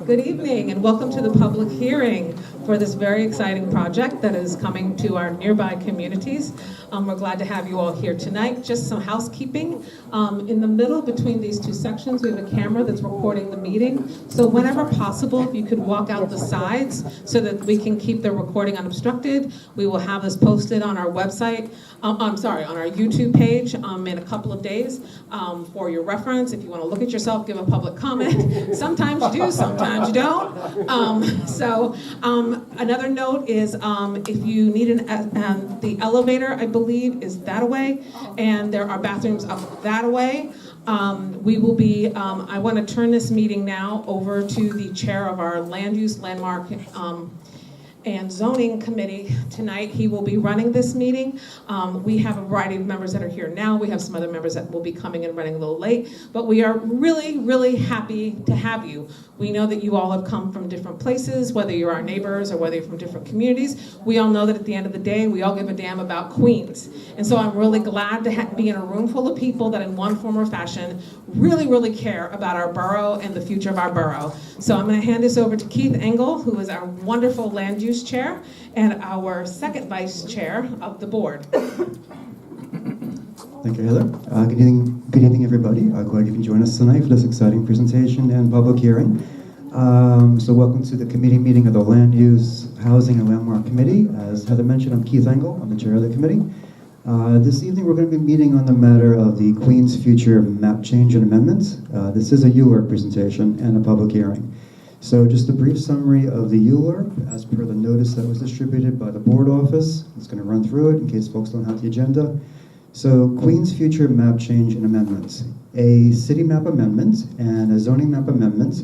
Good evening and welcome to the public hearing for this very exciting project that is coming to our nearby communities. We're glad to have you all here tonight. Just some housekeeping. In the middle between these two sections, we have a camera that's recording the meeting. So whenever possible, if you could walk out the sides so that we can keep the recording unobstructed. We will have this posted on our website, on our YouTube page in a couple of days for your reference. If you want to look at yourself, give a public comment. Sometimes you do, sometimes you don't. Another note is if you need the elevator, I believe, is that away, and there are bathrooms up that away. We will be, I want to turn this meeting now over to the chair of our Land Use, Landmark, and Zoning Committee tonight. He will be running this meeting. We have a variety of members that are here now. We have some other members that will be coming and running a little late, but we are really, really happy to have you. We know that you all have come from different places, whether you're our neighbors or whether you're from different communities. We all know that at the end of the day, we all give a damn about Queens. And so I'm really glad to be in a room full of people that in one form or fashion really, really care about our borough and the future of our borough. So I'm going to hand this over to Keith Engel, who is our wonderful land use chair and our second vice chair of the board. Thank you, Heather. Good evening, everybody. Glad you can join us tonight for this exciting presentation and public hearing. So welcome to the committee meeting of the Land Use, Housing, and Landmark Committee. As Heather mentioned, I'm Keith Engel. I'm the chair of the committee. This evening, we're going to be meeting on the matter of the Queens Future Map Change and Amendments. This is a ULURP presentation and a public hearing. So just a brief summary of the ULURP as per the notice that was distributed by the board office. I'm just going to run through it in case folks don't have the agenda. So Queens Future Map Change and Amendments. A city map amendment and a zoning map amendment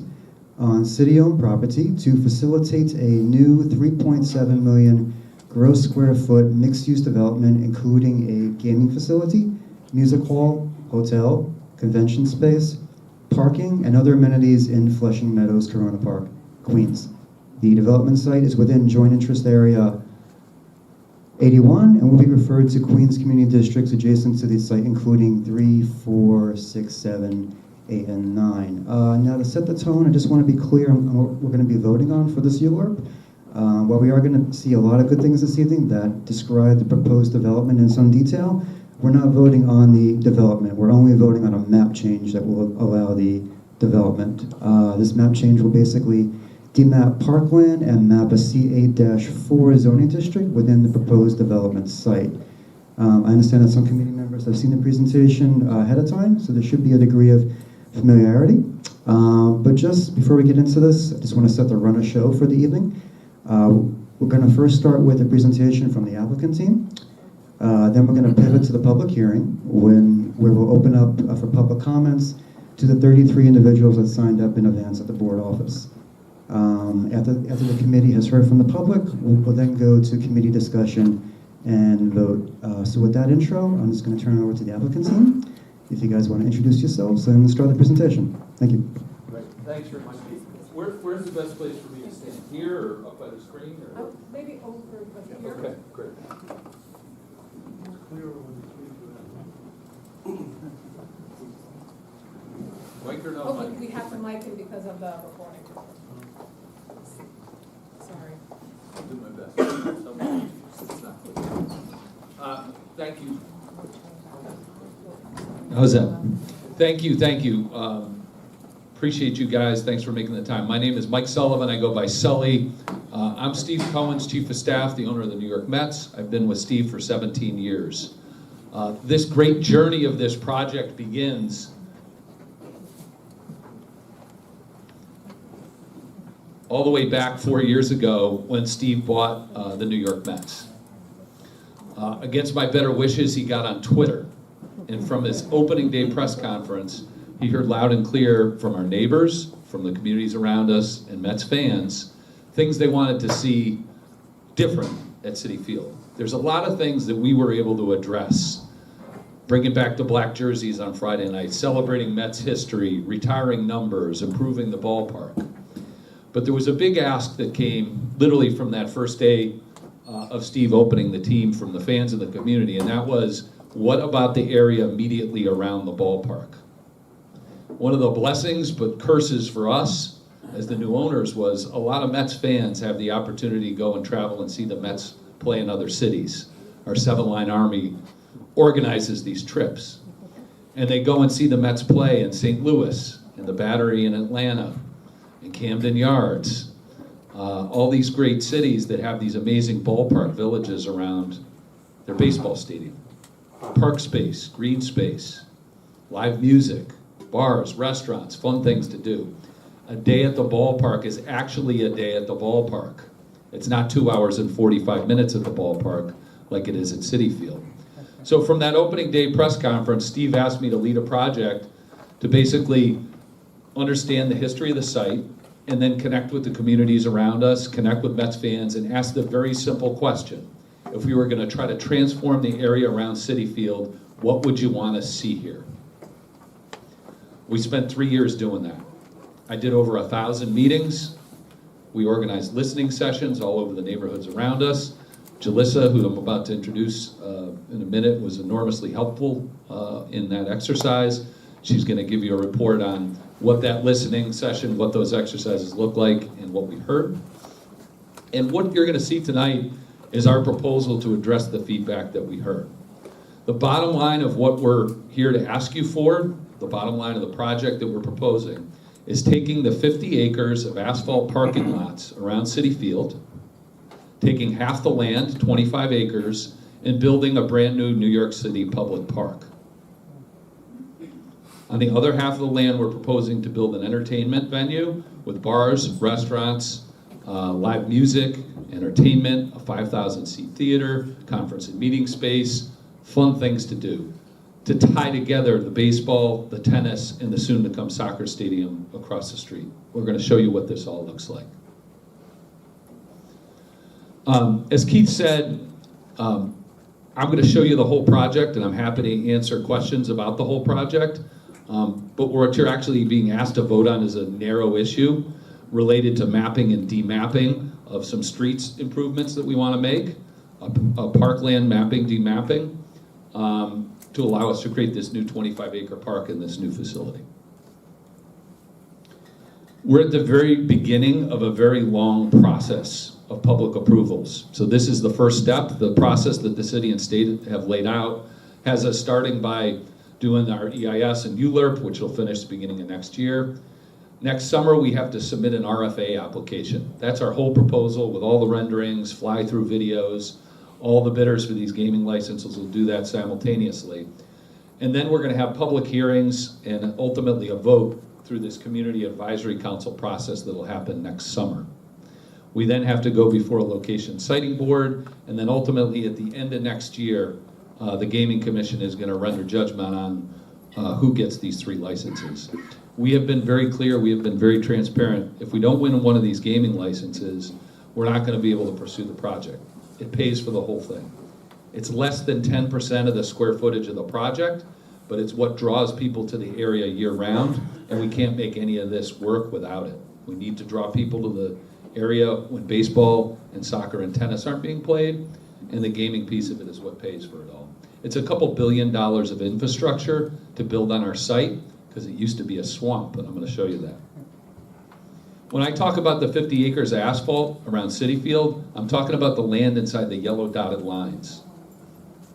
on city-owned property to facilitate a new 3.7 million gross square foot mixed-use development, including a gaming facility, music hall, hotel, convention space, parking, and other amenities in Flushing Meadows, Corona Park, Queens. The development site is within Joint Interest Area 81 and will be referred to Queens Community Districts adjacent to the site, including 3, 4, 6, 7, 8, and 9. Now, to set the tone, I just want to be clear on what we're going to be voting on for this ULURP. While we are going to see a lot of good things this evening that describe the proposed development in some detail, we're not voting on the development. We're only voting on a map change that will allow the development. This map change will basically demap parkland and map a C8-4 zoning district within the proposed development site. I understand that some committee members have seen the presentation ahead of time, so there should be a degree of familiarity. But just before we get into this, I just want to set the run of show for the evening. We're going to first start with a presentation from the applicant team. Then we're going to pivot to the public hearing, where we'll open up for public comments to the 33 individuals that signed up in advance at the board office. After the committee has heard from the public, we'll then go to committee discussion and vote. So with that intro, I'm just going to turn it over to the applicant team. If you guys want to introduce yourselves and start the presentation. Thank you. Great. Thanks very much. Where's the best place for me to stand? Here or up by the screen? Or? Maybe over here. Okay, great. Mic or no mic? We have the mic in because of the recording. Sorry. I'll do my best. It's not clear. Thank you. How's that? Thank you. Appreciate you guys. Thanks for making the time. My name is Mike Sullivan. I go by Sully. I'm Steve Cohen's chief of staff, the owner of the New York Mets. I've been with Steve for 17 years. This great journey of this project begins all the way back 4 years ago when Steve bought the New York Mets. Against my better wishes, he got on Twitter, and from his opening day press conference, he heard loud and clear from our neighbors, from the communities around us, and Mets fans, things they wanted to see different at Citi Field. There's a lot of things that we were able to address. Bringing back the black jerseys on Friday night, celebrating Mets history, retiring numbers, improving the ballpark. But there was a big ask that came literally from that first day of Steve opening the team from the fans of the community, and that was, what about the area immediately around the ballpark? One of the blessings but curses for us as the new owners was a lot of Mets fans have the opportunity to go and travel and see the Mets play in other cities. Our 7-Line Army organizes these trips. And they go and see the Mets play in St. Louis, in the Battery in Atlanta, in Camden Yards, all these great cities that have these amazing ballpark villages around their baseball stadium. Park space, green space, live music, bars, restaurants, fun things to do. A day at the ballpark is actually a day at the ballpark. It's not 2 hours and 45 minutes at the ballpark like it is at Citi Field. So from that opening day press conference, Steve asked me to lead a project to basically understand the history of the site and then connect with the communities around us, connect with Mets fans, and ask the very simple question. If we were going to try to transform the area around Citi Field, what would you want to see here? We spent 3 years doing that. I did over 1,000 meetings. We organized listening sessions all over the neighborhoods around us. Jalissa, who I'm about to introduce in a minute, was enormously helpful in that exercise. She's going to give you a report on what that listening session, what those exercises look like, and what we heard. And what you're going to see tonight is our proposal to address the feedback that we heard. The bottom line of what we're here to ask you for, the bottom line of the project that we're proposing, is taking the 50 acres of asphalt parking lots around Citi Field, taking half the land, 25 acres, and building a brand new New York City public park. On the other half of the land, we're proposing to build an entertainment venue with bars, restaurants, live music, entertainment, a 5,000-seat theater, conference and meeting space, fun things to do, to tie together the baseball, the tennis, and the soon-to-come soccer stadium across the street. We're going to show you what this all looks like. As Keith said, I'm going to show you the whole project, and I'm happy to answer questions about the whole project. But what you're actually being asked to vote on is a narrow issue related to mapping and demapping of some streets improvements that we want to make, a parkland mapping, demapping, to allow us to create this new 25-acre park in this new facility. We're at the very beginning of a very long process of public approvals. So this is the first step. The process that the city and state have laid out has us starting by doing our EIS and ULURP, which will finish the beginning of next year. Next summer, we have to submit an RFA application. That's our whole proposal with all the renderings, fly-through videos. All the bidders for these gaming licenses will do that simultaneously. And then we're going to have public hearings and ultimately a vote through this Community Advisory Council process that will happen next summer. We then have to go before a location siting board, and then ultimately at the end of next year, the Gaming Commission is going to render judgment on who gets these 3 licenses. We have been very clear, we have been very transparent. If we don't win one of these gaming licenses, we're not going to be able to pursue the project. It pays for the whole thing. It's less than 10% of the square footage of the project, but it's what draws people to the area year-round, and we can't make any of this work without it. We need to draw people to the area when baseball and soccer and tennis aren't being played, and the gaming piece of it is what pays for it all. It's a couple $2 billion of infrastructure to build on our site, because it used to be a swamp, and I'm going to show you that. When I talk about the 50 acres of asphalt around Citi Field, I'm talking about the land inside the yellow dotted lines.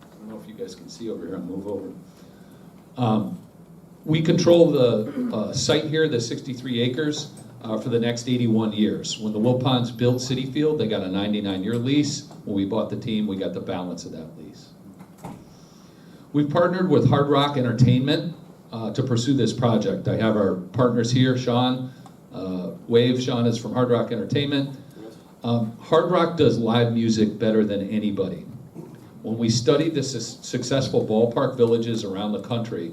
I don't know if you guys can see over here, I'll move over. We control the site here, the 63 acres, for the next 81 years. When the Wilpons built Citi Field, they got a 99-year lease. When we bought the team, we got the balance of that lease. We've partnered with Hard Rock Entertainment to pursue this project. I have our partners here, Sean. Wave, Sean is from Hard Rock Entertainment. Hard Rock does live music better than anybody. When we studied the successful ballpark villages around the country,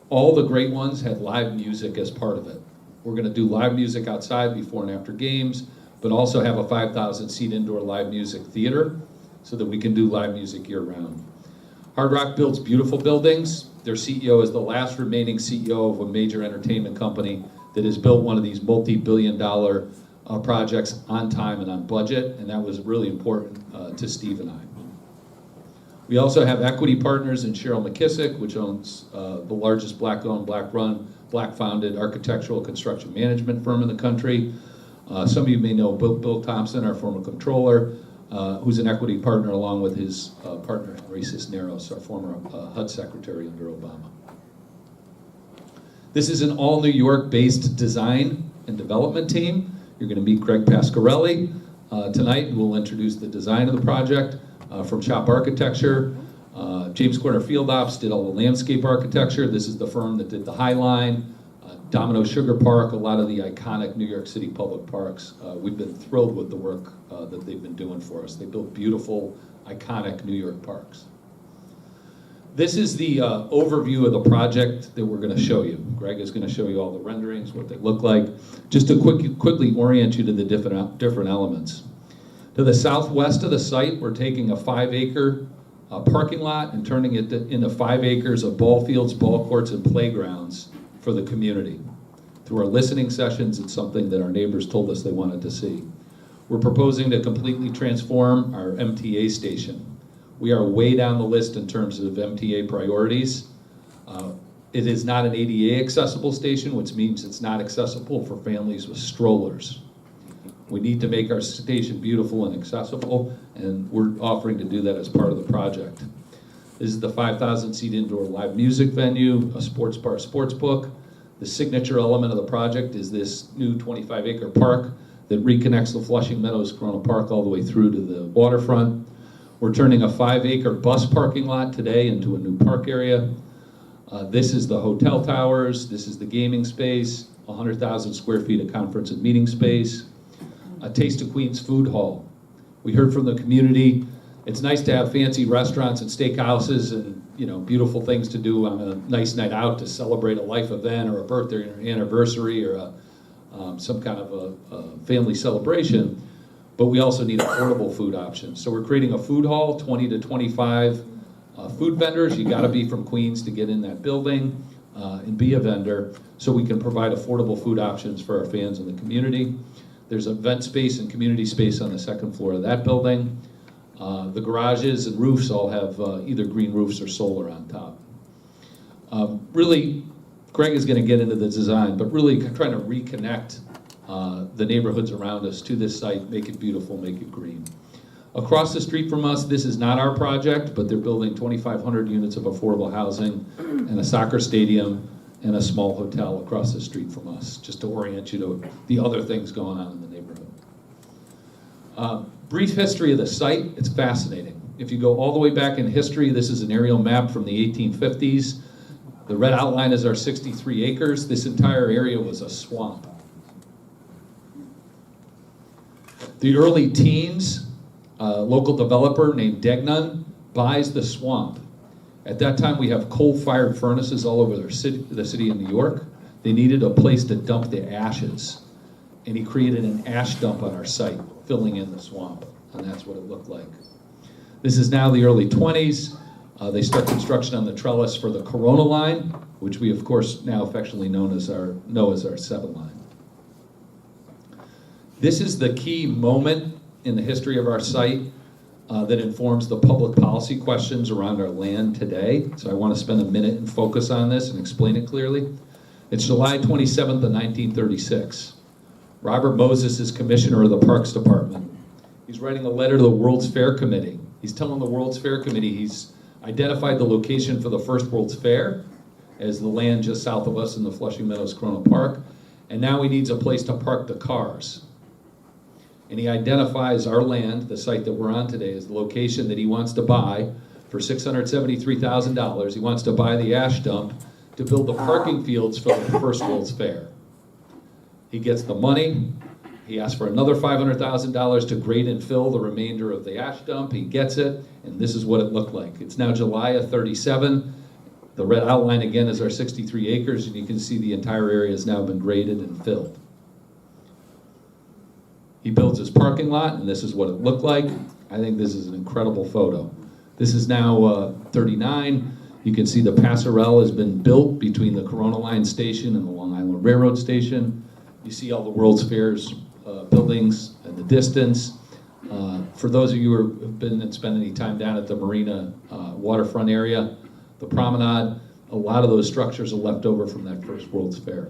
all the great ones had live music as part of it. We're going to do live music outside before and after games, but also have a 5,000-seat indoor live music theater so that we can do live music year-round. Hard Rock builds beautiful buildings. Their CEO is the last remaining CEO of a major entertainment company that has built one of these multi-billion-dollar projects on time and on budget, and that was really important to Steve and I. We also have equity partners in Cheryl McKissick, which owns the largest black-owned, black-run Black-founded architectural construction management firm in the country. Some of you may know Bill Thompson, our former controller, who's an equity partner along with his partner, Henry Cisneros, our former HUD secretary under Obama. This is an all New York-based design and development team. You're going to meet Greg Pasquarelli tonight, who will introduce the design of the project from Shop Architecture. James Corner Field Ops did all the landscape architecture. This is the firm that did the High Line, Domino Sugar Park, a lot of the iconic New York City public parks. We've been thrilled with the work that they've been doing for us. They built beautiful, iconic New York parks. This is the overview of the project that we're going to show you. Greg is going to show you all the renderings, what they look like. Just to quickly orient you to the different elements. To the southwest of the site, we're taking a 5-acre parking lot and turning it into 5 acres of ball fields, ball courts, and playgrounds for the community. Through our listening sessions, it's something that our neighbors told us they wanted to see. We're proposing to completely transform our MTA station. We are way down the list in terms of MTA priorities. It is not an ADA accessible station, which means it's not accessible for families with strollers. We need to make our station beautiful and accessible, and we're offering to do that as part of the project. This is the 5,000-seat indoor live music venue, a sports bar, sports book. The signature element of the project is this new 25-acre park that reconnects the Flushing Meadows Corona Park all the way through to the waterfront. We're turning a 5-acre bus parking lot today into a new park area. This is the hotel towers. This is the gaming space, 100,000 square feet of conference and meeting space. A Taste of Queens food hall. We heard from the community, it's nice to have fancy restaurants and steakhouses and beautiful things to do on a nice night out to celebrate a life event or a birthday or an anniversary or some kind of a family celebration, but we also need affordable food options. So we're creating a food hall, 20 to 25 food vendors. You gotta be from Queens to get in that building and be a vendor so we can provide affordable food options for our fans in the community. There's event space and community space on the second floor of that building. The garages and roofs all have either green roofs or solar on top. Really, Greg is going to get into the design, but really trying to reconnect the neighborhoods around us to this site, make it beautiful, make it green. Across the street from us, this is not our project, but they're building 2,500 units of affordable housing and a soccer stadium and a small hotel across the street from us, just to orient you to the other things going on in the neighborhood. Brief history of the site, it's fascinating. If you go all the way back in history, this is an aerial map from the 1850s. The red outline is our 63 acres. This entire area was a swamp. The early teens, a local developer named Degnan buys the swamp. At that time, we have coal-fired furnaces all over the city of New York. They needed a place to dump the ashes. And he created an ash dump on our site, filling in the swamp. And that's what it looked like. This is now the early 20s. They start construction on the trellis for the Corona line, which we, of course, now affectionately know as our 7 line. This is the key moment in the history of our site that informs the public policy questions around our land today. So I want to spend a minute and focus on this and explain it clearly. It's July 27th of 1936. Robert Moses is commissioner of the Parks Department. He's writing a letter to the World's Fair Committee. He's telling the World's Fair Committee he's identified the location for the first World's Fair as the land just south of us in the Flushing Meadows Corona Park, and now he needs a place to park the cars. And he identifies our land, the site that we're on today, as the location that he wants to buy for $673,000. He wants to buy the ash dump to build the parking fields for the first World's Fair. He gets the money. He asks for another $500,000 to grade and fill the remainder of the ash dump. He gets it, and this is what it looked like. It's now July of 37. The red outline again is our 63 acres, and you can see the entire area has now been graded and filled. He builds his parking lot, and this is what it looked like. I think this is an incredible photo. This is now 39. You can see the passerelle has been built between the Corona Line station and the Long Island Railroad station. You see all the World's Fairs buildings in the distance. For those of you who have been and spent any time down at the Marina waterfront area, the promenade, a lot of those structures are left over from that first World's Fair.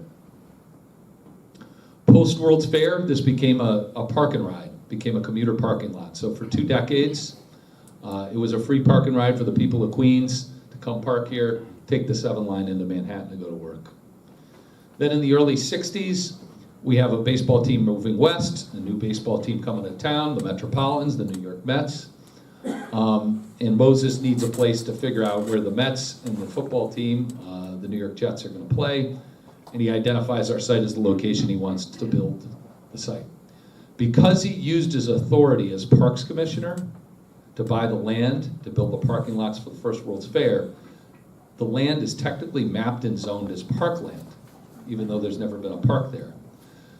Post World's Fair, this became a park and ride, became a commuter parking lot. So for 2 decades, it was a free park and ride for the people of Queens to come park here, take the 7 line into Manhattan to go to work. Then in the early 60s, we have a baseball team moving west, a new baseball team coming to town, the Metropolitans, the New York Mets. And Moses needs a place to figure out where the Mets and the football team, the New York Jets, are going to play. And he identifies our site as the location he wants to build the site. Because he used his authority as Parks Commissioner to buy the land to build the parking lots for the first World's Fair, the land is technically mapped and zoned as parkland, even though there's never been a park there.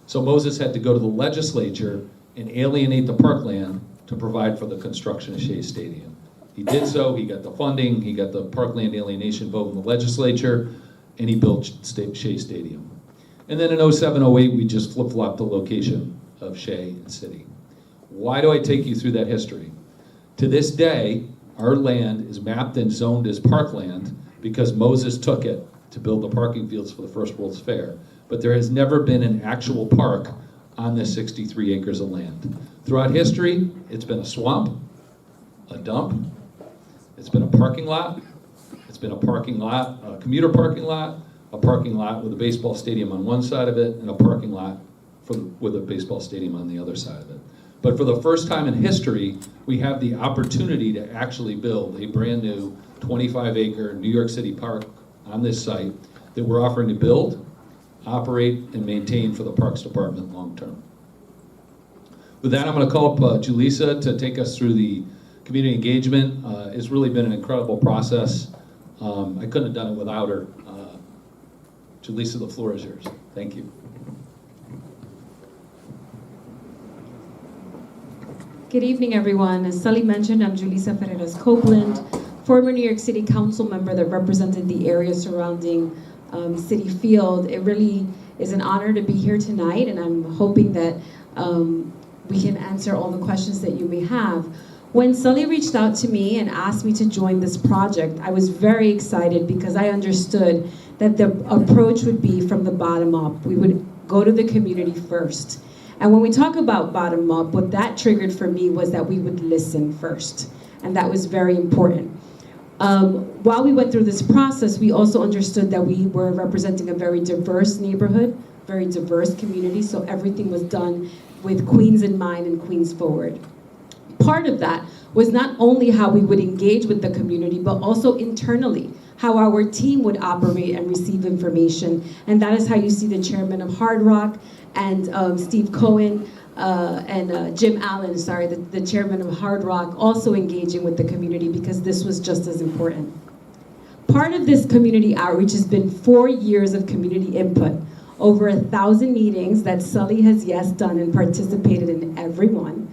So Moses had to go to the legislature and alienate the parkland to provide for the construction of Shea Stadium. He did so, he got the funding, he got the parkland alienation vote in the legislature, and he built Shea Stadium. And then in 07, 08, we just flip-flopped the location of Shea and City. Why do I take you through that history? To this day, our land is mapped and zoned as parkland because Moses took it to build the parking fields for the first World's Fair. But there has never been an actual park on this 63 acres of land. Throughout history, it's been a swamp, a dump, it's been a parking lot, it's been a parking lot, a commuter parking lot, a parking lot with a baseball stadium on one side of it, and a parking lot with a baseball stadium on the other side of it. But for the first time in history, we have the opportunity to actually build a brand new 25-acre New York City park on this site that we're offering to build, operate, and maintain for the Parks Department long term. With that, I'm going to call up Julissa to take us through the community engagement. It's really been an incredible process. I couldn't have done it without her. Julissa, the floor is yours. Thank you. Good evening, everyone. As Sully mentioned, I'm Julissa Ferreras Copeland, former New York City Council member that represented the area surrounding Citi Field. It really is an honor to be here tonight, and I'm hoping that we can answer all the questions that you may have. When Sully reached out to me and asked me to join this project, I was very excited because I understood that the approach would be from the bottom up. We would go to the community first. And when we talk about bottom up, what that triggered for me was that we would listen first. And that was very important. While we went through this process, we also understood that we were representing a very diverse neighborhood, very diverse community, so everything was done with Queens in mind and Queens forward. Part of that was not only how we would engage with the community, but also internally, how our team would operate and receive information. And that is how you see the chairman of Hard Rock and Steve Cohen and Jim Allen, the chairman of Hard Rock, also engaging with the community because this was just as important. Part of this community outreach has been 4 years of community input, over 1,000 meetings that Sully has, yes, done and participated in every one.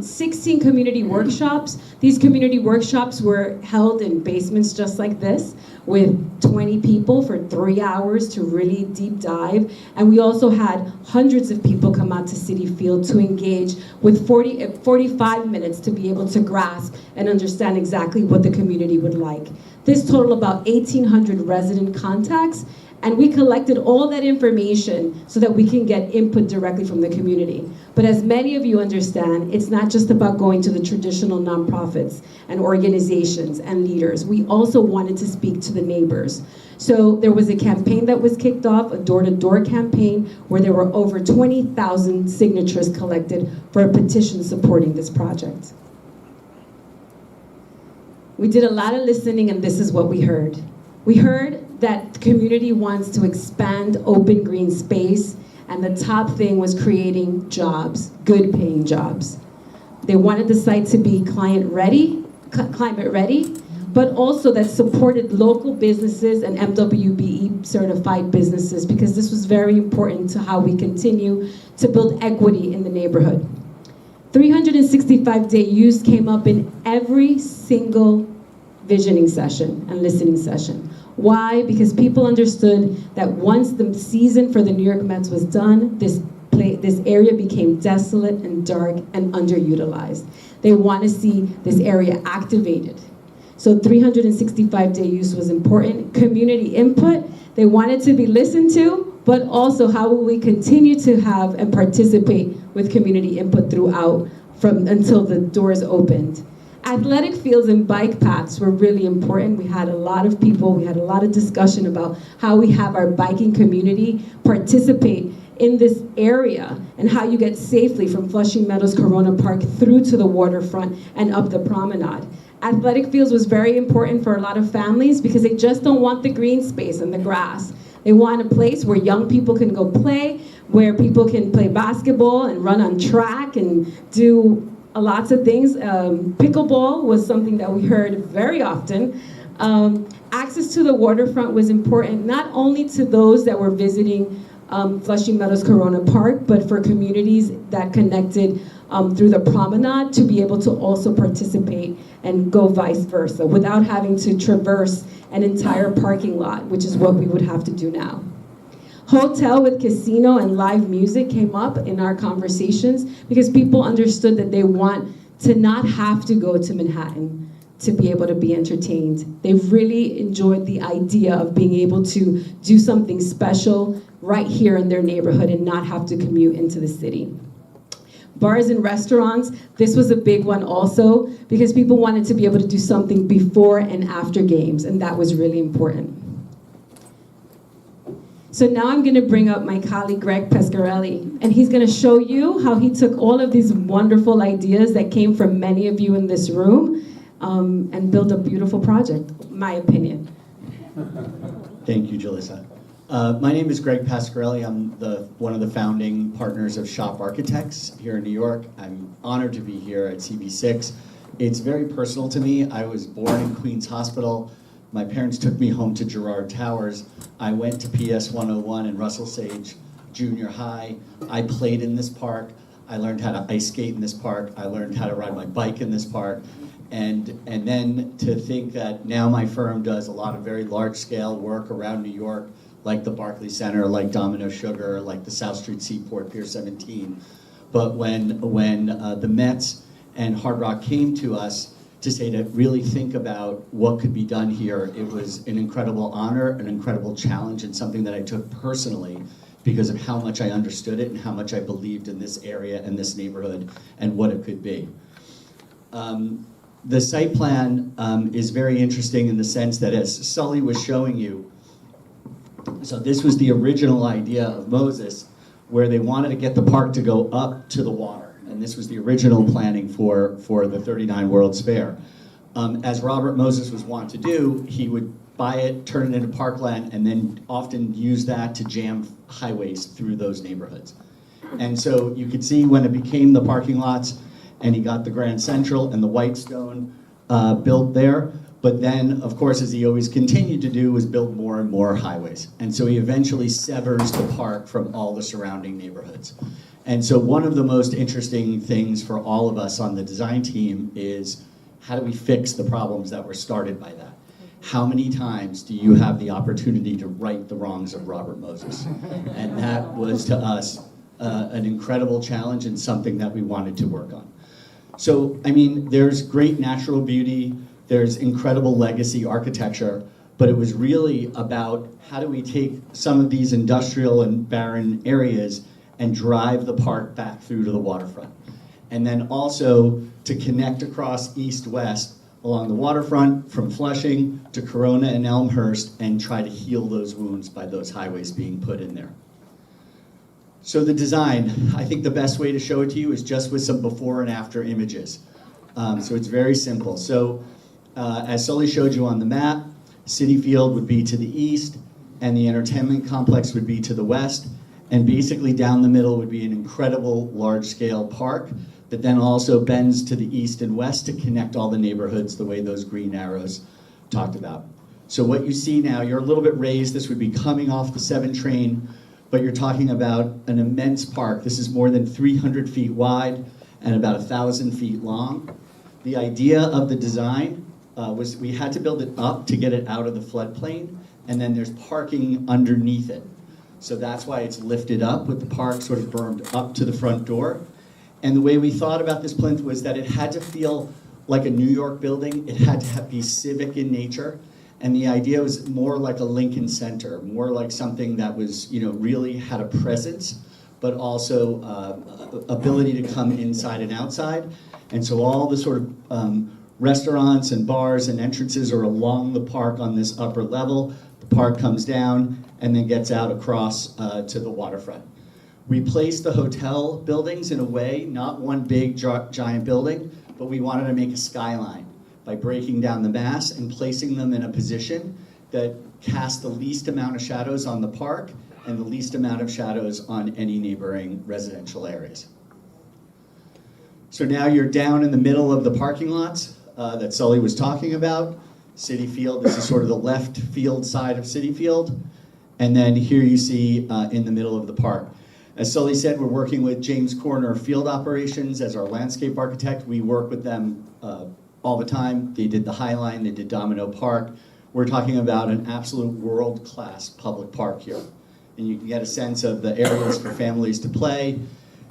16 community workshops. These community workshops were held in basements just like this with 20 people for 3 hours to really deep dive. And we also had hundreds of people come out to Citi Field to engage with 45 minutes to be able to grasp and understand exactly what the community would like. This totaled about 1,800 resident contacts, and we collected all that information so that we can get input directly from the community. But as many of you understand, it's not just about going to the traditional nonprofits and organizations and leaders. We also wanted to speak to the neighbors. So there was a campaign that was kicked off, a door-to-door campaign, where there were over 20,000 signatures collected for a petition supporting this project. We did a lot of listening, and this is what we heard. We heard that the community wants to expand open green space, and the top thing was creating jobs, good paying jobs. They wanted the site to be climate ready, but also that supported local businesses and MWBE certified businesses, because this was very important to how we continue to build equity in the neighborhood. 365-day use came up in every single visioning session and listening session. Why? Because people understood that once the season for the New York Mets was done, this area became desolate and dark and underutilized. They want to see this area activated. So 365-day use was important. Community input, they wanted to be listened to, but also how will we continue to have and participate with community input throughout until the doors opened. Athletic fields and bike paths were really important. We had a lot of people, we had a lot of discussion about how we have our biking community participate in this area and how you get safely from Flushing Meadows, Corona Park through to the waterfront and up the promenade. Athletic fields was very important for a lot of families because they just don't want the green space and the grass. They want a place where young people can go play, where people can play basketball and run on track and do lots of things. Pickleball was something that we heard very often. Access to the waterfront was important, not only to those that were visiting Flushing Meadows Corona Park, but for communities that connected through the promenade to be able to also participate and go vice versa without having to traverse an entire parking lot, which is what we would have to do now. Hotel with casino and live music came up in our conversations because people understood that they want to not have to go to Manhattan to be able to be entertained. They really enjoyed the idea of being able to do something special right here in their neighborhood and not have to commute into the city. Bars and restaurants, this was a big one also because people wanted to be able to do something before and after games, and that was really important. So now I'm going to bring up my colleague Greg Pescarelli, and he's going to show you how he took all of these wonderful ideas that came from many of you in this room and built a beautiful project, my opinion. Thank you, Julissa. My name is Greg Pasquarelli. I'm one of the founding partners of Shop Architects here in New York. I'm honored to be here at CB6. It's very personal to me. I was born in Queens Hospital. My parents took me home to Girard Towers. I went to PS 101 in Russell Sage Junior High. I played in this park. I learned how to ice skate in this park. I learned how to ride my bike in this park. And then to think that now my firm does a lot of very large-scale work around New York, like the Barclays Center, like Domino Sugar, like the South Street Seaport, Pier 17. But when the Mets and Hard Rock came to us to say to really think about what could be done here, it was an incredible honor, an incredible challenge, and something that I took personally because of how much I understood it and how much I believed in this area and this neighborhood and what it could be. The site plan is very interesting in the sense that, as Sully was showing you, so this was the original idea of Moses, where they wanted to get the park to go up to the water. And this was the original planning for the 39 World's Fair. As Robert Moses was wont to do, he would buy it, turn it into parkland, and then often use that to jam highways through those neighborhoods. And so you could see when it became the parking lots, and he got the Grand Central and the Whitestone built there. But then, of course, as he always continued to do, was build more and more highways. And so he eventually severs the park from all the surrounding neighborhoods. And so one of the most interesting things for all of us on the design team is, how do we fix the problems that were started by that? How many times do you have the opportunity to right the wrongs of Robert Moses? And that was, to us, an incredible challenge and something that we wanted to work on. So, I mean, there's great natural beauty, there's incredible legacy architecture, but it was really about how do we take some of these industrial and barren areas and drive the park back through to the waterfront. And then also to connect across east-west along the waterfront from Flushing to Corona and Elmhurst and try to heal those wounds by those highways being put in there. So the design, I think the best way to show it to you is just with some before and after images. So it's very simple. So as Sully showed you on the map, City Field would be to the east and the entertainment complex would be to the west. And basically down the middle would be an incredible large-scale park that then also bends to the east and west to connect all the neighborhoods the way those green arrows talked about. So what you see now, you're a little bit raised. This would be coming off the 7 train, but you're talking about an immense park. This is more than 300 feet wide and about 1,000 feet long. The idea of the design was we had to build it up to get it out of the floodplain, and then there's parking underneath it. So that's why it's lifted up with the park sort of bermed up to the front door. And the way we thought about this plinth was that it had to feel like a New York building. It had to be civic in nature. And the idea was more like a Lincoln Center, more like something that was, really had a presence, but also ability to come inside and outside. And so all the sort of restaurants and bars and entrances are along the park on this upper level. The park comes down and then gets out across to the waterfront. We placed the hotel buildings in a way, not one big giant building, but we wanted to make a skyline by breaking down the mass and placing them in a position that cast the least amount of shadows on the park and the least amount of shadows on any neighboring residential areas. So now you're down in the middle of the parking lots that Sully was talking about. Citi Field, this is sort of the left field side of Citi Field. And then here you see in the middle of the park. As Sully said, we're working with James Corner Field Operations as our landscape architect. We work with them all the time. They did the High Line, they did Domino Park. We're talking about an absolute world-class public park here. And you can get a sense of the areas for families to play,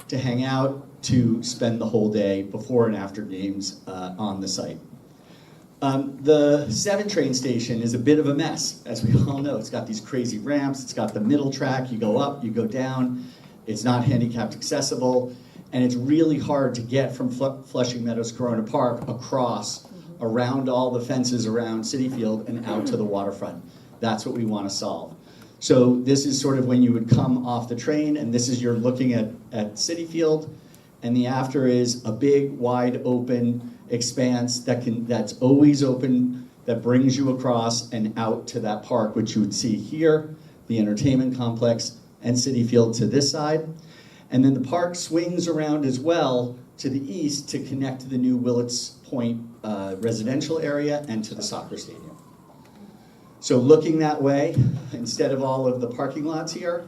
to hang out, to spend the whole day before and after games on the site. The 7 train station is a bit of a mess, as we all know. It's got these crazy ramps, it's got the middle track, you go up, you go down, it's not handicapped accessible, and it's really hard to get from Flushing Meadows Corona Park across, around all the fences around Citi Field and out to the waterfront. That's what we want to solve. So this is sort of when you would come off the train, and this is you're looking at Citi Field, and the after is a big, wide open expanse that's always open, that brings you across and out to that park, which you would see here, the entertainment complex, and Citi Field to this side. And then the park swings around as well to the east to connect to the new Willets Point residential area and to the soccer stadium. So looking that way, instead of all of the parking lots here,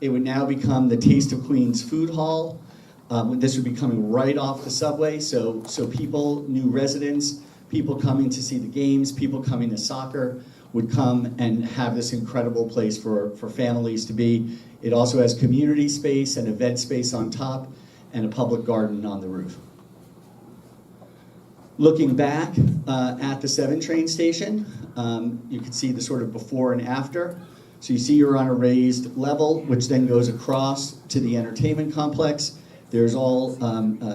it would now become the Taste of Queens food hall. This would be coming right off the subway, so people, new residents, people coming to see the games, people coming to soccer would come and have this incredible place for families to be. It also has community space and event space on top and a public garden on the roof. Looking back at the 7 train station, you can see the sort of before and after. So you see you're on a raised level, which then goes across to the entertainment complex. There's all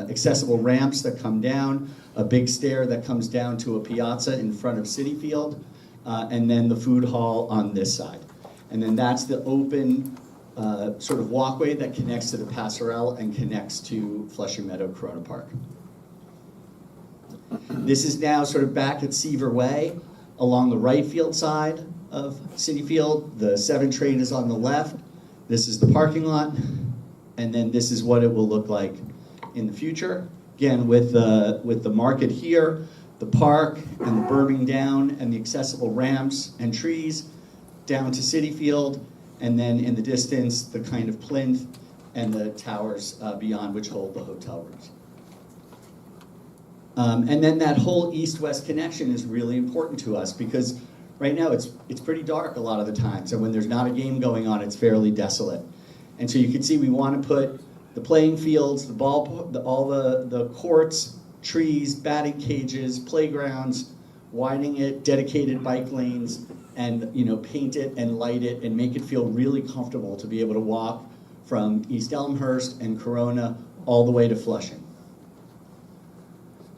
accessible ramps that come down, a big stair that comes down to a piazza in front of Citi Field, and then the food hall on this side. And then that's the open sort of walkway that connects to the Passerelle and connects to Flushing Meadow Corona Park. This is now sort of back at Seaver Way along the right field side of Citi Field. The 7 train is on the left. This is the parking lot. And then this is what it will look like in the future. Again, with the market here, the park and the berming down and the accessible ramps and trees down to Citi Field, and then in the distance, the kind of plinth and the towers beyond which hold the hotel rooms. And then that whole east-west connection is really important to us because right now it's pretty dark a lot of the times, and when there's not a game going on, it's fairly desolate. And so you can see we want to put the playing fields, all the courts, trees, batting cages, playgrounds, widening it, dedicated bike lanes, and paint it and light it and make it feel really comfortable to be able to walk from East Elmhurst and Corona all the way to Flushing.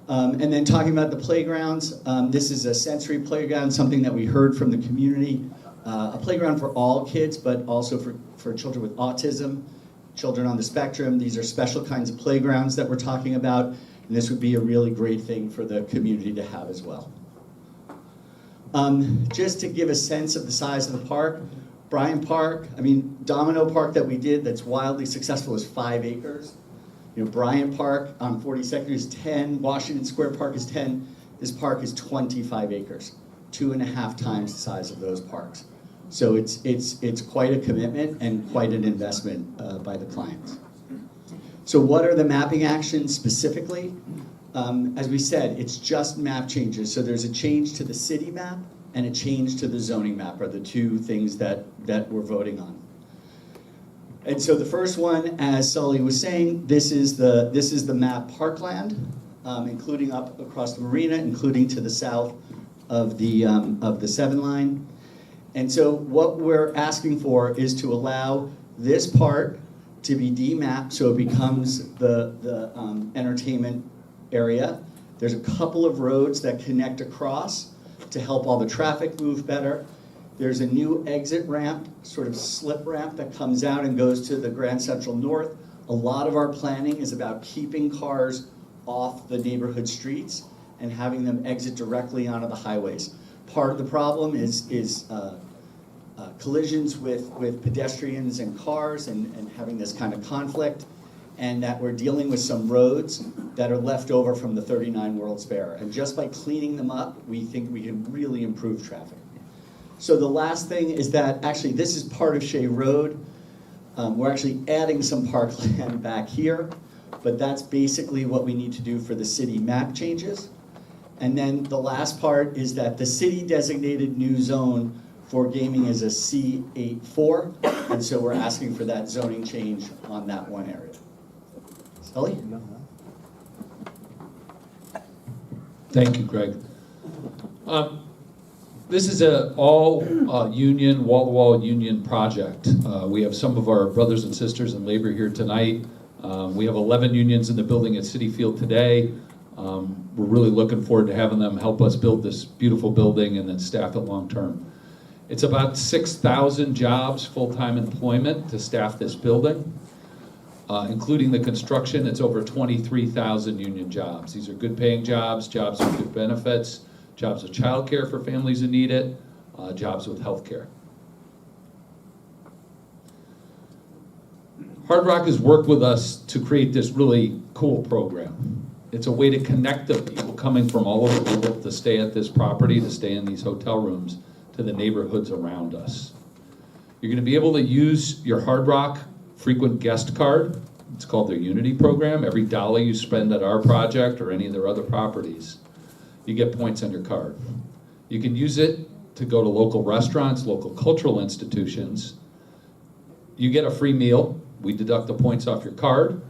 And then talking about the playgrounds, this is a sensory playground, something that we heard from the community. A playground for all kids, but also for children with autism, children on the spectrum. These are special kinds of playgrounds that we're talking about, and this would be a really great thing for the community to have as well. Just to give a sense of the size of the park, Bryant Park, Domino Park that we did that's wildly successful is 5 acres. Bryant Park on 42nd is 10, Washington Square Park is 10. This park is 25 acres, 2.5 times the size of those parks. So it's quite a commitment and quite an investment by the clients. So what are the mapping actions specifically? As we said, it's just map changes. So there's a change to the city map and a change to the zoning map are the 2 things that we're voting on. And so the first one, as Sully was saying, this is the map parkland. including up across the marina, including to the south of the 7 line. And so what we're asking for is to allow this part to be demapped so it becomes the entertainment area. There's a couple of roads that connect across to help all the traffic move better. There's a new exit ramp, sort of slip ramp that comes out and goes to the Grand Central North. A lot of our planning is about keeping cars off the neighborhood streets and having them exit directly onto the highways. Part of the problem is collisions with pedestrians and cars and having this kind of conflict, and that we're dealing with some roads that are left over from the 39 World's Fair. And just by cleaning them up, we think we can really improve traffic. So the last thing is that actually this is part of Shea Road. We're actually adding some parkland back here, but that's basically what we need to do for the city map changes. And then the last part is that the city designated new zone for gaming is a C84, and so we're asking for that zoning change on that one area. Sully? Thank you, Greg. This is a all-union, wall-to-wall union project. We have some of our brothers and sisters in labor here tonight. We have 11 unions in the building at Citi Field today. We're really looking forward to having them help us build this beautiful building and then staff it long-term. It's about 6,000 jobs, full-time employment to staff this building. Including the construction, it's over 23,000 union jobs. These are good-paying jobs, jobs with good benefits, jobs with childcare for families who need it, jobs with health care. Hard Rock has worked with us to create this really cool program. It's a way to connect the people coming from all over the world to stay at this property, to stay in these hotel rooms, to the neighborhoods around us. You're going to be able to use your Hard Rock frequent guest card. It's called their Unity program. Every dollar you spend at our project or any of their other properties, you get points on your card. You can use it to go to local restaurants, local cultural institutions. You get a free meal. We deduct the points off your card,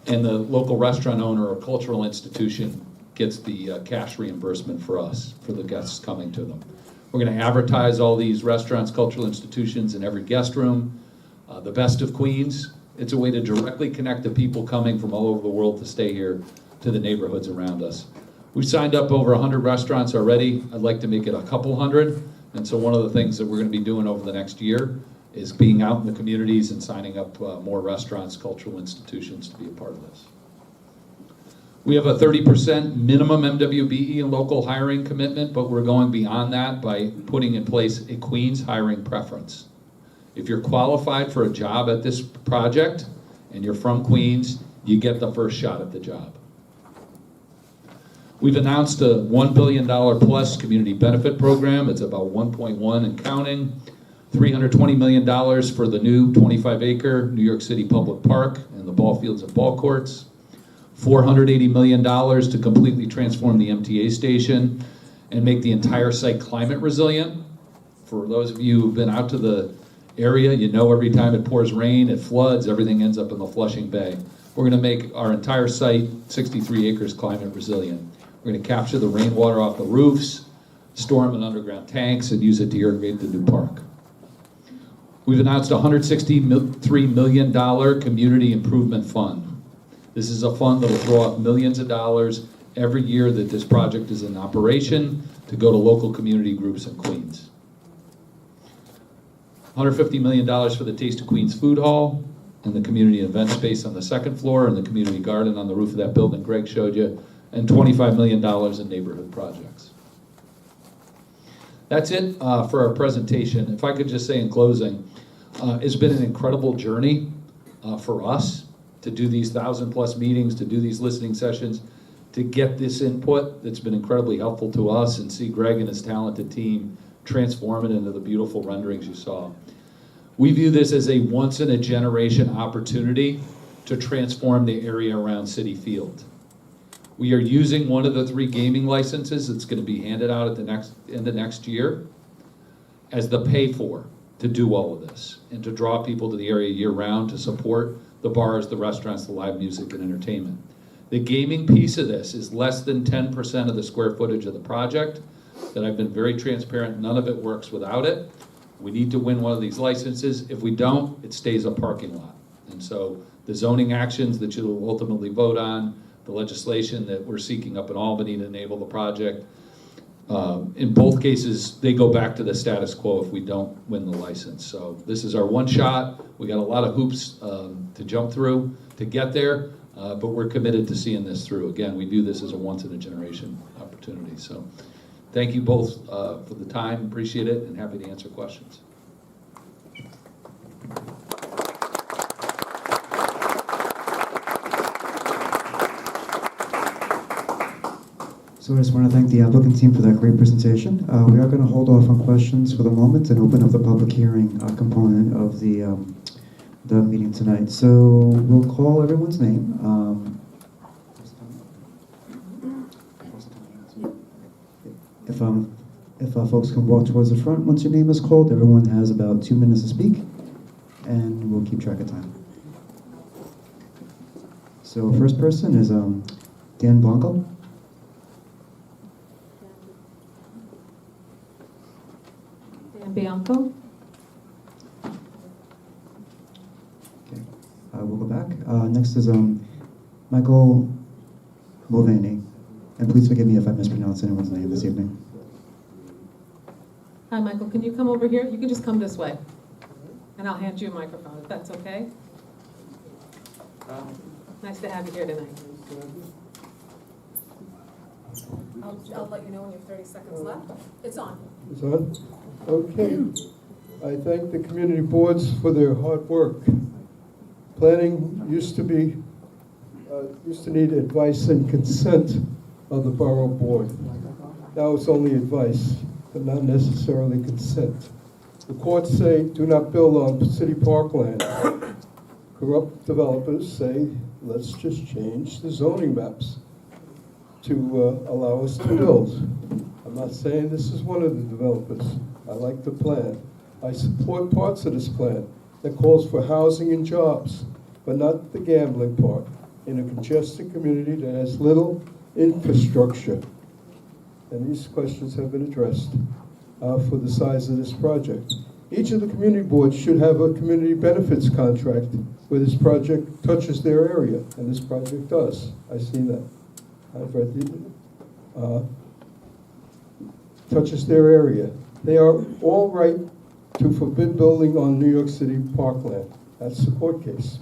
and the local restaurant owner or cultural institution gets the cash reimbursement for us, for the guests coming to them. We're going to advertise all these restaurants, cultural institutions in every guest room. The Best of Queens. It's a way to directly connect the people coming from all over the world to stay here to the neighborhoods around us. We've signed up over 100 restaurants already. I'd like to make it a couple hundred. And so one of the things that we're going to be doing over the next year is being out in the communities and signing up more restaurants, cultural institutions to be a part of this. We have a 30% minimum MWBE and local hiring commitment, but we're going beyond that by putting in place a Queens hiring preference. If you're qualified for a job at this project and you're from Queens, you get the first shot at the job. We've announced a $1 billion plus community benefit program. It's about 1.1 and counting. $320 million for the new 25-acre New York City public park and the ball fields and ball courts. $480 million to completely transform the MTA station and make the entire site climate resilient. For those of you who've been out to the area, you know every time it pours rain, it floods, everything ends up in the Flushing Bay. We're going to make our entire site, 63 acres, climate resilient. We're going to capture the rainwater off the roofs, store them in underground tanks, and use it to irrigate the new park. We've announced a $163 million community improvement fund. This is a fund that will throw out millions of dollars every year that this project is in operation to go to local community groups in Queens. $150 million for the Taste of Queens Food Hall and the community event space on the second floor and the community garden on the roof of that building Greg showed you, and $25 million in neighborhood projects. That's it for our presentation. If I could just say in closing, it's been an incredible journey for us to do these 1,000+ meetings, to do these listening sessions, to get this input that's been incredibly helpful to us, and see Greg and his talented team transform it into the beautiful renderings you saw. We view this as a once-in-a-generation opportunity to transform the area around Citi Field. We are using one of the 3 gaming licenses that's going to be handed out at the end of next year as the pay-for to do all of this and to draw people to the area year-round to support the bars, the restaurants, the live music, and entertainment. The gaming piece of this is less than 10% of the square footage of the project, that I've been very transparent, none of it works without it. We need to win one of these licenses. If we don't, it stays a parking lot. And so the zoning actions that you will ultimately vote on, the legislation that we're seeking up in Albany to enable the project, in both cases, they go back to the status quo if we don't win the license. So this is our one shot. We got a lot of hoops to jump through to get there, but we're committed to seeing this through. Again, we view this as a once-in-a-generation opportunity. So thank you both for the time, appreciate it, and happy to answer questions. So I just want to thank the applicant team for that great presentation. We are going to hold off on questions for the moment and open up the public hearing component of the meeting tonight. So we'll call everyone's name. If folks can walk towards the front once your name is called, everyone has about 2 minutes to speak, and we'll keep track of time. So first person is Dan Blanco. Bianco? Okay, we'll go back. Next is Michael Mulvaney. And please forgive me if I mispronounce anyone's name this evening. Hi, Michael, can you come over here? You can just come this way, and I'll hand you a microphone, if that's okay. Nice to have you here tonight. I'll let you know when you have 30 seconds left. It's on. Is on? Okay. I thank the community boards for their hard work. Planning used to need advice and consent of the borough board. Now it's only advice, but not necessarily consent. The courts say, do not build on city parkland. Corrupt developers say, let's just change the zoning maps to allow us to build. I'm not saying this is one of the developers. I like the plan. I support parts of this plan that calls for housing and jobs, but not the gambling part in a congested community that has little infrastructure. And these questions have been addressed for the size of this project. Each of the community boards should have a community benefits contract where this project touches their area, and this project does. I see that. I've read the, touches their area. They are all right to forbid building on New York City parkland. That's the court case.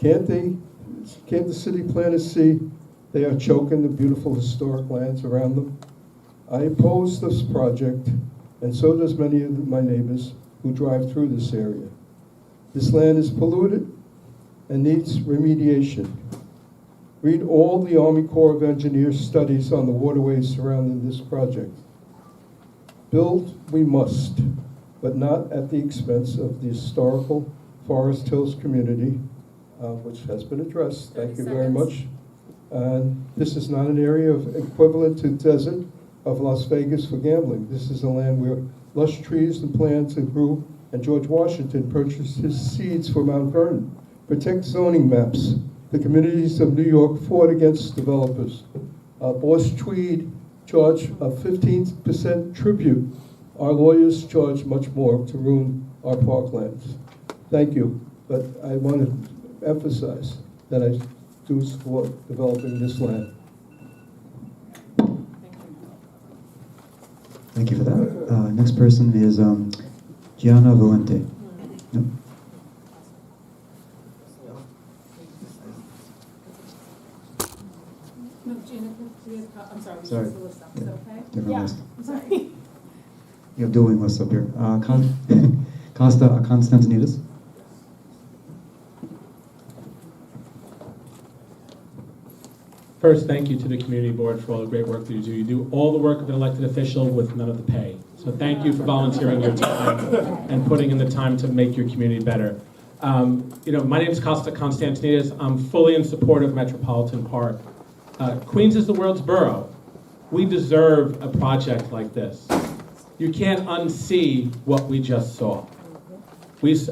Can't the city planners see they are choking the beautiful historic lands around them? I oppose this project, and so does many of my neighbors who drive through this area. This land is polluted and needs remediation. Read all the Army Corps of Engineers studies on the waterways surrounding this project. Build we must, but not at the expense of the historical Forest Hills community, which has been addressed. Thank you very much. And this is not an area of equivalent to desert of Las Vegas for gambling. This is a land where lush trees and plants grew, and George Washington purchased his seeds for Mount Vernon. Protect zoning maps. The communities of New York fought against developers. Boss Tweed charged a 15% tribute. Our lawyers charge much more to ruin our parklands. Thank you, but I want to emphasize that I do support developing this land. Thank you for that. Next person is Gianna Valente. Yep. No, Janet, I'm sorry. Sorry. Is that okay? Different Yeah, list. I'm sorry. You have dueling lists up here. Costa Constantinides. First, thank you to the community board for all the great work that you do. You do all the work of an elected official with none of the pay. So thank you for volunteering your time and putting in the time to make your community better. My name is Costa Constantinides. I'm fully in support of Metropolitan Park. Queens is the world's borough. We deserve a project like this. You can't unsee what we just saw.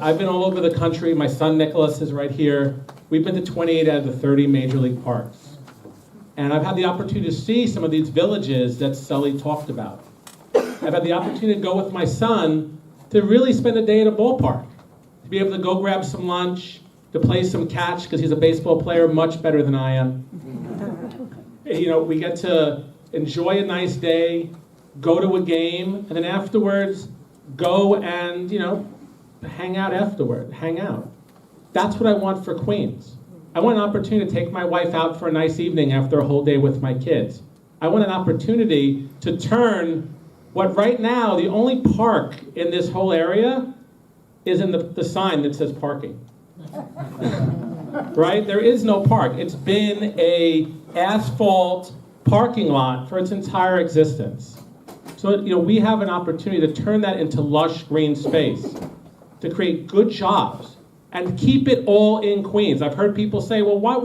I've been all over the country. My son Nicholas is right here. We've been to 28 out of the 30 major league parks. And I've had the opportunity to see some of these villages that Sully talked about. I've had the opportunity to go with my son to really spend a day at a ballpark, to be able to go grab some lunch, to play some catch, because he's a baseball player much better than I am. You know, we get to enjoy a nice day, go to a game, and then afterwards, go and, you know, hang out afterward, hang out. That's what I want for Queens. I want an opportunity to take my wife out for a nice evening after a whole day with my kids. I want an opportunity to turn what right now, the only park in this whole area is in the sign that says parking. Right? There is no park. It's been a asphalt parking lot for its entire existence. So, you know, we have an opportunity to turn that into lush green space, to create good jobs, and keep it all in Queens. I've heard people say, well, why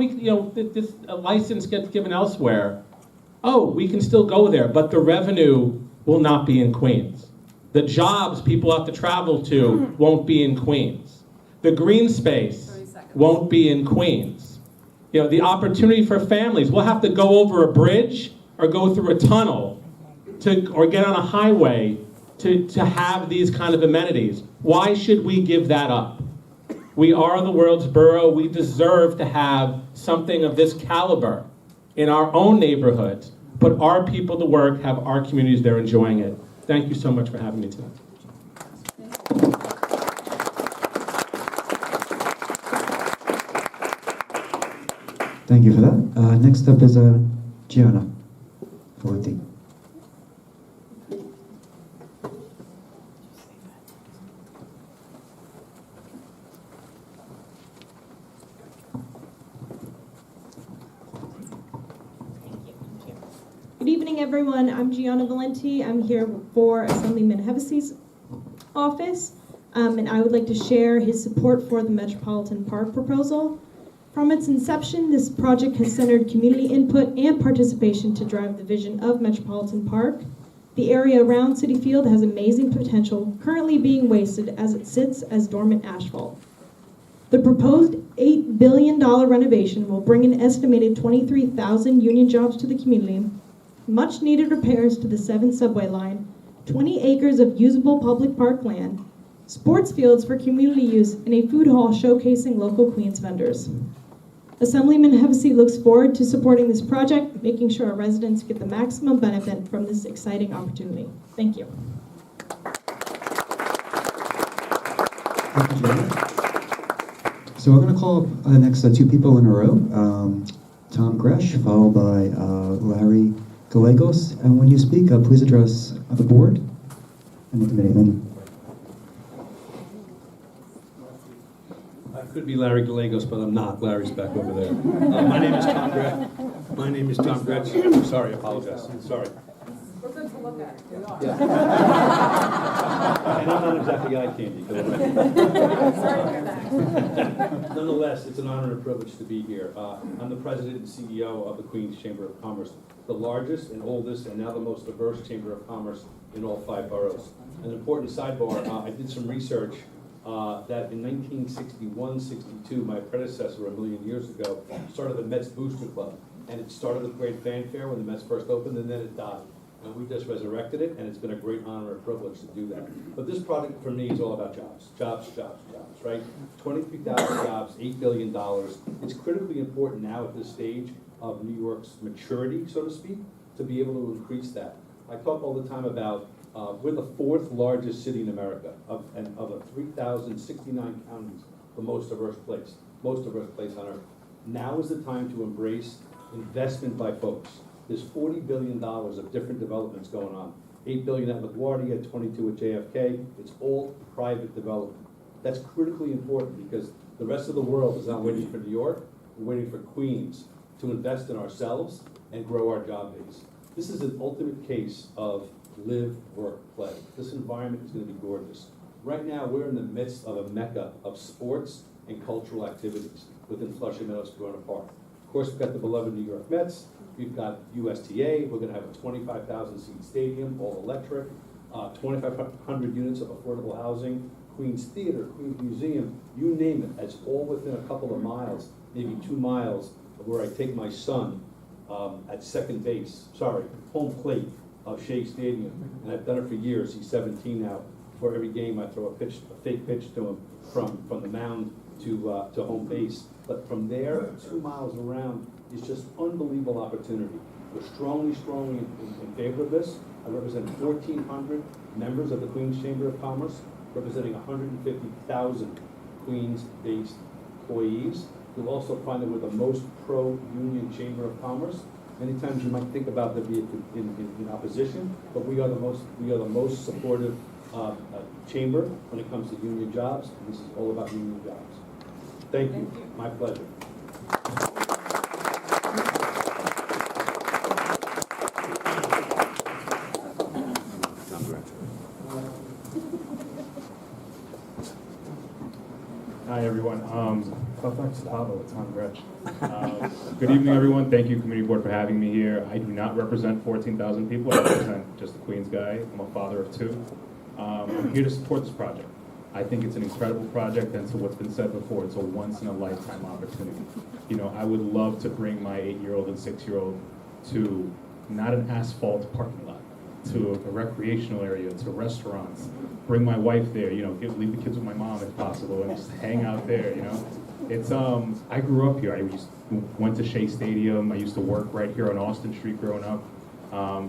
this license gets given elsewhere. Oh, we can still go there, but the revenue will not be in Queens. The jobs people have to travel to won't be in Queens. The green space won't be in Queens. You know, the opportunity for families, we'll have to go over a bridge or go through a tunnel or get on a highway to have these kind of amenities. Why should we give that up? We are the world's borough. We deserve to have something of this caliber in our own neighborhoods, put our people to work, have our communities there enjoying it. Thank you so much for having me tonight. Thank you for that. Next up is Gianna Valenti. Good evening, everyone. I'm Gianna Valenti. I'm here for Assemblyman Hevesey's office, and I would like to share his support for the Metropolitan Park proposal. From its inception, this project has centered community input and participation to drive the vision of Metropolitan Park. The area around Citi Field has amazing potential, currently being wasted as it sits as dormant asphalt. The proposed $8 billion renovation will bring an estimated 23,000 union jobs to the community, much needed repairs to the 7 subway line, 20 acres of usable public park land, sports fields for community use, and a food hall showcasing local Queens vendors. Assemblyman Hevesey looks forward to supporting this project, making sure our residents get the maximum benefit from this exciting opportunity. Thank you. Thank you, Gianna. So we're going to call up the next 2 people in a row. Tom Gresh, followed by Larry Gallegos. And when you speak, please address the board and the committee. Thank you. I could be Larry Gallegos, but I'm not. Larry's back over there. My name is Tom Gretsch. My name is Tom Gretsch. Sorry, I apologize. Sorry. We're good to look at. We are. Yeah. And I'm not exactly eye candy. Sorry to hear that. Nonetheless, it's an honor and a privilege to be here. I'm the president and CEO of the Queens Chamber of Commerce, the largest and oldest and now the most diverse chamber of commerce in all 5 boroughs. An important sidebar, I did some research that in 1961-62, my predecessor, a million years ago, started the Mets Booster Club. And it started with great fanfare when the Mets first opened, and then it died. And we just resurrected it, and it's been a great honor and privilege to do that. But this project, for me, is all about jobs. Jobs, jobs, jobs, right? 23,000 jobs, $8 billion. It's critically important now at this stage of New York's maturity, so to speak, to be able to increase that. I talk all the time about we're the 4th largest city in America, of the 3,069 counties, the most diverse place on earth. Now is the time to embrace investment by folks. There's $40 billion of different developments going on. $8 billion at LaGuardia, 22 at JFK. It's all private development. That's critically important because the rest of the world is not waiting for New York. We're waiting for Queens to invest in ourselves and grow our job base. This is an ultimate case of live, work, play. This environment is going to be gorgeous. Right now, we're in the midst of a mecca of sports and cultural activities within Flushing Meadows Corona Park. Of course, we've got the beloved New York Mets. We've got USTA. We're going to have a 25,000 seat stadium, all electric, 2,500 units of affordable housing, Queens Theater, Queens Museum, you name it. It's all within a couple of miles, maybe 2 miles of where I take my son at second base, home plate of Shea Stadium. And I've done it for years. He's 17 now. For every game, I throw a fake pitch to him from the mound to home base. But from there, 2 miles around, is just unbelievable opportunity. We're strongly in favor of this. I represent 1,400 members of the Queens Chamber of Commerce, representing 150,000 Queens-based employees. You'll also find that we're the most pro-union Chamber of Commerce. Many times you might think about the in opposition, but we are the most supportive chamber when it comes to union jobs, and this is all about union jobs. Thank you. My pleasure. Hi, everyone. Tom Gretsch. Good evening, everyone. Thank you, Community Board, for having me here. I do not represent 14,000 people. I represent just the Queens guy. I'm a father of 2. I'm here to support this project. I think it's an incredible project, and to what's been said before, it's a once-in-a-lifetime opportunity. You know, I would love to bring my 8-year-old and 6-year-old to not an asphalt parking lot, to a recreational area, to restaurants, bring my wife there, you know, leave the kids with my mom if possible, and just hang out there, you know. It's, I grew up here. Went to Shea Stadium. I used to work right here on Austin Street growing up.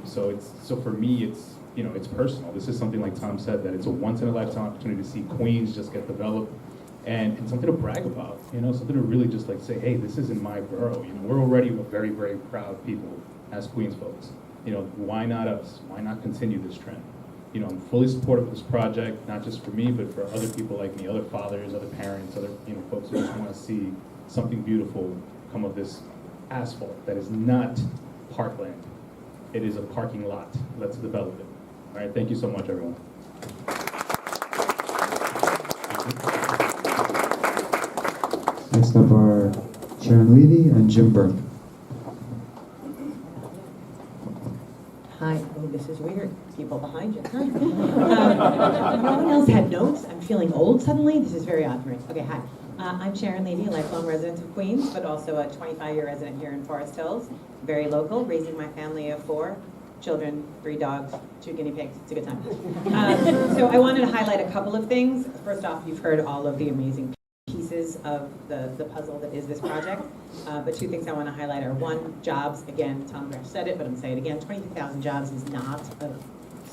So for me, it's, you know, it's personal. This is something, like Tom said, that it's a once-in-a-lifetime opportunity to see Queens just get developed, and something to brag about, you know, something to really just like say, hey, this is in my borough. You know, we're already a very, very proud people as Queens folks. You know, why not us? Why not continue this trend? You know, I'm fully supportive of this project, not just for me, but for other people like me, other fathers, other parents, other, you know, folks who just want to see something beautiful come of this asphalt that is not parkland. It is a parking lot. Let's develop it. All right, thank you so much, everyone. Next up are Sharon Levy and Jim Burke. Hi. Oh, this is weird. People behind you. Hi. No one else had notes. I'm feeling old suddenly. This is very odd for me. Okay, hi. I'm Sharon Levy, a lifelong resident of Queens, but also a 25-year resident here in Forest Hills. Very local, raising my family of 4 children, 3 dogs, 2 guinea pigs. It's a good time. So I wanted to highlight a couple of things. First off, you've heard all of the amazing pieces of the puzzle that is this project. But 2 things I want to highlight are, 1, jobs. Again, Tom Gretsch said it, but I'm saying it again. 23,000 jobs is not a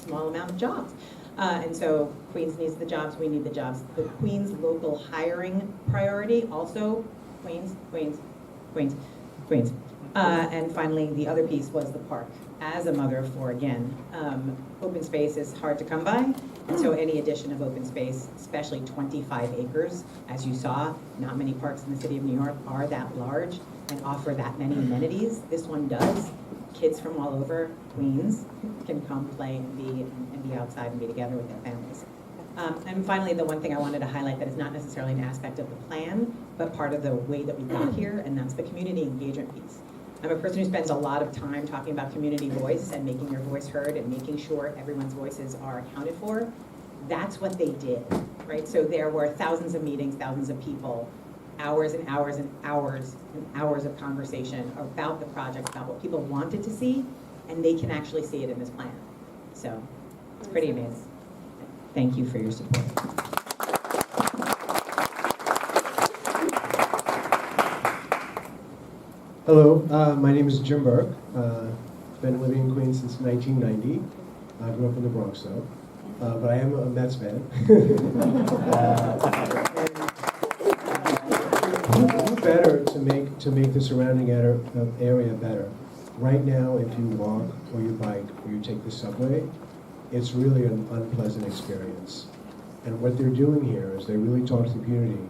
small amount of jobs. And so Queens needs the jobs, we need the jobs. The Queens local hiring priority, also Queens, Queens, Queens, Queens. And finally, the other piece was the park. As a mother of 4 again, open space is hard to come by, and so any addition of open space, especially 25 acres, as you saw, not many parks in the city of New York are that large and offer that many amenities. This one does. Kids from all over Queens can come play and be outside and be together with their families. And finally, the one thing I wanted to highlight that is not necessarily an aspect of the plan, but part of the way that we got here, and that's the community engagement piece. I'm a person who spends a lot of time talking about community voice and making your voice heard and making sure everyone's voices are accounted for. That's what they did, right? So there were thousands of meetings, thousands of people, hours and hours and hours and hours of conversation about the project, about what people wanted to see, and they can actually see it in this plan. So it's pretty amazing. Thank you for your support. Hello, my name is Jim Burke. Been living in Queens since 1990. I grew up in the Bronx, though, but I am a Mets fan. Who better to make the surrounding area better? Right now, if you walk or you bike or you take the subway, it's really an unpleasant experience. And what they're doing here is they really talk to the community,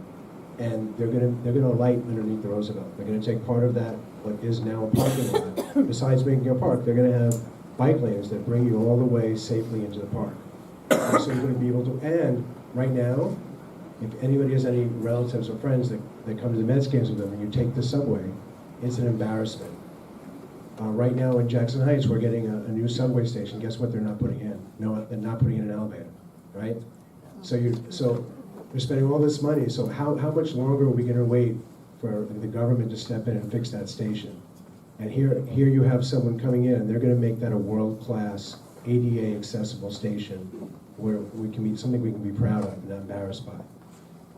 and they're gonna light underneath the Roosevelt. They're gonna take part of that, what is now a parking lot. Besides making a park, they're gonna have bike lanes that bring you all the way safely into the park. And so you're gonna be able to, and right now, if anybody has any relatives or friends that come to the Mets games with them and you take the subway, it's an embarrassment. Right now in Jackson Heights, we're getting a new subway station. Guess what they're not putting in? No, they're not putting in an elevator, right? So we're spending all this money, so how much longer are we gonna wait for the government to step in and fix that station? And here you have someone coming in, and they're gonna make that a world-class ADA accessible station where we can be, something we can be proud of and not embarrassed by.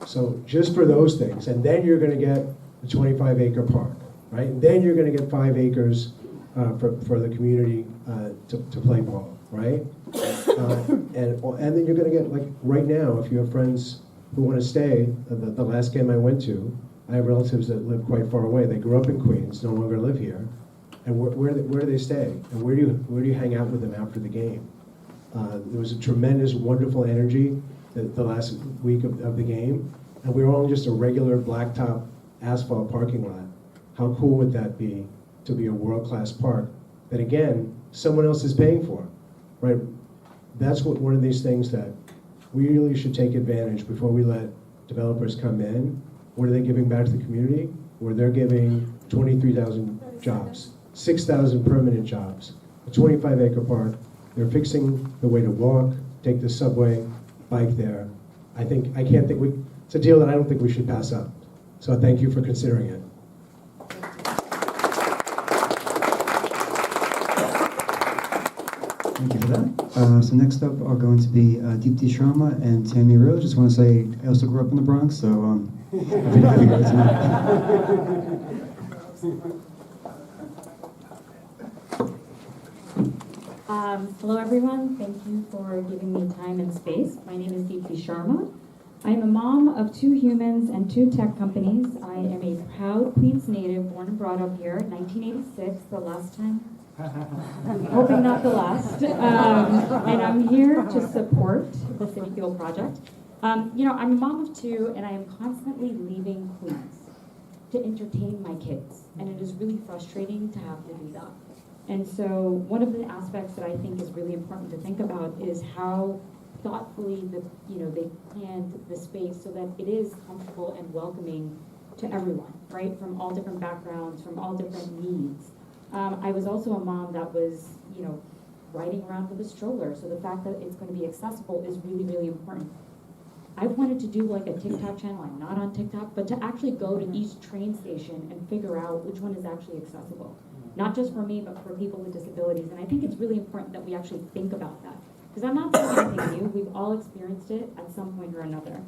So just for those things, and then you're gonna get the 25-acre park, right? And then you're gonna get 5 acres for the community to play ball, right? And then you're gonna get, like, right now, if you have friends who wanna stay, the last game I went to, I have relatives that live quite far away. They grew up in Queens, no longer live here. And where do they stay? And where do you hang out with them after the game? There was a tremendous, wonderful energy the last week of the game, and we were on just a regular blacktop asphalt parking lot. How cool would that be to be a world-class park that, again, someone else is paying for, right? That's one of these things that we really should take advantage before we let developers come in. What are they giving back to the community? Where they're giving 23,000 jobs, 6,000 permanent jobs, a 25-acre park. They're fixing the way to walk, take the subway, bike there. It's a deal that I don't think we should pass up. So thank you for considering it. Thank you for that. So next up are going to be Deepti Sharma and Tammy Rose. Just want to say, I also grew up in the Bronx, so happy to have you here tonight. Hello everyone, thank you for giving me time and space. My name is Deepti Sharma. I am a mom of 2 humans and 2 tech companies. I am a proud Queens native, born and brought up here, 1986, the last time. Hoping not the last. And I'm here to support the City Fuel project. I'm a mom of 2, and I am constantly leaving Queens to entertain my kids. And it is really frustrating to have to do that. And so one of the aspects that I think is really important to think about is how thoughtfully they planned the space so that it is comfortable and welcoming to everyone, right? From all different backgrounds, from all different needs. I was also a mom that was, riding around with a stroller. So the fact that it's going to be accessible is really, really important. I've wanted to do like a TikTok channel. I'm not on TikTok, but to actually go to each train station and figure out which one is actually accessible. Not just for me, but for people with disabilities. And I think it's really important that we actually think about that. Because I'm not saying anything new. We've all experienced it at some point or another.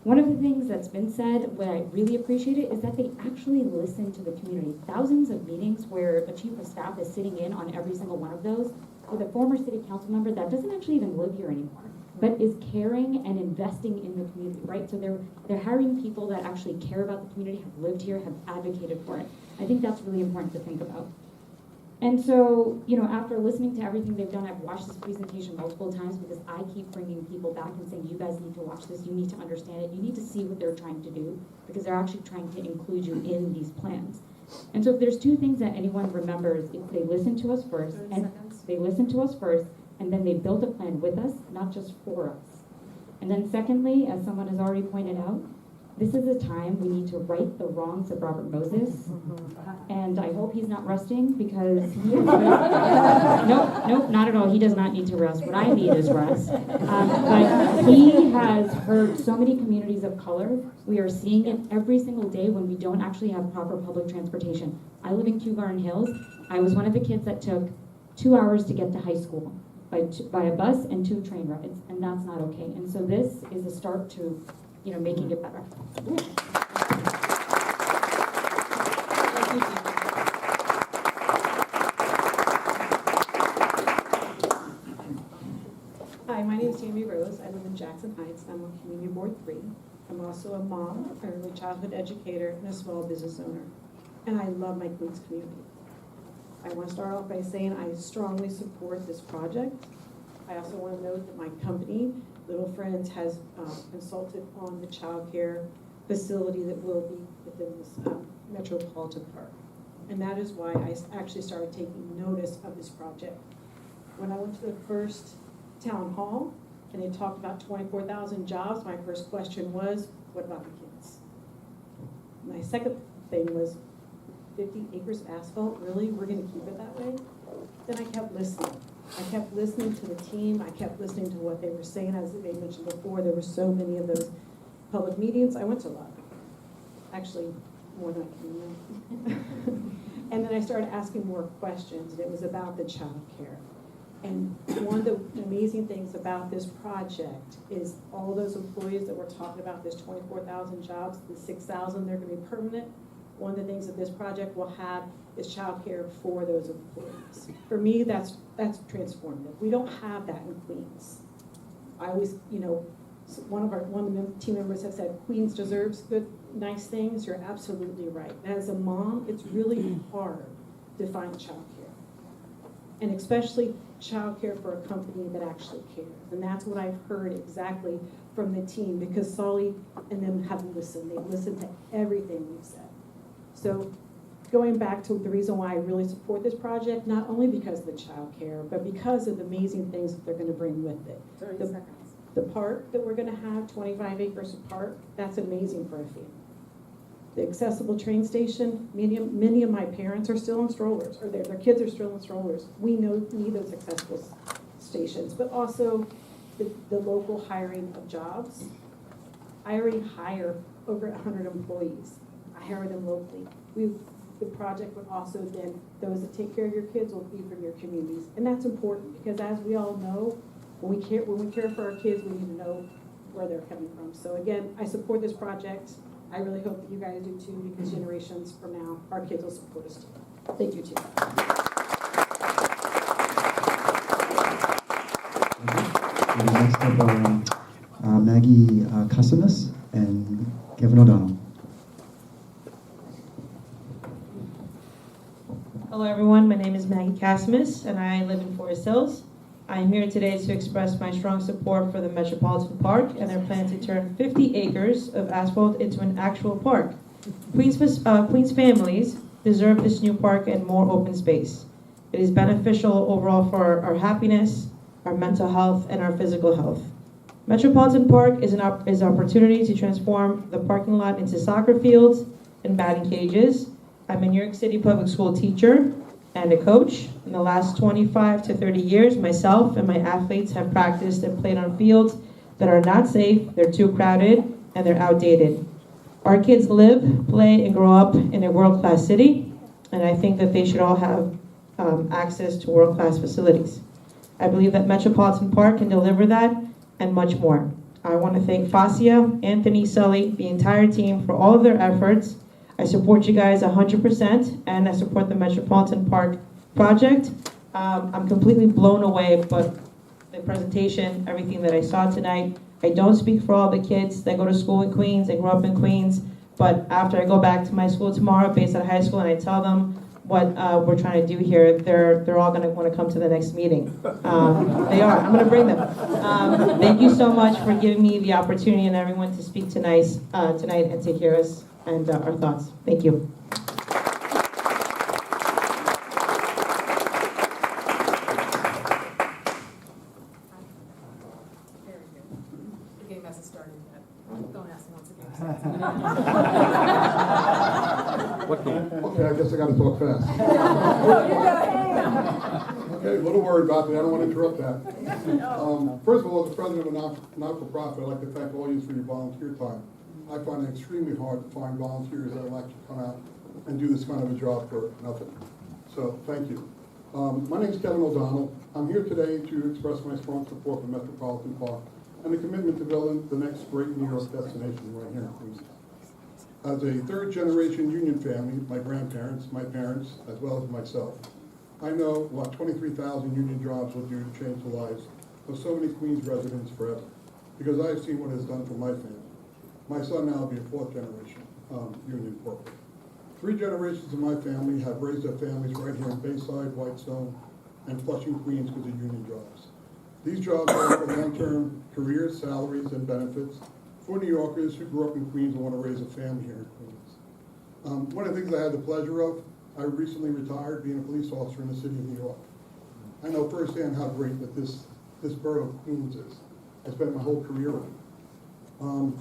One of the things that's been said, what I really appreciate it, is that they actually listen to the community. Thousands of meetings where a chief of staff is sitting in on every single one of those with a former city council member that doesn't actually even live here anymore, but is caring and investing in the community, right? So they're hiring people that actually care about the community, have lived here, have advocated for it. I think that's really important to think about. And so, after listening to everything they've done, I've watched this presentation multiple times because I keep bringing people back and saying, you guys need to watch this, you need to understand it, you need to see what they're trying to do, because they're actually trying to include you in these plans. And so if there's 2 things that anyone remembers, if they listen to us first, and then they built a plan with us, not just for us. And then secondly, as someone has already pointed out, this is a time we need to right the wrongs of Robert Moses. And I hope he's not resting because he is nope, not at all. He does not need to rest. What I need is rest. But he has hurt so many communities of color. We are seeing it every single day when we don't actually have proper public transportation. I live in Kew Garden Hills. I was one of the kids that took 2 hours to get to high school by a bus and 2 train rides, and that's not okay. And so this is a start to making it better. Hi, my name is Tammy Rose. I live in Jackson Heights. I'm on Community Board 3. I'm also a mom, early childhood educator, and a small business owner. And I love my Queens community. I want to start off by saying I strongly support this project. I also want to note that my company, Little Friends, has consulted on the child care facility that will be within this Metropolitan Park. And that is why I actually started taking notice of this project. When I went to the first town hall and they talked about 24,000 jobs, my first question was, what about the kids? My second thing was, 50 acres of asphalt, really? We're going to keep it that way? Then I kept listening. I kept listening to the team. I kept listening to what they were saying. As they mentioned before, there were so many of those public meetings. I went to a lot. Actually, more than I can remember. And then then I started asking more questions, and it was about the child care. And one of the amazing things about this project is all those employees that we're talking about, this 24,000 jobs, the 6,000, they're gonna be permanent. One of the things that this project will have is childcare for those employees. For me, that's transformative. We don't have that in Queens. I always, one of the team members have said, Queens deserves good, nice things. You're absolutely right. As a mom, it's really hard to find childcare. And especially childcare for a company that actually cares. And that's what I've heard exactly from the team, because Solly and them have listened. They've listened to everything we've said. So going back to the reason why I really support this project, not only because of the child care, but because of the amazing things that they're going to bring with it. 30 seconds. The park that we're going to have, 25 acres of park, that's amazing for a family. The accessible train station, many of my parents are still in strollers, or their kids are still in strollers. We need those accessible stations, but also the local hiring of jobs. I already hire over 100 employees. I hire them locally. The project would also then, those that take care of your kids will be from your communities. And that's important because, as we all know, when we care for our kids, we need to know where they're coming from. So again, I support this project. I really hope that you guys do too, because generations from now, our kids will support us too. Thank you too. Next up, Maggie Casimus and Kevin O'Donnell. Hello everyone, my name is Maggie Casimus and I live in Forest Hills. I am here today to express my strong support for the Metropolitan Park and their plan to turn 50 acres of asphalt into an actual park. Queens families deserve this new park and more open space. It is beneficial overall for our happiness, our mental health, and our physical health. Metropolitan Park is an opportunity to transform the parking lot into soccer fields and batting cages. I'm a New York City public school teacher and a coach. In the last 25 to 30 years, myself and my athletes have practiced and played on fields that are not safe, they're too crowded, and they're outdated. Our kids live, play, and grow up in a world-class city, and I think that they should all have access to world-class facilities. I believe that Metropolitan Park can deliver that and much more. I want to thank Fascia, Anthony, Sully, the entire team for all of their efforts. I support you guys 100%, and I support the Metropolitan Park project. I'm completely blown away by the presentation, everything that I saw tonight. I don't speak for all the kids that go to school in Queens and grow up in Queens, but after I go back to my school tomorrow, Bayside High School, and I tell them what we're trying to do here, they're all going to want to come to the next meeting. They are. I'm going to bring them. Thank you so much for giving me the opportunity and everyone to speak tonight and to hear us and our thoughts. Thank you. The game hasn't started yet. Don't ask once the game starts. What game? Okay, I guess I gotta talk fast. Okay, a little worried about that, I don't want to interrupt that. First of all, as the president of a not-for-profit, I'd like to thank all of you for your volunteer time. I find it extremely hard to find volunteers that would like to come out and do this kind of a job for nothing. So, thank you. My name is Kevin O'Donnell. I'm here today to express my strong support for Metropolitan Park and the commitment to building the next great New York destination right here in Queens. As a third-generation union family, my grandparents, my parents, as well as myself, I know what 23,000 union jobs will do to change the lives of so many Queens residents forever, because I've seen what it's done for my family. My son now will be a fourth-generation union worker. 3 generations of my family have raised their families right here in Bayside, Whitestone, and Flushing, Queens because of union jobs. These jobs offer long-term careers, salaries, and benefits for New Yorkers who grew up in Queens and want to raise a family here in Queens. One of the things I had the pleasure of, I recently retired being a police officer in the city of New York. I know firsthand how great that this borough of Queens is. I spent my whole career in it.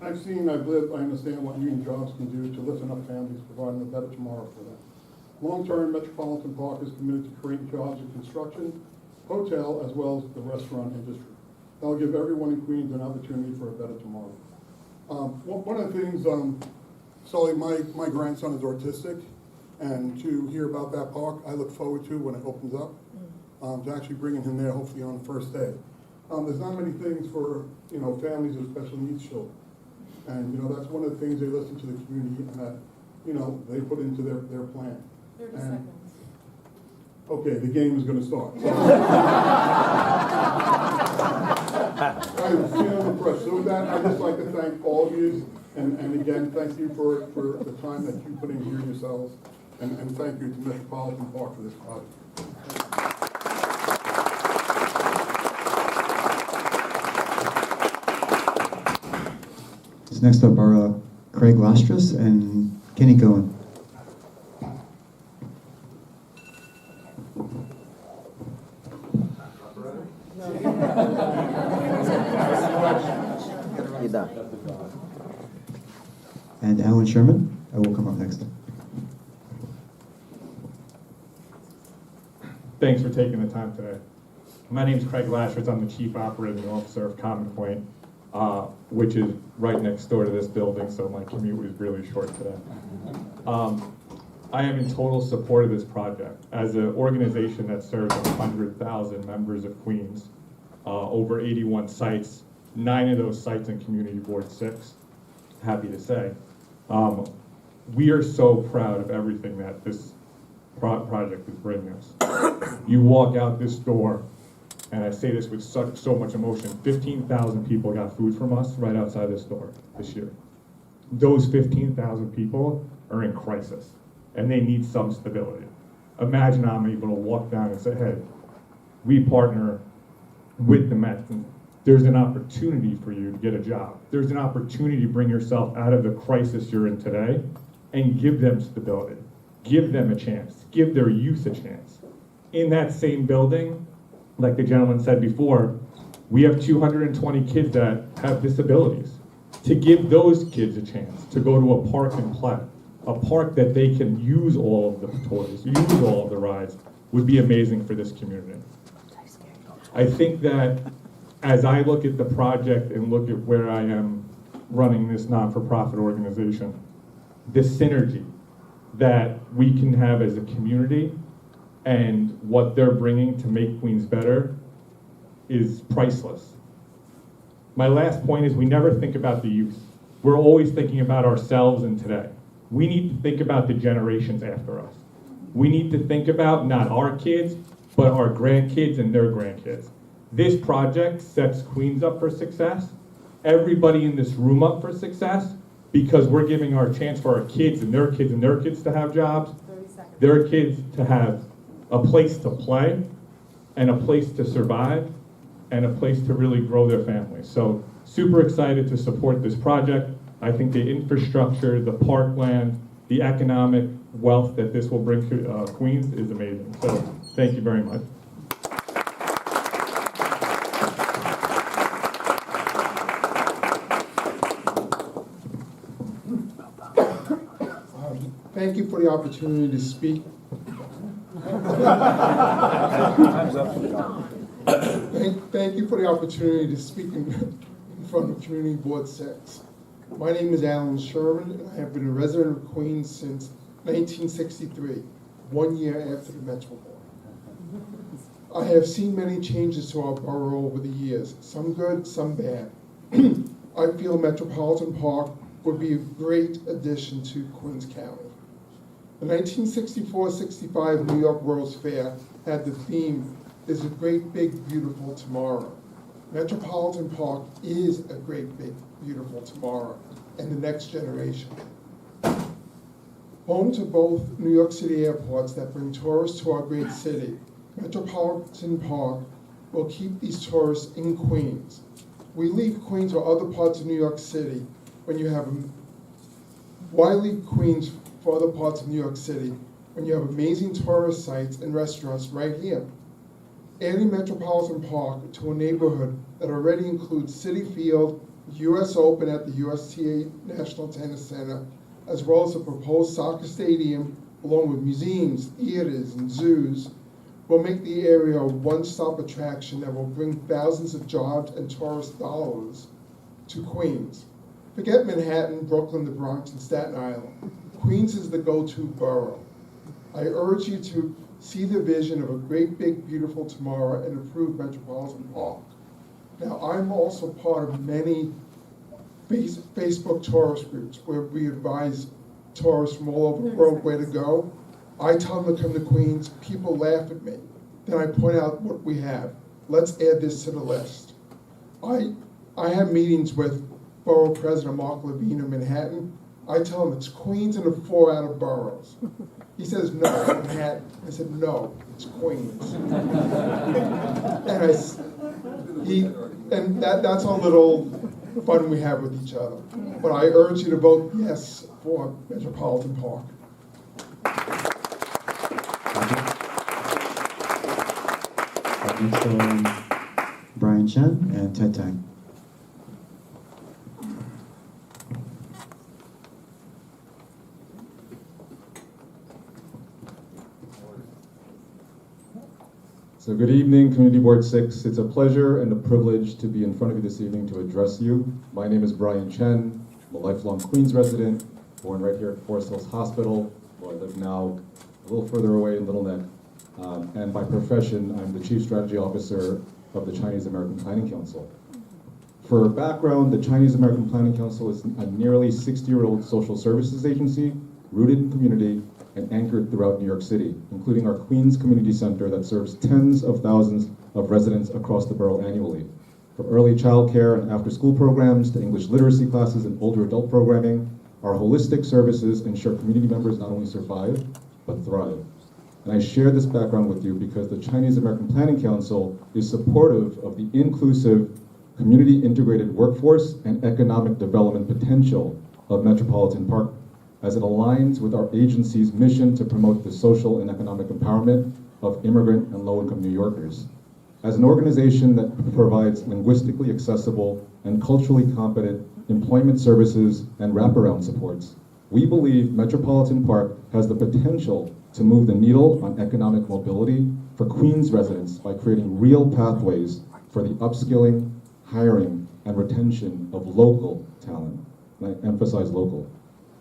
I've seen, I've lived, I understand what union jobs can do to lift up families, providing a better tomorrow for them. Long-term, Metropolitan Park is committed to creating jobs in construction, hotel, as well as the restaurant industry. That'll give everyone in Queens an opportunity for a better tomorrow. One of the things, Sully, my grandson is autistic, and to hear about that park, I look forward to when it opens up, to actually bringing him there hopefully on the first day. There's not many things for, families with special needs children. And, that's one of the things they listen to the community and that, they put into their plan. 30 And- seconds. Okay, the game is gonna start. I'm feeling impressed. So with that, I'd just like to thank all of you, and again, thank you for the time that you put in here yourselves, and thank you to Metropolitan Park for this project. So next up are Craig Lastras and Kenny Cohen. And Alan Sherman will come up next. Thanks for taking the time today. My name is Craig Lashers. I'm the Chief Operating Officer of Common Point, which is right next door to this building, so my commute was really short today. I am in total support of this project. As an organization that serves 100,000 members of Queens, over 81 sites, 9 of those sites in Community Board 6, happy to say. We are so proud of everything that this project is bringing us. You walk out this door, and I say this with so much emotion, 15,000 people got food from us right outside this door this year. Those 15,000 people are in crisis, and they need some stability. Imagine I'm able to walk down and say, hey, we partner with the Mets, and there's an opportunity for you to get a job. There's an opportunity to bring yourself out of the crisis you're in today and give them stability. Give them a chance. Give their youth a chance. In that same building, like the gentleman said before, we have 220 kids that have disabilities. To give those kids a chance to go to a park and play, a park that they can use all of the toys, use all of the rides, would be amazing for this community. I think that as I look at the project and look at where I am running this not-for-profit organization, the synergy that we can have as a community and what they're bringing to make Queens better is priceless. My last point is we never think about the youth. We're always thinking about ourselves and today. We need to think about the generations after us. We need to think about not our kids, but our grandkids and their grandkids. This project sets Queens up for success, everybody in this room up for success, because we're giving our chance for our kids and their kids and their kids to have jobs, their kids to have a place to play, and a place to survive, and a place to really grow their families. So super excited to support this project. I think the infrastructure, the parkland, the economic wealth that this will bring to Queens is amazing. So thank you very much. Thank you for the opportunity to speak. Thank you for the opportunity to speak in front of Community Board 6. My name is Alan Sherman, and I have been a resident of Queens since 1963, 1 year after the Metro Board. I have seen many changes to our borough over the years, some good, some bad. I feel Metropolitan Park would be a great addition to Queens County. The 1964-65 New York World's Fair had the theme, "Is a great big beautiful tomorrow." Metropolitan Park is a great big beautiful tomorrow and the next generation. Home to both New York City airports that bring tourists to our great city, Metropolitan Park will keep these tourists in Queens. We leave Queens or other parts of New York City when you have why leave Queens for other parts of New York City when you have amazing tourist sites and restaurants right here? Adding Metropolitan Park to a neighborhood that already includes Citi Field, US Open at the USTA National Tennis Center, as well as a proposed soccer stadium, along with museums, theaters, and zoos, will make the area a one-stop attraction that will bring thousands of jobs and tourist dollars to Queens. Forget Manhattan, Brooklyn, the Bronx, and Staten Island. Queens is the go-to borough. I urge you to see the vision of a great, big, beautiful tomorrow and improve Metropolitan Park. Now, I'm also part of many Facebook tourist groups where we advise tourists from all over the world where to go. I tell them to come to Queens, people laugh at me. Then I point out what we have. Let's add this to the list. I have meetings with Borough President Mark Levine of Manhattan. I tell him it's Queens and the 4 outer boroughs. He says, no, it's Manhattan. I said, no, it's Queens. And that's a little fun we have with each other. But I urge you to vote yes for Metropolitan Park. Next, Brian Chen and Ted Tang. So good evening, Community Board 6. It's a pleasure and a privilege to be in front of you this evening to address you. My name is Brian Chen. I'm a lifelong Queens resident, born right here at Forest Hills Hospital, where I live now a little further away in Little Neck. And by profession, I'm the Chief Strategy Officer of the Chinese American Planning Council. For background, the Chinese American Planning Council is a nearly 60-year-old social services agency rooted in community and anchored throughout New York City, including our Queens Community Center that serves tens of thousands of residents across the borough annually. From early child care and after-school programs to English literacy classes and older adult programming, our holistic services ensure community members not only survive, but thrive. And I share this background with you because the Chinese American Planning Council is supportive of the inclusive, community-integrated workforce and economic development potential of Metropolitan Park, as it aligns with our agency's mission to promote the social and economic empowerment of immigrant and low-income New Yorkers. As an organization that provides linguistically accessible and culturally competent employment services and wraparound supports, we believe Metropolitan Park has the potential to move the needle on economic mobility for Queens residents by creating real pathways for the upskilling, hiring, and retention of local talent. And I emphasize local.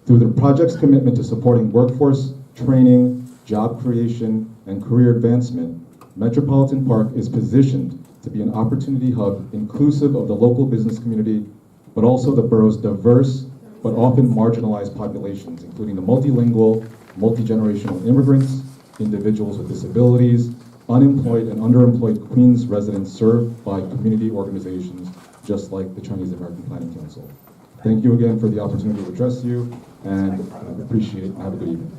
Through the project's commitment to supporting workforce, training, job creation, and career advancement, Metropolitan Park is positioned to be an opportunity hub inclusive of the local business community, but also the borough's diverse but often marginalized populations, including the multilingual, multi-generational immigrants, individuals with disabilities, unemployed and underemployed Queens residents served by community organizations just like the Chinese American Planning Council. Thank you again for the opportunity to address you, and I appreciate it. Have a good evening.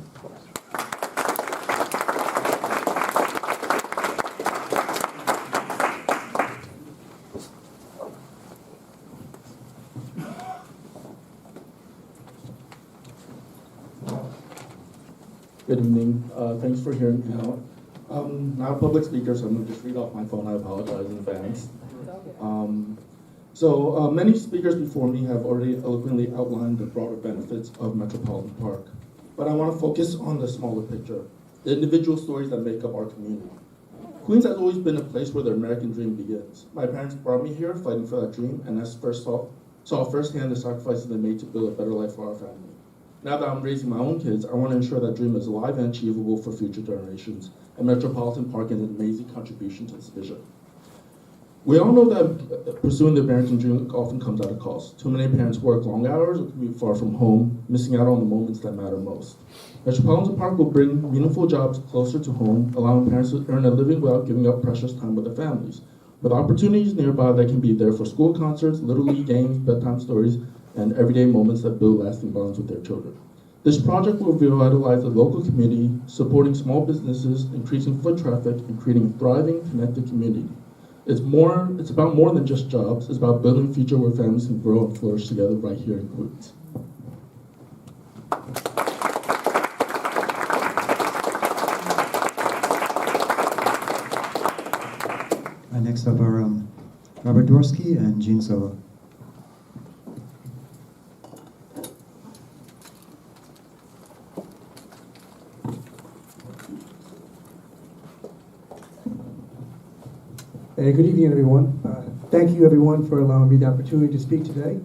Good evening. Thanks for hearing me out. I'm not a public speaker, so I'm going to just read off my phone. I apologize in advance. Many speakers before me have already eloquently outlined the broader benefits of Metropolitan Park. But I want to focus on the smaller picture, the individual stories that make up our community. Queens has always been a place where the American dream begins. My parents brought me here fighting for that dream, and I saw firsthand the sacrifices they made to build a better life for our family. Now that I'm raising my own kids, I want to ensure that dream is alive and achievable for future generations, and Metropolitan Park is an amazing contribution to this vision. We all know that pursuing the American dream often comes at a cost. Too many parents work long hours or commute far from home, missing out on the moments that matter most. Metropolitan Park will bring meaningful jobs closer to home, allowing parents to earn a living without giving up precious time with their families. With opportunities nearby that can be there for school concerts, little league games, bedtime stories, and everyday moments that build lasting bonds with their children. This project will revitalize the local community, supporting small businesses, increasing foot traffic, and creating a thriving, connected community. It's about more than just jobs. It's about building a future where families can grow and flourish together right here in Queens. Next up are Robert Dorsky and Jean Solo. Hey, good evening, everyone. Thank you, everyone, for allowing me the opportunity to speak today.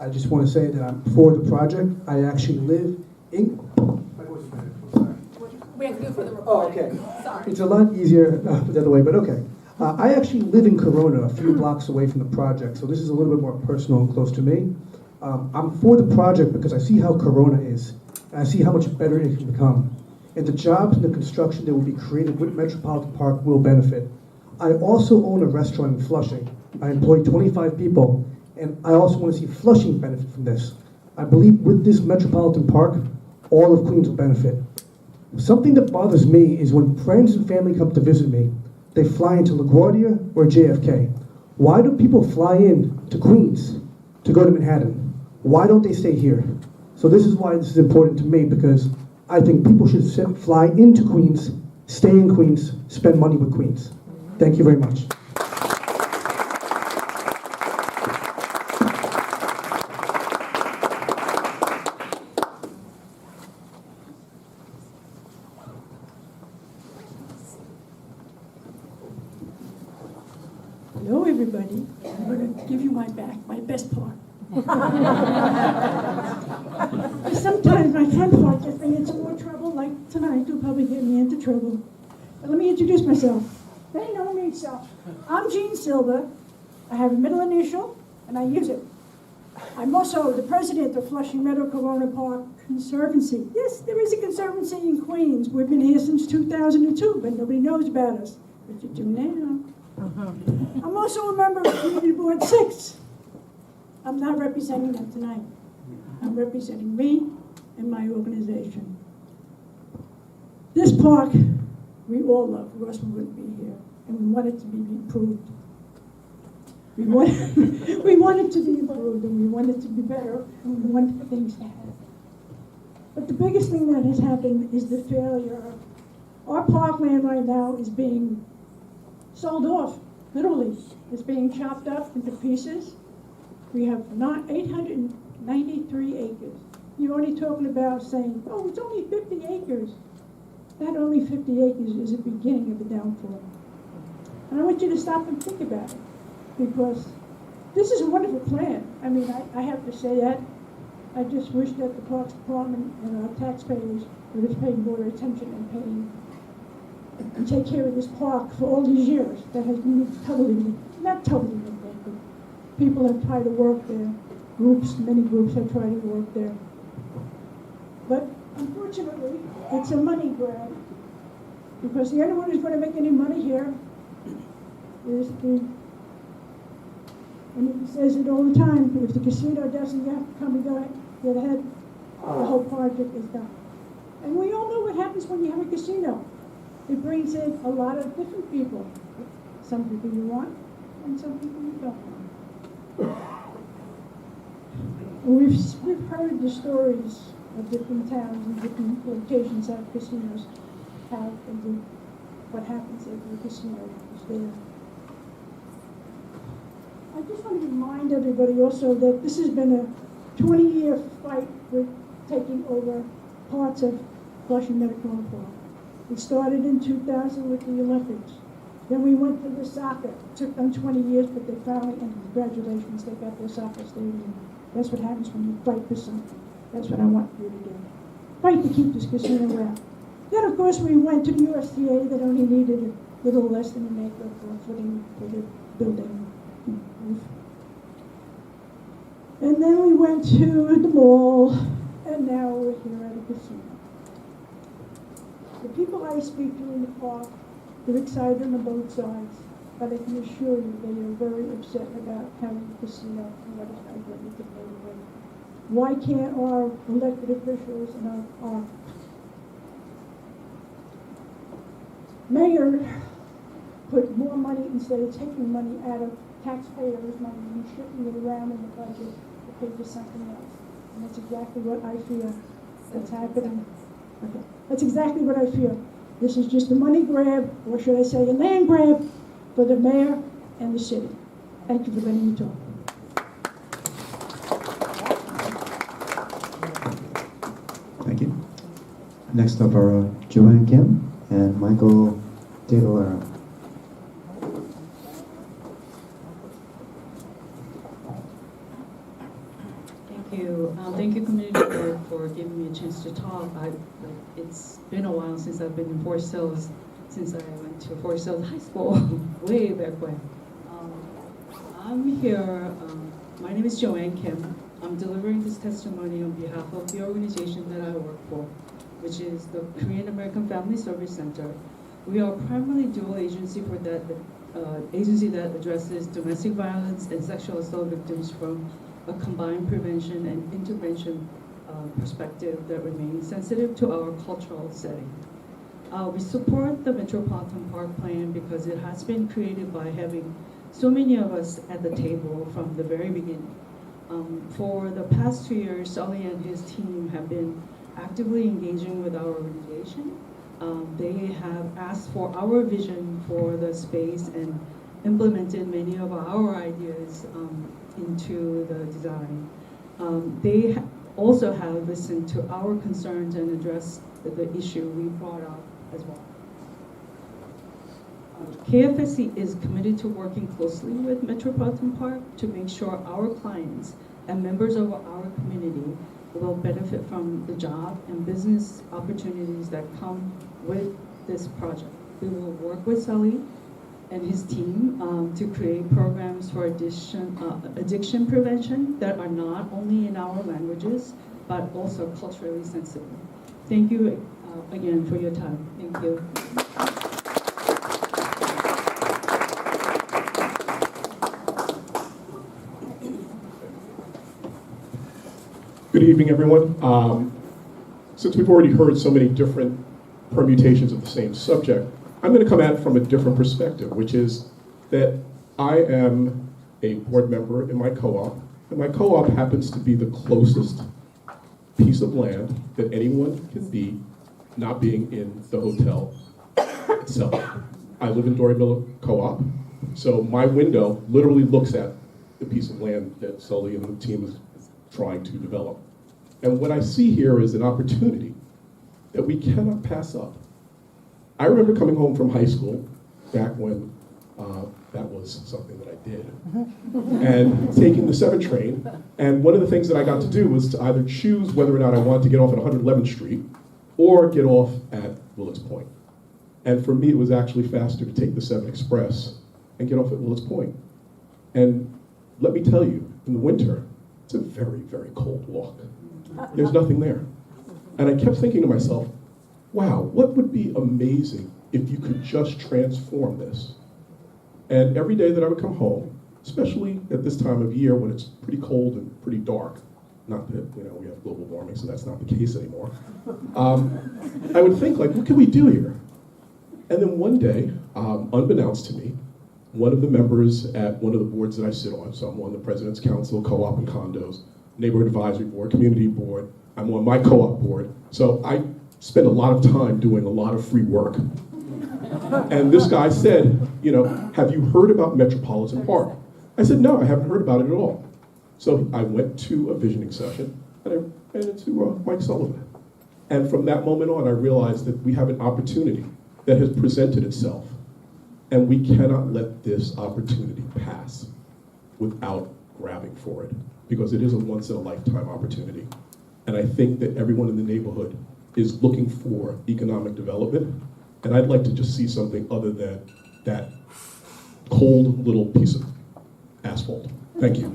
I just want to say that I'm for the project. I actually live in... We have to do for the reply. Oh, okay. Sorry. It's a lot easier the other way, but okay. I actually live in Corona, a few blocks away from the project, so this is a little bit more personal and close to me. I'm for the project because I see how Corona is, and I see how much better it can become. And the jobs and the construction that will be created with Metropolitan Park will benefit. I also own a restaurant in Flushing. I employ 25 people, and I also want to see Flushing benefit from this. I believe with this Metropolitan Park, all of Queens will benefit. Something that bothers me is when friends and family come to visit me, they fly into LaGuardia or JFK. Why do people fly in to Queens to go to Manhattan? Why don't they stay here? So this is why this is important to me, because I think people should fly into Queens, stay in Queens, spend money with Queens. Thank you very much. Hello, everybody. I'm going to give you my best part. Sometimes my front part gets me into more trouble, like tonight, will probably get me into trouble. But let me introduce myself. They know me, so I'm Jean Silva. I have a middle initial, and I use it. I'm also the president of Flushing Meadow Corona Park Conservancy. Yes, there is a conservancy in Queens. We've been here since 2002, but nobody knows about us. But you do now. I'm also a member of Community Board 6. I'm not representing them tonight. I'm representing me and my organization. This park, we all love, or else we wouldn't be here. And we want it to be improved. We want it to be improved, and we want it to be better, and we want things to happen. But the biggest thing that has happened is the failure of our parkland right now is being sold off, literally. It's being chopped up into pieces. We have 893 acres. You're only talking about saying, oh, it's only 50 acres. That only 50 acres is the beginning of the downfall. And I want you to stop and think about it, because this is a wonderful plan. I mean, I have to say that. I just wish that the Parks Department and our taxpayers would have paid more attention and take care of this park for all these years that has been not totally neglected. People have tried to work there. Many groups have tried to work there. But unfortunately, it's a money grab, because the only one who's going to make any money here is and he says it all the time, if the casino doesn't get ahead, the whole project is done. And we all know what happens when you have a casino. It brings in a lot of different people. Some people you want, and some people you don't want. We've heard the stories of different towns and different locations that casinos have, and what happens if the casino is there. I just want to remind everybody also that this has been a 20-year fight with taking over parts of Flushing Medical Park. It started in 2000 with the Olympics. Then we went to the soccer. It took them 20 years, but they finally, and congratulations, they got their soccer stadium. That's what happens when you fight for something. That's what I want you to do. Fight to keep this casino around. Then, of course, we went to the USDA that only needed a little less than an acre for a footing for the building roof. And then we went to the mall, and now we're here at a casino. The people I speak to in the park, they're excited on both sides, but I can assure you they are very upset about having a casino and what it's going to do with the neighborhood. Why can't our elected officials and our mayor put more money, instead of taking money out of taxpayers' money and shifting it around in the budget to pay for something else? And that's exactly what I feel that's happening. Okay. That's exactly what I feel. This is just a money grab, or should I say a land grab, for the mayor and the city. Thank you for letting me talk. Thank you. Next up are Joanne Kim and Michael DeLauro. Thank you. Thank you, Community Board, for for giving me a chance to talk. It's been a while since I've been in Forest Hills, since I went to Forest Hills High School, way back when. I'm here, my name is Joanne Kim. I'm delivering this testimony on behalf of the organization that I work for, which is the Korean American Family Service Center. We are primarily dual agency for that agency that addresses domestic violence and sexual assault victims from a combined prevention and intervention perspective that remains sensitive to our cultural setting. We support the Metropolitan Park Plan because it has been created by having so many of us at the table from the very beginning. For the past 2 years, Sully and his team have been actively engaging with our organization. They have asked for our vision for the space and implemented many of our ideas into the design. They also have listened to our concerns and addressed the issue we brought up as well. KFSC is committed to working closely with Metropolitan Park to make sure our clients and members of our community will benefit from the job and business opportunities that come with this project. We will work with Sully and his team to create programs for addiction prevention that are not only in our languages, but also culturally sensitive. Thank you again for your time. Thank you. Good evening, everyone. Since we've already heard so many different permutations of the same subject, I'm going to come at it from a different perspective, which is that I am a board member in my co-op, and my co-op happens to be the closest piece of land that anyone can be not being in the hotel itself. I live in Doryville Co-op, so my window literally looks at the piece of land that Sully and the team is trying to develop. And what I see here is an opportunity that we cannot pass up. I remember coming home from high school, back when that was something that I did, and taking the 7 train, and one of the things that I got to do was to either choose whether or not I wanted to get off at 111th Street or get off at Willets Point. And for me, it was actually faster to take the 7 Express and get off at Willets Point. And let me tell you, in the winter, it's a very, very cold walk. There's nothing there. And I kept thinking to myself, wow, what would be amazing if you could just transform this? And every day that I would come home, especially at this time of year when it's pretty cold and pretty dark, not that, we have global warming, so that's not the case anymore, I would think, like, what can we do here? And then one day, unbeknownst to me, one of the members at one of the boards that I sit on, so I'm on the President's Council, Co-op and Condos, Neighborhood Advisory Board, Community Board, I'm on my co-op board, so I spend a lot of time doing a lot of free work. And this guy said, have you heard about Metropolitan Park? I said, no, I haven't heard about it at all. So I went to a visioning session, and I ran into Mike Sullivan. And from that moment on, I realized that we have an opportunity that has presented itself. And we cannot let this opportunity pass without grabbing for it, because it is a once-in-a-lifetime opportunity. And I think that everyone in the neighborhood is looking for economic development, and I'd like to just see something other than that cold little piece of asphalt. Thank you.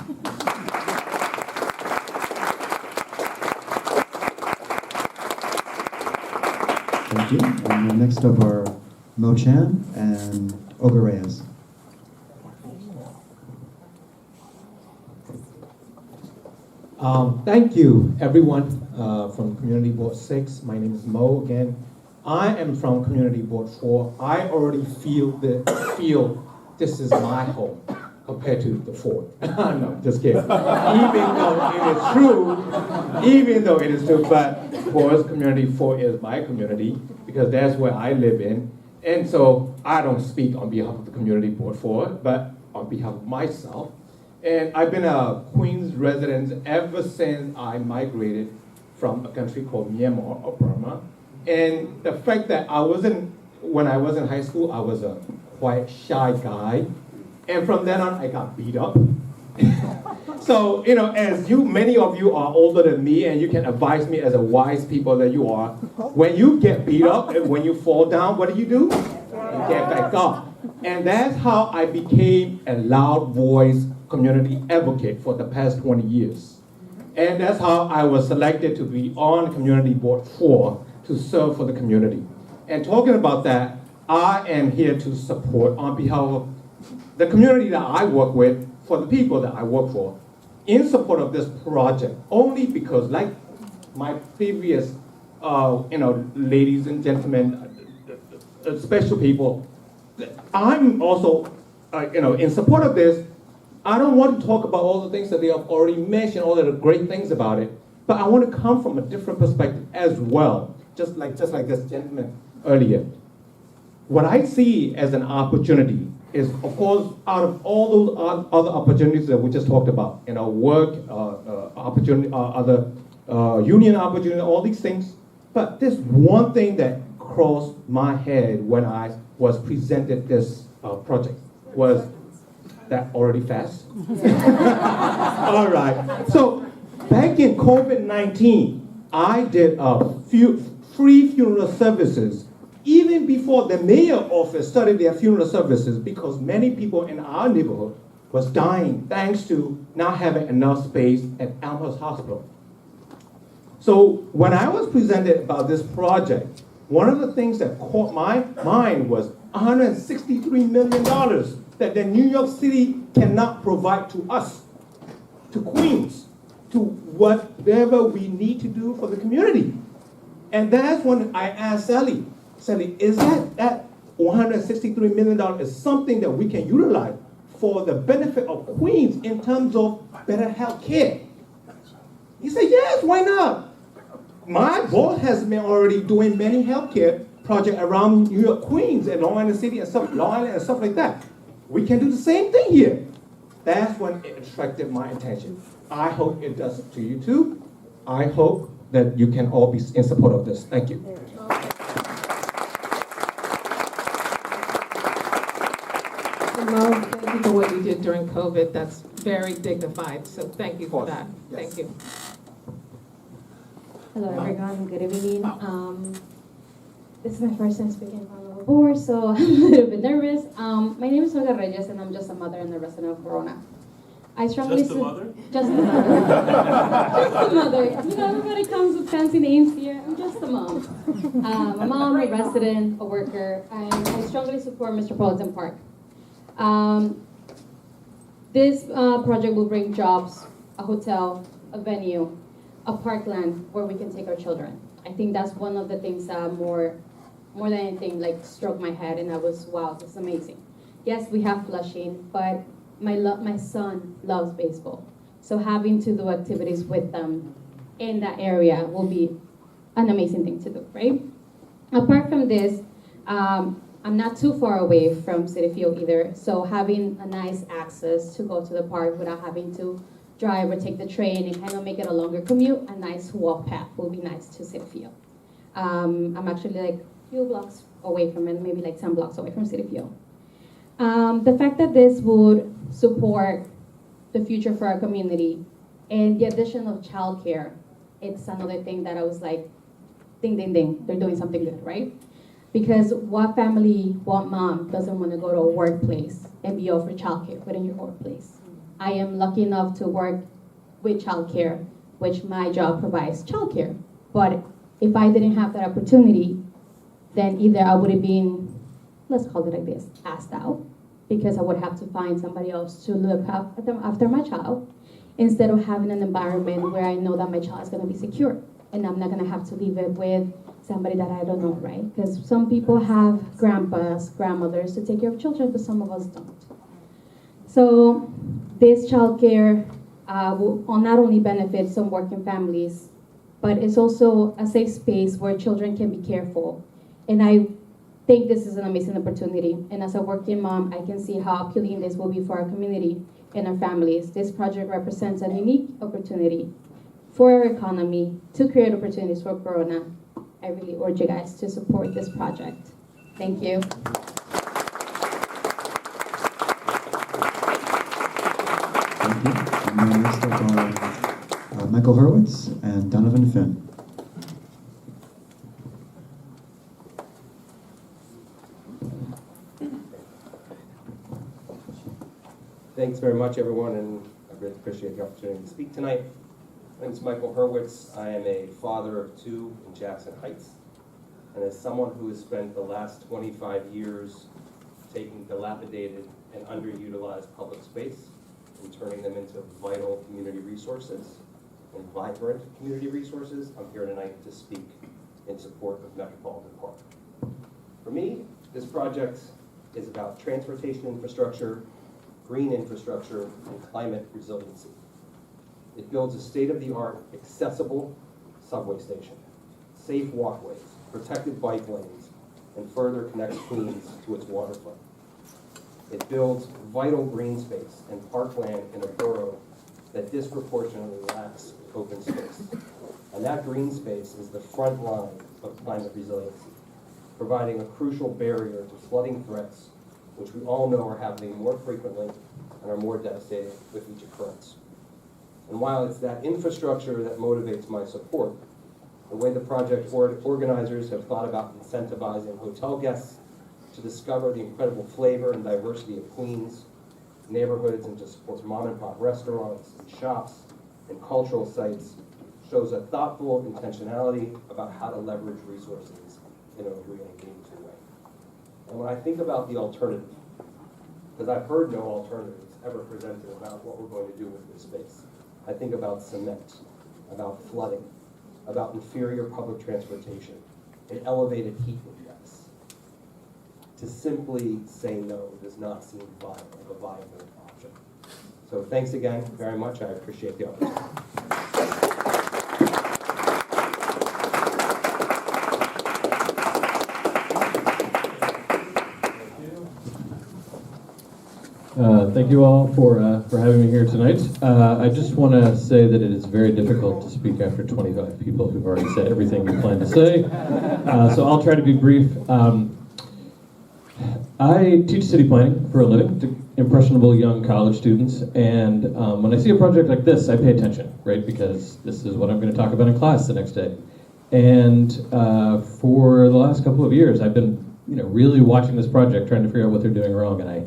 Thank you. And next up are Mo Chan and Olga Reyes. Thank you, everyone from Community Board 6. My name is Mo again. I am from Community Board 4. I already feel this is my home compared to the 4th. No, just kidding. Even though it is true, but for us, Community 4 is my community because that's where I live in. And so I don't speak on behalf of the Community Board 4, but on behalf of myself. And I've been a Queens resident ever since I migrated from a country called Myanmar or Burma. And the fact that when I was in high school, I was a quite shy guy. And from then on, I got beat up. So, you know, as you, many of you are older than me, and you can advise me as a wise people that you are, when you get beat up and when you fall down, what do? You get back up. And that's how I became a loud voice community advocate for the past 20 years. And that's how I was selected to be on Community Board 4 to serve for the community. And talking about that, I am here to support on behalf of the community that I work with, for the people that I work for, in support of this project, only because, like my previous, ladies and gentlemen, special people, I'm also, in support of this. I don't want to talk about all the things that they have already mentioned, all of the great things about it, but I want to come from a different perspective as well, just like this gentleman earlier. What I see as an opportunity is, of course, out of all those other opportunities that we just talked about, work, opportunity, other union opportunity, all these things. But there's one thing that crossed my head when I was presented this project. Was that already fast? All right. So back in COVID-19, I did free funeral services even before the mayor office started their funeral services, because many people in our neighborhood was dying thanks to not having enough space at Elmhurst Hospital. So when I was presented about this project, one of the things that caught my mind was $163 million that the New York City cannot provide to us, to Queens, to whatever we need to do for the community. And that's when I asked Sally, is that $163 million is something that we can utilize for the benefit of Queens in terms of better health care? He said, yes, why not? My boss has been already doing many healthcare projects around New York, Queens, and Long Island City and stuff, Long Island and stuff like that. We can do the same thing here. That's when it attracted my attention. I hope it does to you too. I hope that you can all be in support of this. Thank you. Well, thank you for what you did during COVID. That's very dignified, so thank you for that. Thank you. Hello everyone, good evening. This is my first time speaking in front of the board, so I'm a little bit nervous. My name is Olga Reyes, and I'm just a mother and a resident of Corona. I strongly Just a mother? Just a mother. Just a mother. You know, everybody comes with fancy names here. I'm just a mom. A mom, a resident, a worker, and I strongly support Metropolitan Park. This project will bring jobs, a hotel, a venue, a parkland where we can take our children. I think that's one of the things that more than anything, like, struck my head, and I was, wow, this is amazing. Yes, we have Flushing, but my son loves baseball. So having to do activities with them in that area will be an amazing thing to do, right? Apart from this, I'm not too far away from Citi Field either, so having a nice access to go to the park without having to drive or take the train and kind of make it a longer commute, a nice walk path will be nice to Citi Field. I'm actually like a few blocks away from it, maybe like 10 blocks away from Citi Field. The fact that this would support the future for our community and the addition of childcare, it's another thing that I was like, ding, ding, ding, they're doing something good, right? Because what family, what mom doesn't want to go to a workplace and be offered childcare within your workplace? I am lucky enough to work with childcare, which my job provides childcare. But if I didn't have that opportunity, then either I would have been, let's call it like this, asked out, because I would have to find somebody else to look after my child, instead of having an environment where I know that my child is going to be secure, and I'm not going to have to leave it with somebody that I don't know, right? Because some people have grandpas, grandmothers to take care of children, but some of us don't. So this childcare will not only benefit some working families, but it's also a safe space where children can be cared for. And I think this is an amazing opportunity. And as a working mom, I can see how appealing this will be for our community and our families. This project represents a unique opportunity for our economy to create opportunities for Corona. I really urge you guys to support this project. Thank you. Thank you. And then next Michael Hurwitz, and Donovan Finn. Thanks very much, everyone, and I really appreciate the opportunity to speak tonight. My name is Michael Hurwitz. I am a father of two in Jackson Heights, and as someone who has spent the last 25 years taking dilapidated and underutilized public space and turning them into vital community resources and vibrant community resources, I'm here tonight to speak in support of Metropolitan Park. For me, this project is about transportation infrastructure, green infrastructure, and climate resiliency. It builds a state-of-the-art, accessible subway station, safe walkways, protected bike lanes, and further connects Queens to its waterfront. It builds vital green space and parkland in a borough that disproportionately lacks open space. And that green space is the front line of climate resiliency, providing a crucial barrier to flooding threats, which we all know are happening more frequently and are more devastating with each occurrence. And while it's that infrastructure that motivates my support, the way the project organizers have thought about incentivizing hotel guests to discover the incredible flavor and diversity of Queens neighborhoods and to support mom and pop restaurants and shops and cultural sites shows a thoughtful intentionality about how to leverage resources in a really meaningful way. And when I think about the alternative, because I've heard no alternatives ever presented about what we're going to do with this space, I think about cement, about flooding, about inferior public transportation, and elevated heat index. To simply say no does not seem like a viable option. So thanks again very much. I appreciate the opportunity. Thank you all for having me here tonight. I just want to say that it is very difficult to speak after 25 people who've already said everything you plan to say. So I'll try to be brief. I teach city planning for a living to impressionable young college students, and when I see a project like this, I pay attention, right? Because this is what I'm going to talk about in class the next day. And for the last couple of years, I've been, really watching this project, trying to figure out what they're doing wrong, and I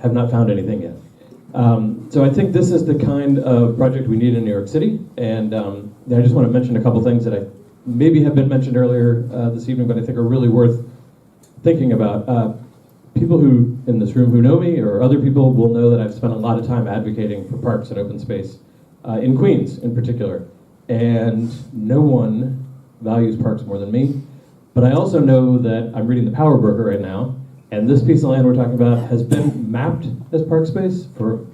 have not found anything yet. So I think this is the kind of project we need in New York City, and I just want to mention a couple things that I maybe have been mentioned earlier this evening, but I think are really worth thinking about. People who in this room who know me or other people will know that I've spent a lot of time advocating for parks and open space in Queens in particular, and no one values parks more than me. But I also know that I'm reading the Power Broker right now, and this piece of land we're talking about has been mapped as park space for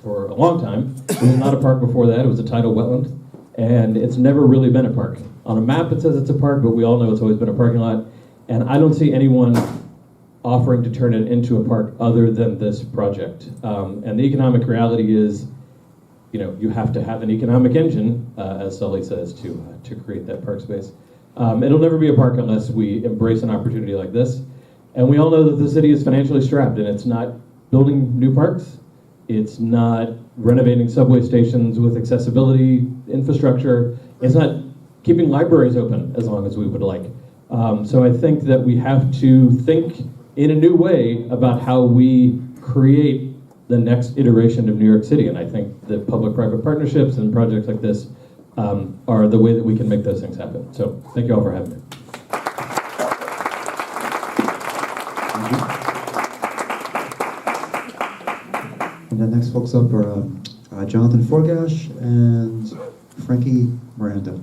a long time. It was not a park before that, it was a tidal wetland, and it's never really been a park. On a map it says it's a park, but we all know it's always been a parking lot, and I don't see anyone offering to turn it into a park other than this project. And the economic reality is, you have to have an economic engine, as Sully says, to create that park space. It'll never be a park unless we embrace an opportunity like this. And we all know that the city is financially strapped, and it's not building new parks, it's not renovating subway stations with accessibility infrastructure, it's not keeping libraries open as long as we would like. So I think that we have to think in a new way about how we create the next iteration of New York City. And I think that public-private partnerships and projects like this are the way that we can make those things happen. So thank you all for having me. And the next folks up are Jonathan Forgash and Frankie Miranda.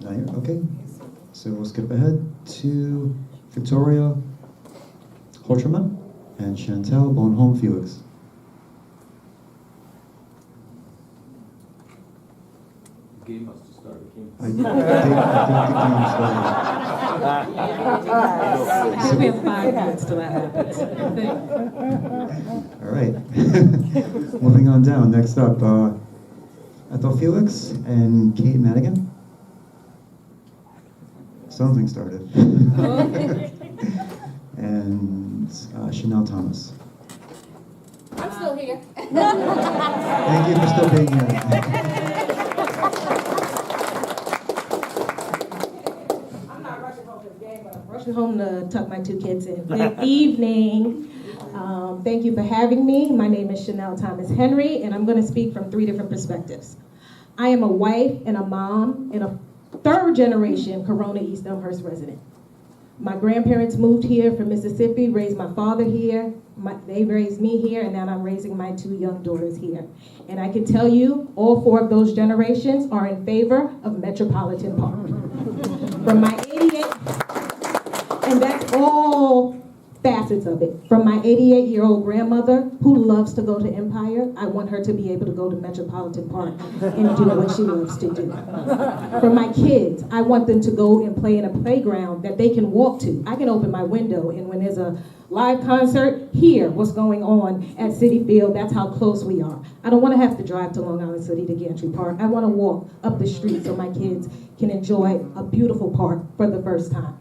Not here? Okay. So we'll skip ahead to Victoria Holterman and Chantel Bonhomme Felix. The game must have started. I think the game started. I think we have 5 minutes till that happens. All right. Moving on down. Next up, Ethel Felix and Kate Madigan. Something started. and Chanel Thomas. I'm still here. Thank you for still being here. Rushing home to tuck my two kids in. Good evening. Thank you for having me. My name is Chanel Thomas Henry, and I'm going to speak from 3 different perspectives. I am a wife and a mom and a 3rd generation Corona East Elmhurst resident. My grandparents moved here from Mississippi, raised my father here. They raised me here, and now I'm raising my 2 young daughters here. And I can tell you, all 4 of those generations are in favor of Metropolitan Park. From my 88, and that's all facets of it. From my 88-year-old grandmother, who loves to go to Empire, I want her to be able to go to Metropolitan Park and do what she loves to do. For my kids, I want them to go and play in a playground that they can walk to. I can open my window, and when there's a live concert, hear what's going on at Citi Field. That's how close we are. I don't want to have to drive to Long Island City to Gantry Park. I want to walk up the street so my kids can enjoy a beautiful park for the first time.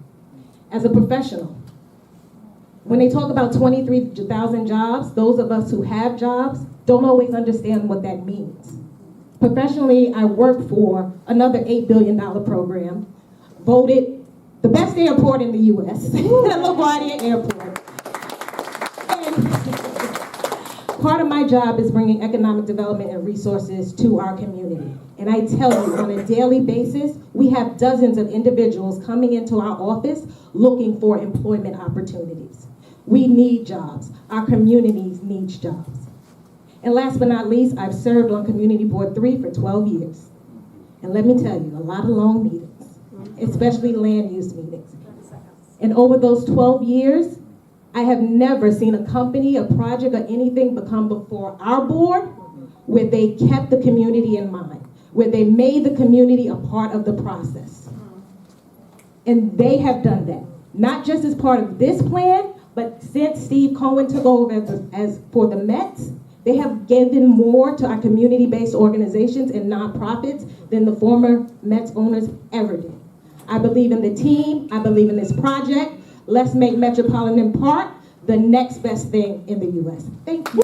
As a professional, when they talk about 23,000 jobs, those of us who have jobs don't always understand what that means. Professionally, I work for another $8 billion program, voted the best airport in the U.S., LaGuardia Airport. And part of my job is bringing economic development and resources to our community. And I tell you, on a daily basis, we have dozens of individuals coming into our office looking for employment opportunities. We need jobs. Our communities need jobs. And last but not least, I've served on Community Board 3 for 12 years. And let me tell you, a lot of long meetings, especially land use meetings. And over those 12 years, I have never seen a company, a project, or anything become before our board where they kept the community in mind, where they made the community a part of the process. And they have done that, not just as part of this plan, but since Steve Cohen took over as for the Mets, they have given more to our community-based organizations and nonprofits than the former Mets owners ever did. I believe in the team. I believe in this project. Let's make Metropolitan Park the next best thing in the U.S. Thank you.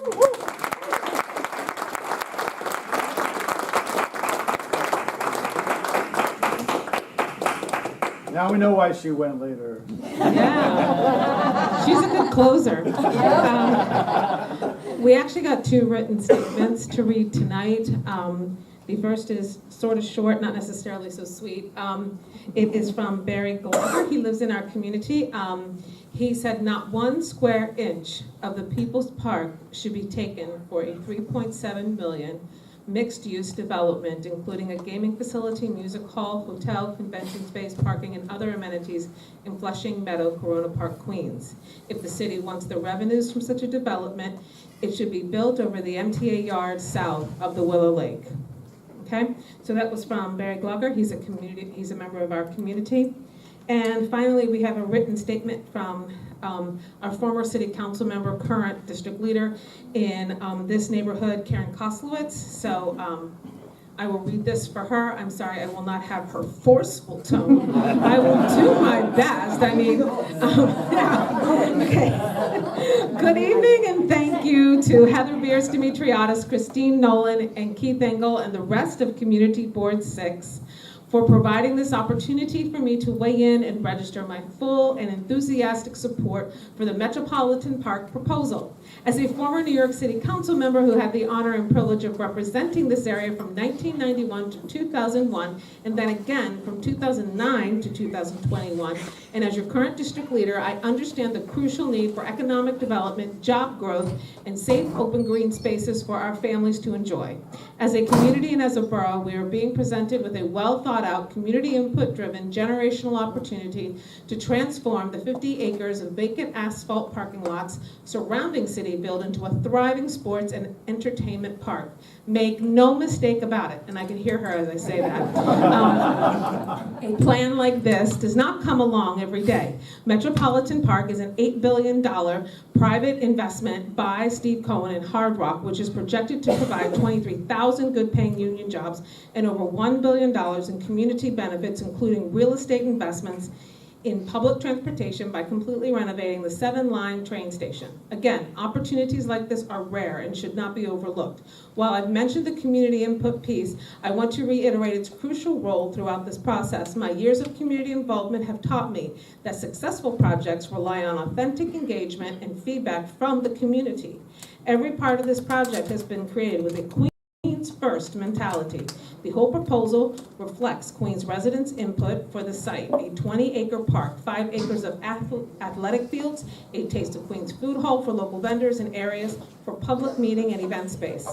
Now we know why she went later. Yeah, she's a good closer. We actually got 2 written statements to read tonight. The first is sort of short, not necessarily so sweet. It is from Barry Glover. He lives in our community. He said, not 1 square inch of the People's Park should be taken for a $3.7 million mixed-use development, including a gaming facility, music hall, hotel, convention space, parking, and other amenities in Flushing Meadow, Corona Park, Queens. If the city wants the revenues from such a development, it should be built over the MTA yard south of the Willow Lake. Okay, so that was from Barry Glover. He's a member of our community. And finally, we have a written statement from our former city council member, current district leader in this neighborhood, Karen Koslowitz. So I will read this for her. I'm sorry, I will not have her forceful tone. I will do my best. I mean, okay. Good evening and thank you to Heather Beers Dimitriadis, Christine Nolan, and Keith Engel, and the rest of Community Board 6 for providing this opportunity for me to weigh in and register my full and enthusiastic support for the Metropolitan Park proposal. As a former New York City Council member who had the honor and privilege of representing this area from 1991 to 2001, and then again from 2009 to 2021, and as your current district leader, I understand the crucial need for economic development, job growth, and safe open green spaces for our families to enjoy. As a community and as a borough, we are being presented with a well-thought-out, community input-driven, generational opportunity to transform the 50 acres of vacant asphalt parking lots surrounding City Field into a thriving sports and entertainment park. Make no mistake about it, and I can hear her as I say that. A plan like this does not come along every day. Metropolitan Park is an $8 billion private investment by Steve Cohen and Hard Rock, which is projected to provide 23,000 good-paying union jobs and over $1 billion in community benefits, including real estate investments in public transportation by completely renovating the 7-line train station. Again, opportunities like this are rare and should not be overlooked. While I've mentioned the community input piece, I want to reiterate its crucial role throughout this process. My years of community involvement have taught me that successful projects rely on authentic engagement and feedback from the community. Every part of this project has been created with a Queens First mentality. The whole proposal reflects Queens residents' input for the site, a 20-acre park, 5 acres of athletic fields, a Taste of Queens food hall for local vendors and areas for public meeting and event space.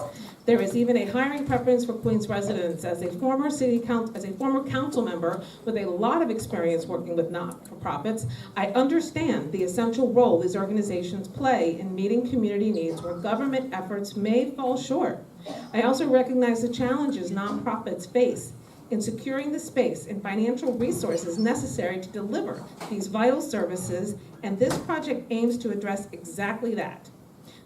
There is even a hiring preference for Queens residents. As a former council member with a lot of experience working with not-for-profits, I understand the essential role these organizations play in meeting community needs where government efforts may fall short. I also recognize the challenges nonprofits face in securing the space and financial resources necessary to deliver these vital services, and this project aims to address exactly that.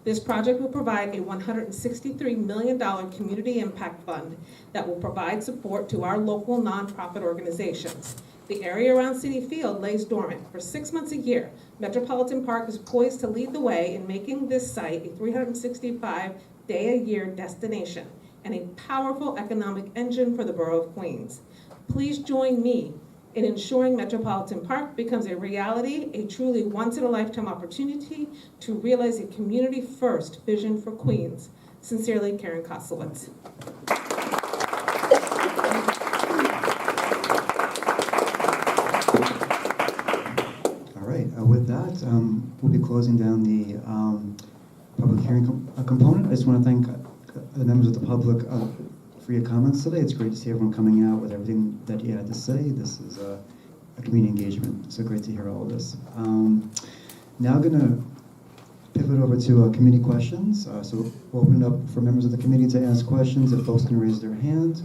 This project will provide a $163 million community impact fund that will provide support to our local nonprofit organizations. The area around Citi Field lays dormant for 6 months a year. Metropolitan Park is poised to lead the way in making this site a 365-day-a-year destination and a powerful economic engine for the borough of Queens. Please join me in ensuring Metropolitan Park becomes a reality, a truly once-in-a-lifetime opportunity to realize a community-first vision for Queens. Sincerely, Karen Koslowitz. All right, with that, we'll be closing down the public hearing component. I just want to thank the members of the public for your comments today. It's great to see everyone coming out with everything that you had to say. This is a community engagement, so great to hear all of this. Now I'm going to pivot over to committee questions. So we'll open it up for members of the committee to ask questions. If folks can raise their hand,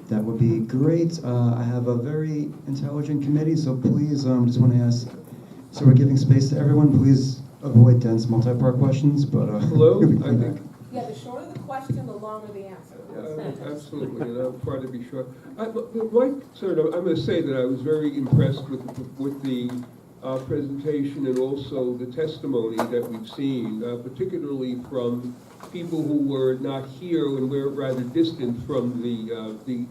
that would be great. I have a very intelligent committee, so please, just want to ask, so we're giving space to everyone, please avoid dense multi-part questions, but hello? I think. Yeah, the shorter the question, the longer the answer. Absolutely, and I'll try to be short. I'm going to say that I was very impressed with the presentation and also the testimony that we've seen, particularly from people who were not here and were rather distant from the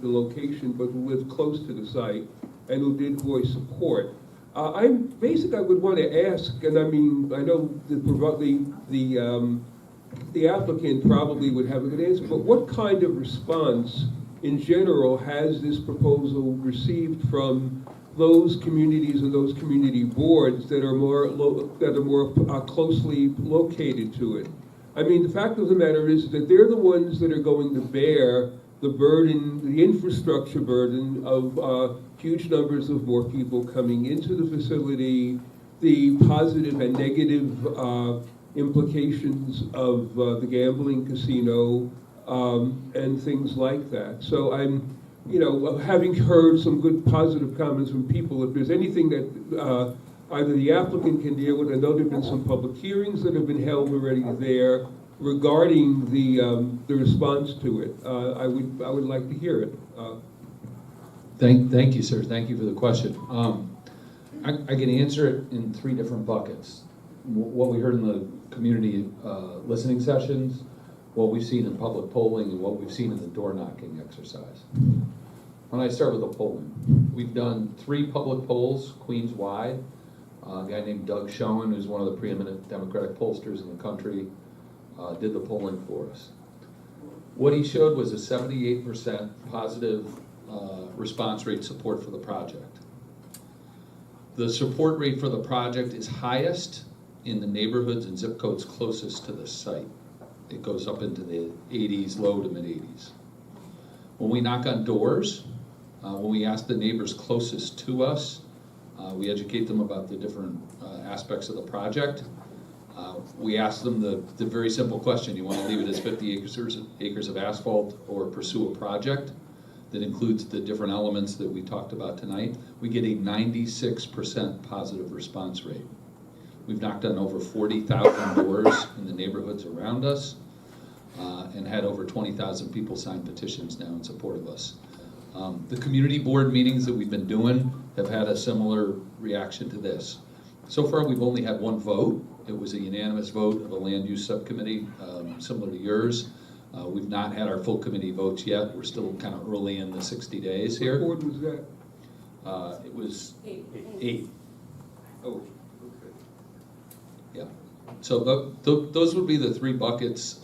location, but who lived close to the site and who did voice support. I would want to ask, and I mean, I know the applicant probably would have a good answer, but what kind of response in general has this proposal received from those communities and those community boards that are more closely located to it? I mean, the fact of the matter is that they're the ones that are going to bear the burden, the infrastructure burden of huge numbers of more people coming into the facility, the positive and negative implications of the gambling casino and things like that. So I'm, having heard some good positive comments from people, if there's anything that either the applicant can deal with, I know there have been some public hearings that have been held already there regarding the response to it. I would like to hear it. Thank you, sir. Thank you for the question. I can answer it in 3 different buckets. What we heard in the community listening sessions, what we've seen in public polling, and what we've seen in the door knocking exercise. When I start with the polling, we've done 3 public polls Queens-wide. A guy named Doug Schoen, who's one of the preeminent Democratic pollsters in the country, did the polling for us. What he showed was a 78% positive response rate support for the project. The support rate for the project is highest in the neighborhoods and zip codes closest to the site. It goes up into the 80s, low to mid 80s. When we knock on doors, when we ask the neighbors closest to us, we educate them about the different aspects of the project. We ask them the very simple question: you want to leave it as 50 acres of asphalt or pursue a project that includes the different elements that we talked about tonight? We get a 96% positive response rate. We've knocked on over 40,000 doors in the neighborhoods around us and had over 20,000 people sign petitions now in support of us. The community board meetings that we've been doing have had a similar reaction to this. So far, we've only had one vote. It was a unanimous vote of a land use subcommittee, similar to yours. We've not had our full committee votes yet. We're still kind of early in the 60 days here. What board was that? It was eight. Oh, okay. Yeah. So those would be the three buckets.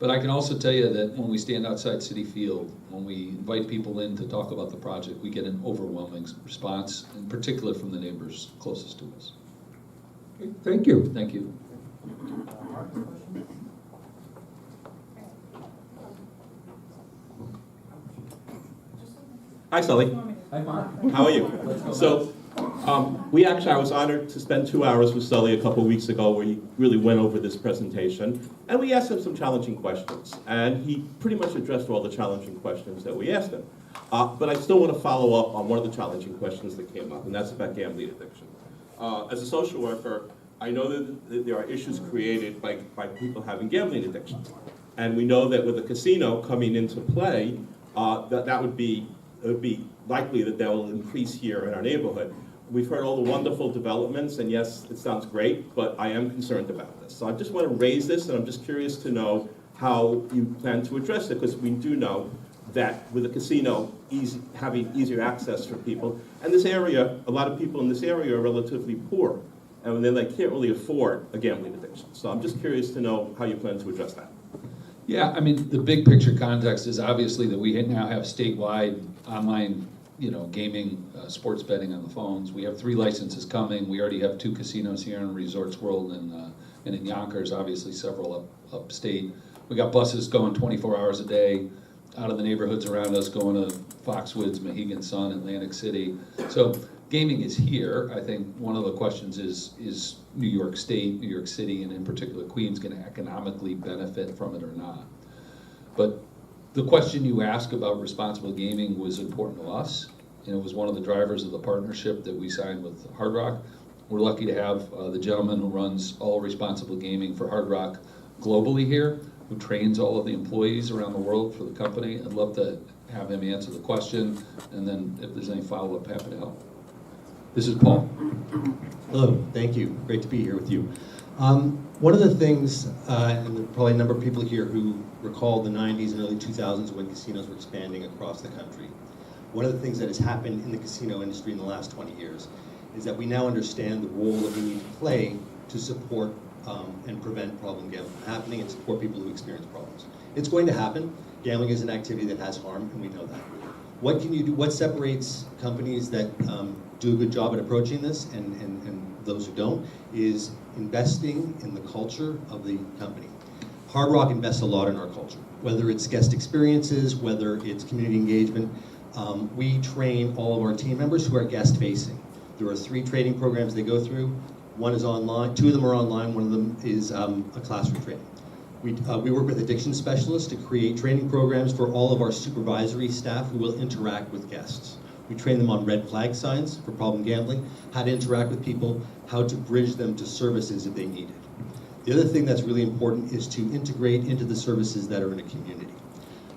But I can also tell you that when we stand outside Citi Field, when we invite people in to talk about the project, we get an overwhelming response, in particular from the neighbors closest to us. Okay, thank you. Thank you. Hi, Sully. Hi, Mark. How are you? So, I was honored to spend 2 hours with Sully a couple of weeks ago where he really went over this presentation, and we asked him some challenging questions, and he pretty much addressed all the challenging questions that we asked him. But I still want to follow up on one of the challenging questions that came up, and that's about gambling addiction. As a social worker, I know that there are issues created by people having gambling addictions, and we know that with a casino coming into play, it would be likely that that will increase here in our neighborhood. We've heard all the wonderful developments, and yes, it sounds great, but I am concerned about this. So I just want to raise this, and I'm just curious to know how you plan to address it, because we do know that with a casino having easier access for people, and this area, a lot of people in this area are relatively poor, and then they can't really afford a gambling addiction. So I'm just curious to know how you plan to address that. Yeah, I mean, the big picture context is obviously that we now have statewide online, gaming, sports betting on the phones. We have 3 licenses coming. We already have 2 casinos here in Resorts World and in Yonkers, obviously several upstate. We got buses going 24 hours a day out of the neighborhoods around us, going to Foxwoods, Mohegan Sun, Atlantic City. So gaming is here. I think one of the questions is New York State, New York City, and in particular Queens going to economically benefit from it or not? But the question you asked about responsible gaming was important to us, and it was one of the drivers of the partnership that we signed with Hard Rock. We're lucky to have the gentleman who runs all responsible gaming for Hard Rock globally here, who trains all of the employees around the world for the company. I'd love to have him answer the question, and then if there's any follow-up, happy to help. This is Paul. Hello, thank you. Great to be here with you. One of the things, and there are probably a number of people here who recall the 90s and early 2000s when casinos were expanding across the country. One of the things that has happened in the casino industry in the last 20 years is that we now understand the role that we need to play to support and prevent problem gambling from happening and support people who experience problems. It's going to happen. Gambling is an activity that has harm, and we know that. What can you do? What separates companies that do a good job at approaching this and those who don't is investing in the culture of the company. Hard Rock invests a lot in our culture, whether it's guest experiences, whether it's community engagement. We train all of our team members who are guest facing. There are 3 training programs they go through. One is online, 2 of them are online, one of them is a classroom training. We work with addiction specialists to create training programs for all of our supervisory staff who will interact with guests. We train them on red flag signs for problem gambling, how to interact with people, how to bridge them to services if they need it. The other thing that's really important is to integrate into the services that are in a community.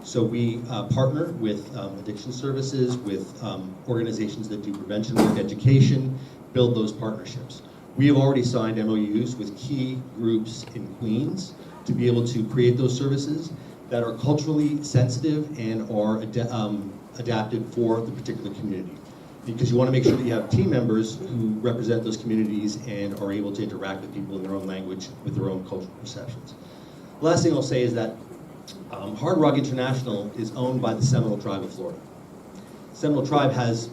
So we partner with addiction services, with organizations that do prevention work, education, build those partnerships. We have already signed MOUs with key groups in Queens to be able to create those services that are culturally sensitive and are adapted for the particular community. Because you want to make sure that you have team members who represent those communities and are able to interact with people in their own language, with their own cultural perceptions. The last thing I'll say is that Hard Rock International is owned by the Seminole Tribe of Florida. The Seminole Tribe has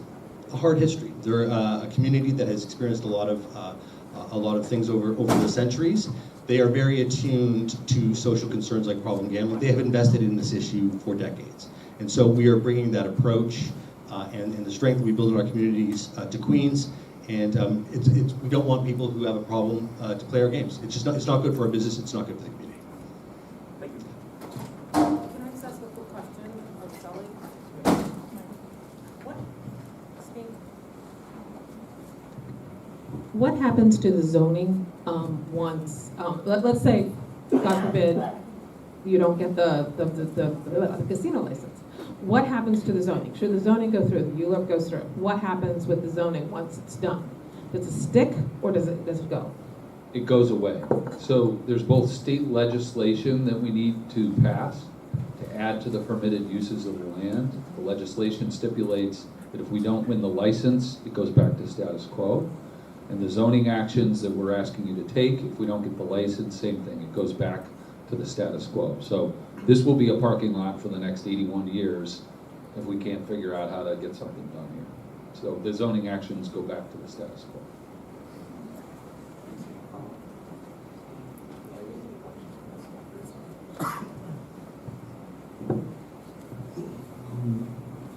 a hard history. They're a community that has experienced a lot of things over the centuries. They are very attuned to social concerns like problem gambling. They have invested in this issue for decades. And so we are bringing that approach and the strength that we build in our communities to Queens. And we don't want people who have a problem to play our games. It's not good for our business. It's not good for the community. Thank you. Can I just ask a quick question of Sully? What happens to the zoning once, let's say, God forbid, you don't get the casino license. What happens to the zoning? Should the zoning go through? The ULURP goes through. What happens with the zoning once it's done? Does it stick or does it go? It goes away. So there's both state legislation that we need to pass to add to the permitted uses of the land. The legislation stipulates that if we don't win the license, it goes back to status quo. And the zoning actions that we're asking you to take, if we don't get the license, same thing, it goes back to the status quo. So this will be a parking lot for the next 81 years if we can't figure out how to get something done here. So the zoning actions go back to the status quo.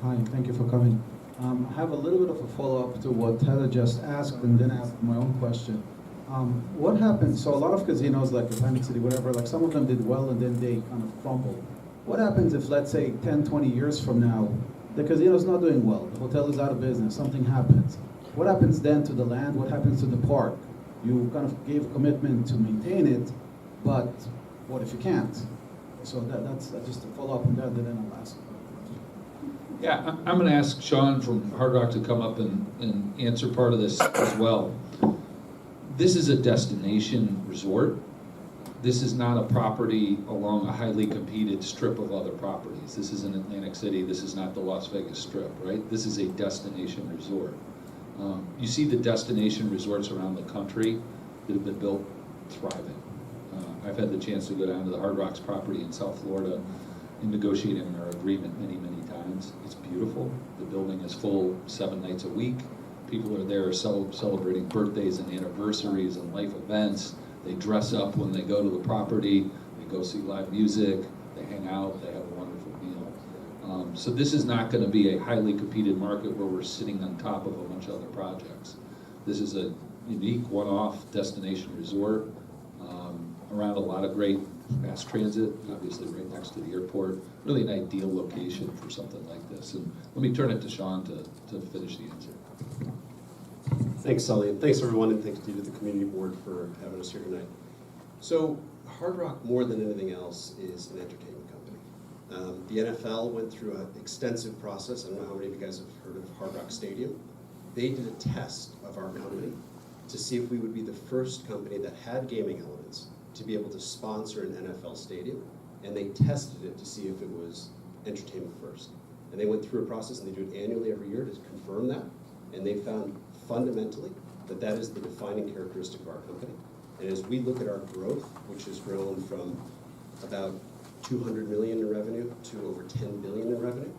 Hi, thank you for coming. I have a little bit of a follow-up to what Heather just asked, and then ask my own question. What happens, so a lot of casinos like Atlantic City, whatever, like some of them did well and then they kind of crumbled. What happens if, let's say, 10, 20 years from now, the casino's not doing well, the hotel is out of business, something happens? What happens then to the land? What happens to the park? You kind of gave a commitment to maintain it, but what if you can't? So that's just a follow-up on that, and then I'll ask. Yeah, I'm going to ask Sean from Hard Rock to come up and answer part of this as well. This is a destination resort. This is not a property along a highly competed strip of other properties. This isn't Atlantic City. This is not the Las Vegas Strip, right? This is a destination resort. You see the destination resorts around the country that have been built thriving. I've had the chance to go down to the Hard Rock's property in South Florida and negotiate in our agreement many, many times. It's beautiful. The building is full 7 nights a week. People are there celebrating birthdays and anniversaries and life events. They dress up when they go to the property. They go see live music. They hang out. They have a wonderful meal. So this is not going to be a highly competed market where we're sitting on top of a bunch of other projects. This is a unique one-off destination resort around a lot of great mass transit, obviously right next to the airport. Really an ideal location for something like this. And let me turn it to Sean to finish the answer. Thanks, Sully, and thanks everyone, and thanks to the community board for having us here tonight. So Hard Rock, more than anything else, is an entertainment company. The NFL went through an extensive process. I don't know how many of you guys have heard of Hard Rock Stadium. They did a test of our company to see if we would be the first company that had gaming elements to be able to sponsor an NFL stadium, and they tested it to see if it was entertainment first. And they went through a process, and they do it annually every year to confirm that, and they found fundamentally that that is the defining characteristic of our company. And as we look at our growth, which has grown from about 200 million in revenue to over 10 billion in revenue,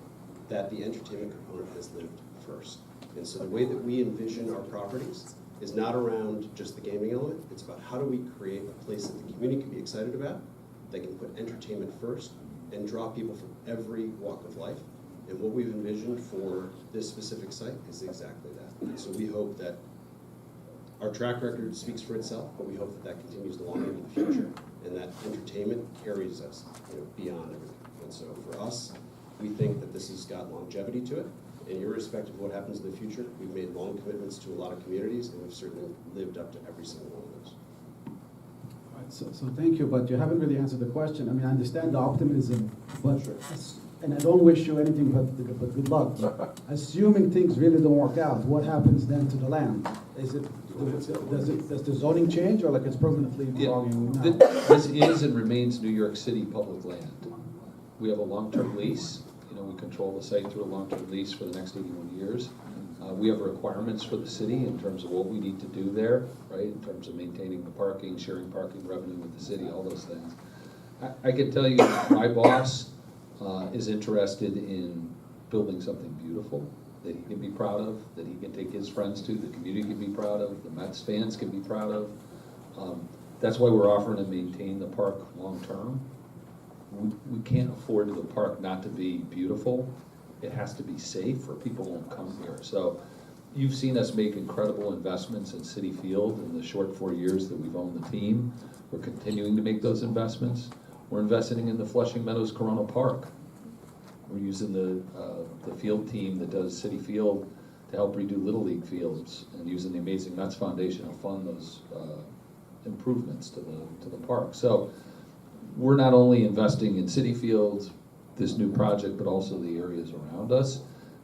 that the entertainment component has lived first. And so the way that we envision our properties is not around just the gaming element. It's about how do we create a place that the community can be excited about, that can put entertainment first and draw people from every walk of life. And what we've envisioned for this specific site is exactly that. And so we hope that our track record speaks for itself, but we hope that that continues to long into the future, and that entertainment carries us beyond everything. And so for us, we think that this has got longevity to it. And irrespective of what happens in the future, we've made long commitments to a lot of communities, and we've certainly lived up to every single one of those. All right, so thank you, but you haven't really answered the question. I mean, I understand the optimism, but and I don't wish you anything but good luck. Assuming things really don't work out, what happens then to the land? Does the zoning change, or like it's permanently belonging now? This is and remains New York City public land. We have a long-term lease. We control the site through a long-term lease for the next 81 years. We have requirements for the city in terms of what we need to do there, right? In terms of maintaining the parking, sharing parking revenue with the city, all those things. I can tell you my boss is interested in building something beautiful that he can be proud of, that he can take his friends to, the community can be proud of, the Mets fans can be proud of. That's why we're offering to maintain the park long-term. We can't afford the park not to be beautiful. It has to be safe or people won't come here. So you've seen us make incredible investments in Citi Field in the short 4 years that we've owned the team. We're continuing to make those investments. We're investing in the Flushing Meadows Corona Park. We're using the field team that does Citi Field to help redo Little League fields, and using the Amazing Nuts Foundation to fund those improvements to the park. So we're not only investing in City Fields, this new project, but also the areas around us.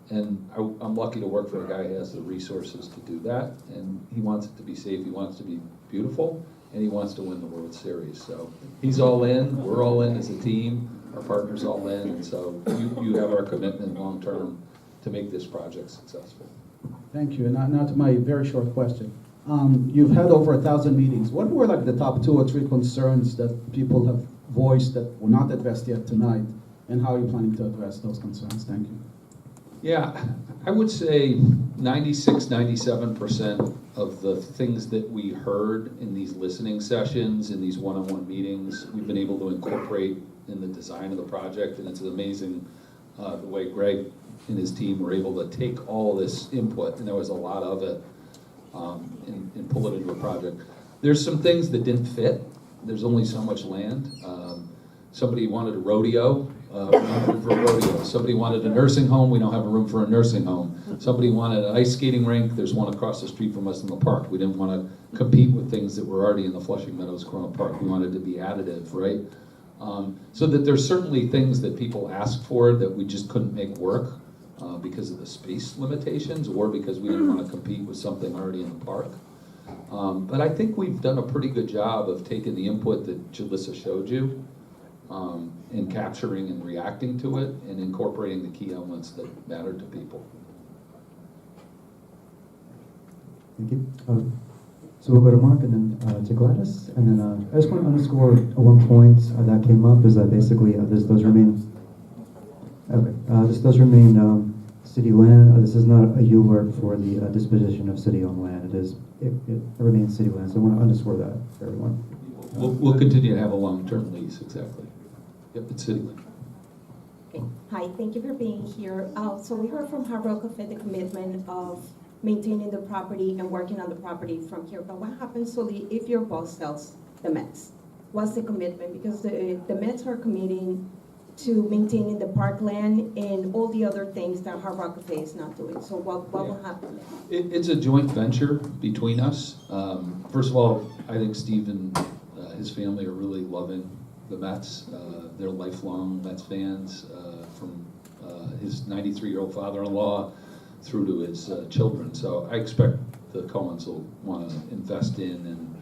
And I'm lucky to work for a guy who has the resources to do that, and he wants it to be safe, he wants it to be beautiful, and he wants to win the World Series. So he's all in, we're all in as a team, our partner's all in, and so you have our commitment long-term to make this project successful. Thank you. And now to my very short question. You've had over 1,000 meetings. What were like the top 2 or 3 concerns that people have voiced that were not addressed yet tonight? And how are you planning to address those concerns? Thank you. Yeah, I would say 96, 97% of the things that we heard in these listening sessions, in these one-on-one meetings, we've been able to incorporate in the design of the project, and it's amazing the way Greg and his team were able to take all this input, and there was a lot of it, and pull it into a project. There's some things that didn't fit. There's only so much land. Somebody wanted a rodeo, we don't have room for a rodeo. Somebody wanted a nursing home, we don't have a room for a nursing home. Somebody wanted an ice skating rink, there's one across the street from us in the park. We didn't want to compete with things that were already in the Flushing Meadows Corona Park. We wanted to be additive, right? So that there's certainly things that people asked for that we just couldn't make work because of the space limitations or because we didn't want to compete with something already in the park. But I think we've done a pretty good job of taking the input that Jalissa showed you and capturing and reacting to it and incorporating the key elements that matter to people. Thank you. So we'll go to Mark and then to Gladys. And then I just want to underscore one point that came up is that basically this does remain, this does remain city land. This is not a U-work for the disposition of city-owned land. It remains city land. So I want to underscore that for everyone. We'll continue to have a long-term lease, exactly. Yep, it's city land. Okay. Hi, thank you for being here. So we heard from Hard Rock Cafe the commitment of maintaining the property and working on the property from here. But what happens if your boss sells the Mets? What's the commitment? Because the Mets are committing to maintaining the parkland and all the other things that Hard Rock Cafe is not doing. So what will happen there? It's a joint venture between us. First of all, I think Steve and his family are really loving the Mets. They're lifelong Mets fans from his 93-year-old father-in-law through to his children. So I expect the Cohens will want to invest in and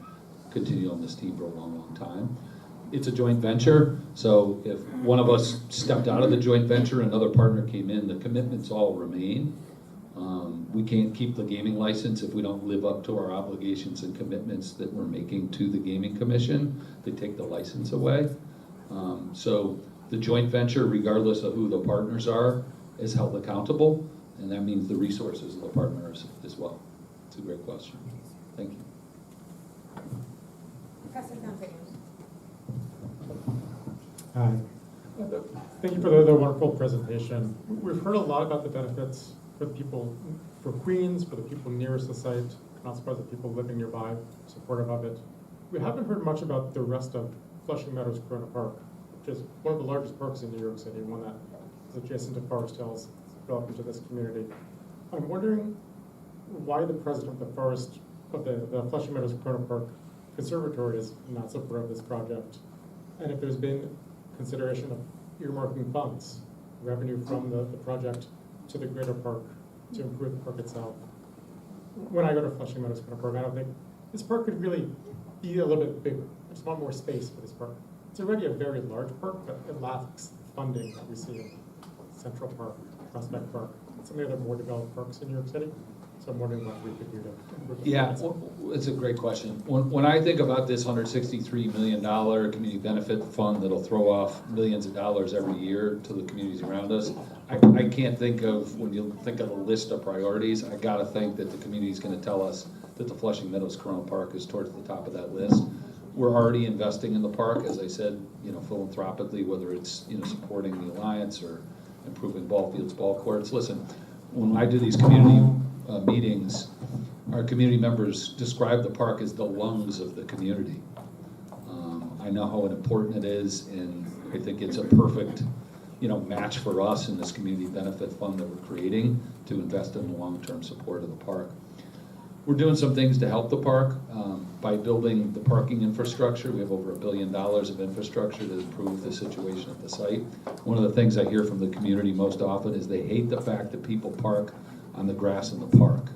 continue on this team for a long, long time. It's a joint venture, so if one of us stepped out of the joint venture, another partner came in, the commitments all remain. We can't keep the gaming license if we don't live up to our obligations and commitments that we're making to the Gaming Commission. They take the license away. So the joint venture, regardless of who the partners are, is held accountable, and that means the resources of the partners as well. It's a great question. Thank you. Hi. Thank you for the wonderful presentation. We've heard a lot about the benefits for the people, for Queens, for the people nearest the site, and also for the people living nearby, supportive of it. We haven't heard much about the rest of Flushing Meadows Corona Park, which is one of the largest parks in New York City, one that is adjacent to Forest Hills, developed into this community. I'm wondering why the president of the Flushing Meadows Corona Park Conservatory is not supportive of this project, and if there's been consideration of earmarking funds, revenue from the project to the greater park to improve the park itself. When I go to Flushing Meadows Corona Park, I don't think this park could really be a little bit bigger. I just want more space for this park. It's already a very large park, but it lacks funding that we see in Central Park, Prospect Park, and some of the other more developed parks in New York City. So I'm wondering what we could do to improve the Yeah, it's a great question. When I think about this $163 million community benefit fund that'll throw off millions of dollars every year to the communities around us, I can't think of, when you think of a list of priorities, I gotta think that the community's gonna tell us that the Flushing Meadows Corona Park is towards the top of that list. We're already investing in the park, as I said, philanthropically, whether it's, supporting the Alliance or improving ball fields, ball courts. Listen, when I do these community meetings, our community members describe the park as the lungs of the community. I know how important it is, and I think it's a perfect, match for us in this community benefit fund that we're creating to invest in the long-term support of the park. We're doing some things to help the park by building the parking infrastructure. We have over $1 billion of infrastructure to improve the situation at the site. One of the things I hear from the community most often is they hate the fact that people park on the grass in the park,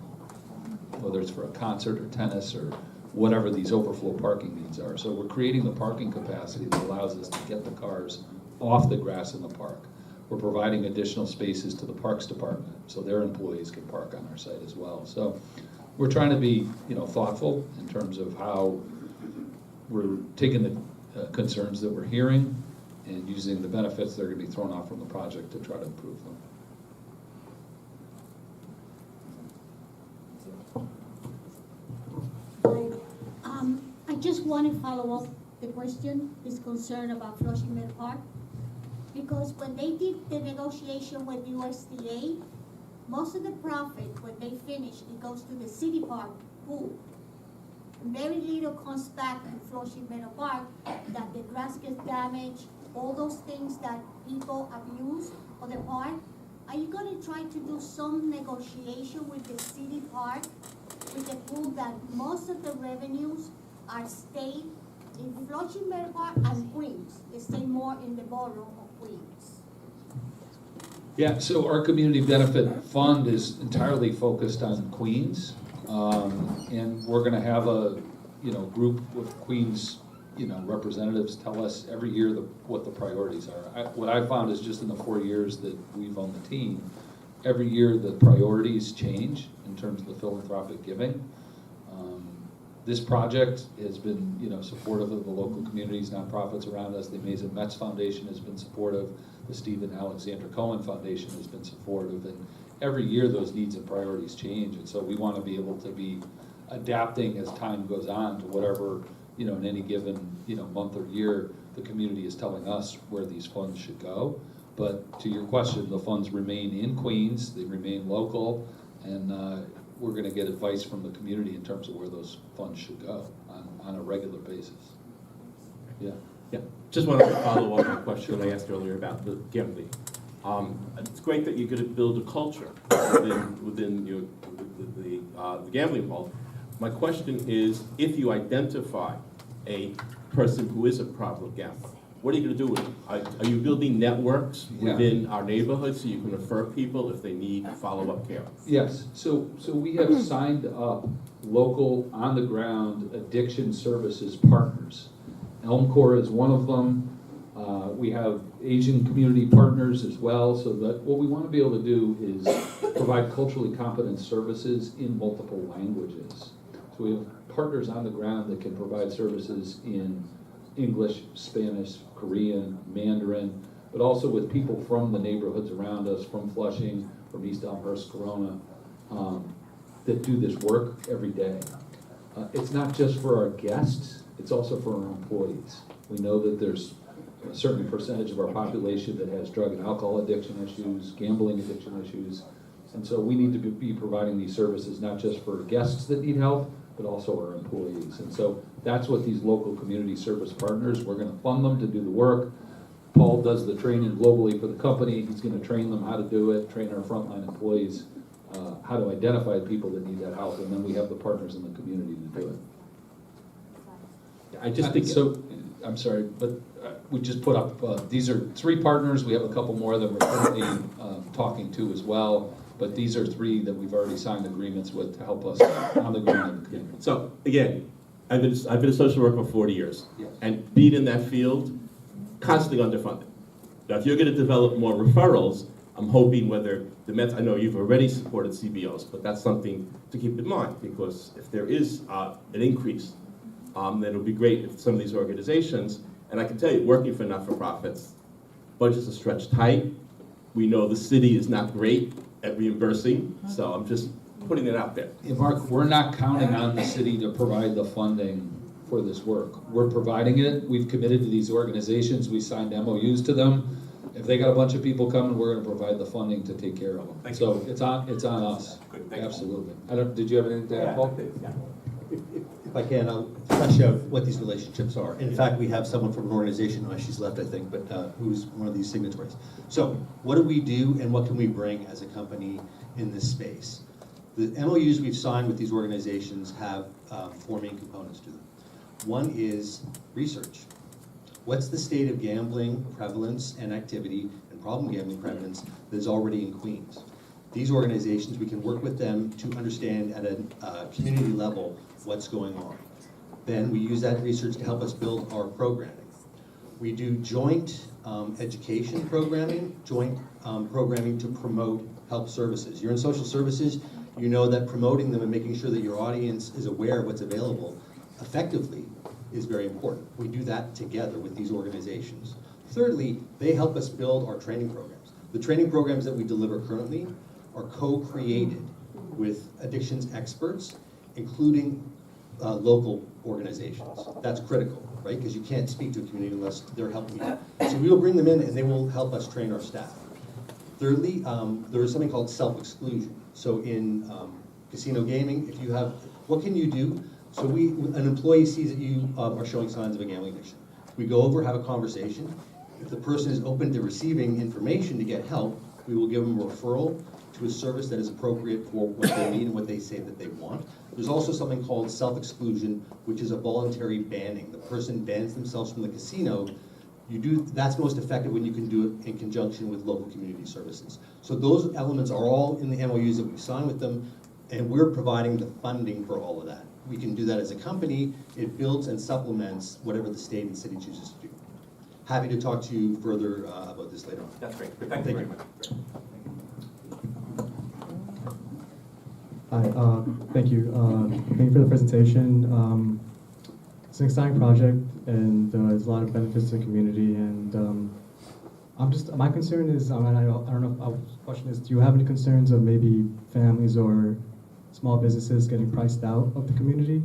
whether it's for a concert or tennis or whatever these overflow parking needs are. So we're creating the parking capacity that allows us to get the cars off the grass in the park. We're providing additional spaces to the Parks Department so their employees can park on our site as well. So we're trying to be, thoughtful in terms of how we're taking the concerns that we're hearing and using the benefits that are going to be thrown off from the project to try to improve them. I just want to follow up the question, this concern about Flushing Meadow Park. Because when they did the negotiation with USDA, most of the profit, when they finish, it goes to the city park pool. Very little comes back to Flushing Meadow Park, that the grass gets damaged, all those things that people abuse of the park. Are you going to try to do some negotiation with the city park, with the pool, that most of the revenues are stayed in Flushing Meadow Park and Queens? They stay more in the borough of Queens. Yeah, so our community benefit fund is entirely focused on Queens. And we're gonna have a, group with Queens, representatives tell us every year what the priorities are. What I found is just in the 4 years that we've owned the team, every year the priorities change in terms of the philanthropic giving. This project has been, supportive of the local communities, nonprofits around us. The Amazing Mets Foundation has been supportive. The Stephen Alexander Cohen Foundation has been supportive. And every year those needs and priorities change. And so we want to be able to be adapting as time goes on to whatever, in any given, month or year, the community is telling us where these funds should go. But to your question, the funds remain in Queens, they remain local, and we're going to get advice from the community in terms of where those funds should go on a regular basis. Yeah. Yeah, just wanted to follow up on a question I asked earlier about the gambling. It's great that you're going to build a culture within the gambling world. My question is, if you identify a person who is a problem gambler, what are you going to do with them? Are you building networks within our neighborhood so you can refer people if they need follow-up care? Yes, so we have signed up local, on-the-ground addiction services partners. Elm Corps is one of them. We have Asian community partners as well, so that what we want to be able to do is provide culturally competent services in multiple languages. So we have partners on the ground that can provide services in English, Spanish, Korean, Mandarin, but also with people from the neighborhoods around us, from Flushing, from East Elmhurst, Corona, that do this work every day. It's not just for our guests, it's also for our employees. We know that there's a certain percentage of our population that has drug and alcohol addiction issues, gambling addiction issues, and so we need to be providing these services not just for guests that need help, but also our employees. And so that's what these local community service partners, we're going to fund them to do the work. Paul does the training globally for the company. He's going to train them how to do it, train our frontline employees how to identify people that need that help, and then we have the partners in the community to do it. I just think so. I'm sorry, but we just put up. These are 3 partners. We have a couple more that we're currently talking to as well. But these are 3 that we've already signed agreements with to help us on the ground. So again, I've been a social worker for 40 years, yes. And being in that field, constantly underfunded. Now, if you're going to develop more referrals, I'm hoping whether the Mets, I know you've already supported CBOs, but that's something to keep in mind, because if there is an increase, then it would be great if some of these organizations, and I can tell you, working for not-for-profits, budgets are stretched tight. We know the city is not great at reimbursing, so I'm just putting it out there. Yeah, Mark, we're not counting on the city to provide the funding for this work. We're providing it. We've committed to these organizations. We signed MOUs to them. If they got a bunch of people coming, we're going to provide the funding to take care of them. So it's on us. Good, absolutely. Did you have anything to add, Paul? If I can, I'll flesh out what these relationships are. In fact, we have someone from an organization, she's left, I think, but who's one of these signatories. So what do we do and what can we bring as a company in this space? The MOUs we've signed with these organizations have four main components to them. One is research. What's the state of gambling prevalence and activity and problem gambling prevalence that is already in Queens? These organizations, we can work with them to understand at a community level what's going on. Then we use that research to help us build our programming. We do joint education programming, joint programming to promote health services. You're in social services, you know that promoting them and making sure that your audience is aware of what's available effectively is very important. We do that together with these organizations. Thirdly, they help us build our training programs. The training programs that we deliver currently are co-created with addictions experts, including local organizations. That's critical, right? Because you can't speak to a community unless they're helping you. So we will bring them in and they will help us train our staff. Thirdly, there is something called self-exclusion. So in casino gaming, if you have, what can you do? So an employee sees that you are showing signs of a gambling addiction. We go over, have a conversation. If the person is open to receiving information to get help, we will give them a referral to a service that is appropriate for what they need and what they say that they want. There's also something called self-exclusion, which is a voluntary banning. The person bans themselves from the casino. That's most effective when you can do it in conjunction with local community services. So those elements are all in the MOUs that we've signed with them, and we're providing the funding for all of that. We can do that as a company. It builds and supplements whatever the state and city chooses to do. Happy to talk to you further about this later on. That's great. Thank you very much. Hi, thank you. Thank you for the presentation. It's an exciting project, and there's a lot of benefits to the community. And my concern is, I don't know. The question is, do you have any concerns of maybe families or small businesses getting priced out of the community,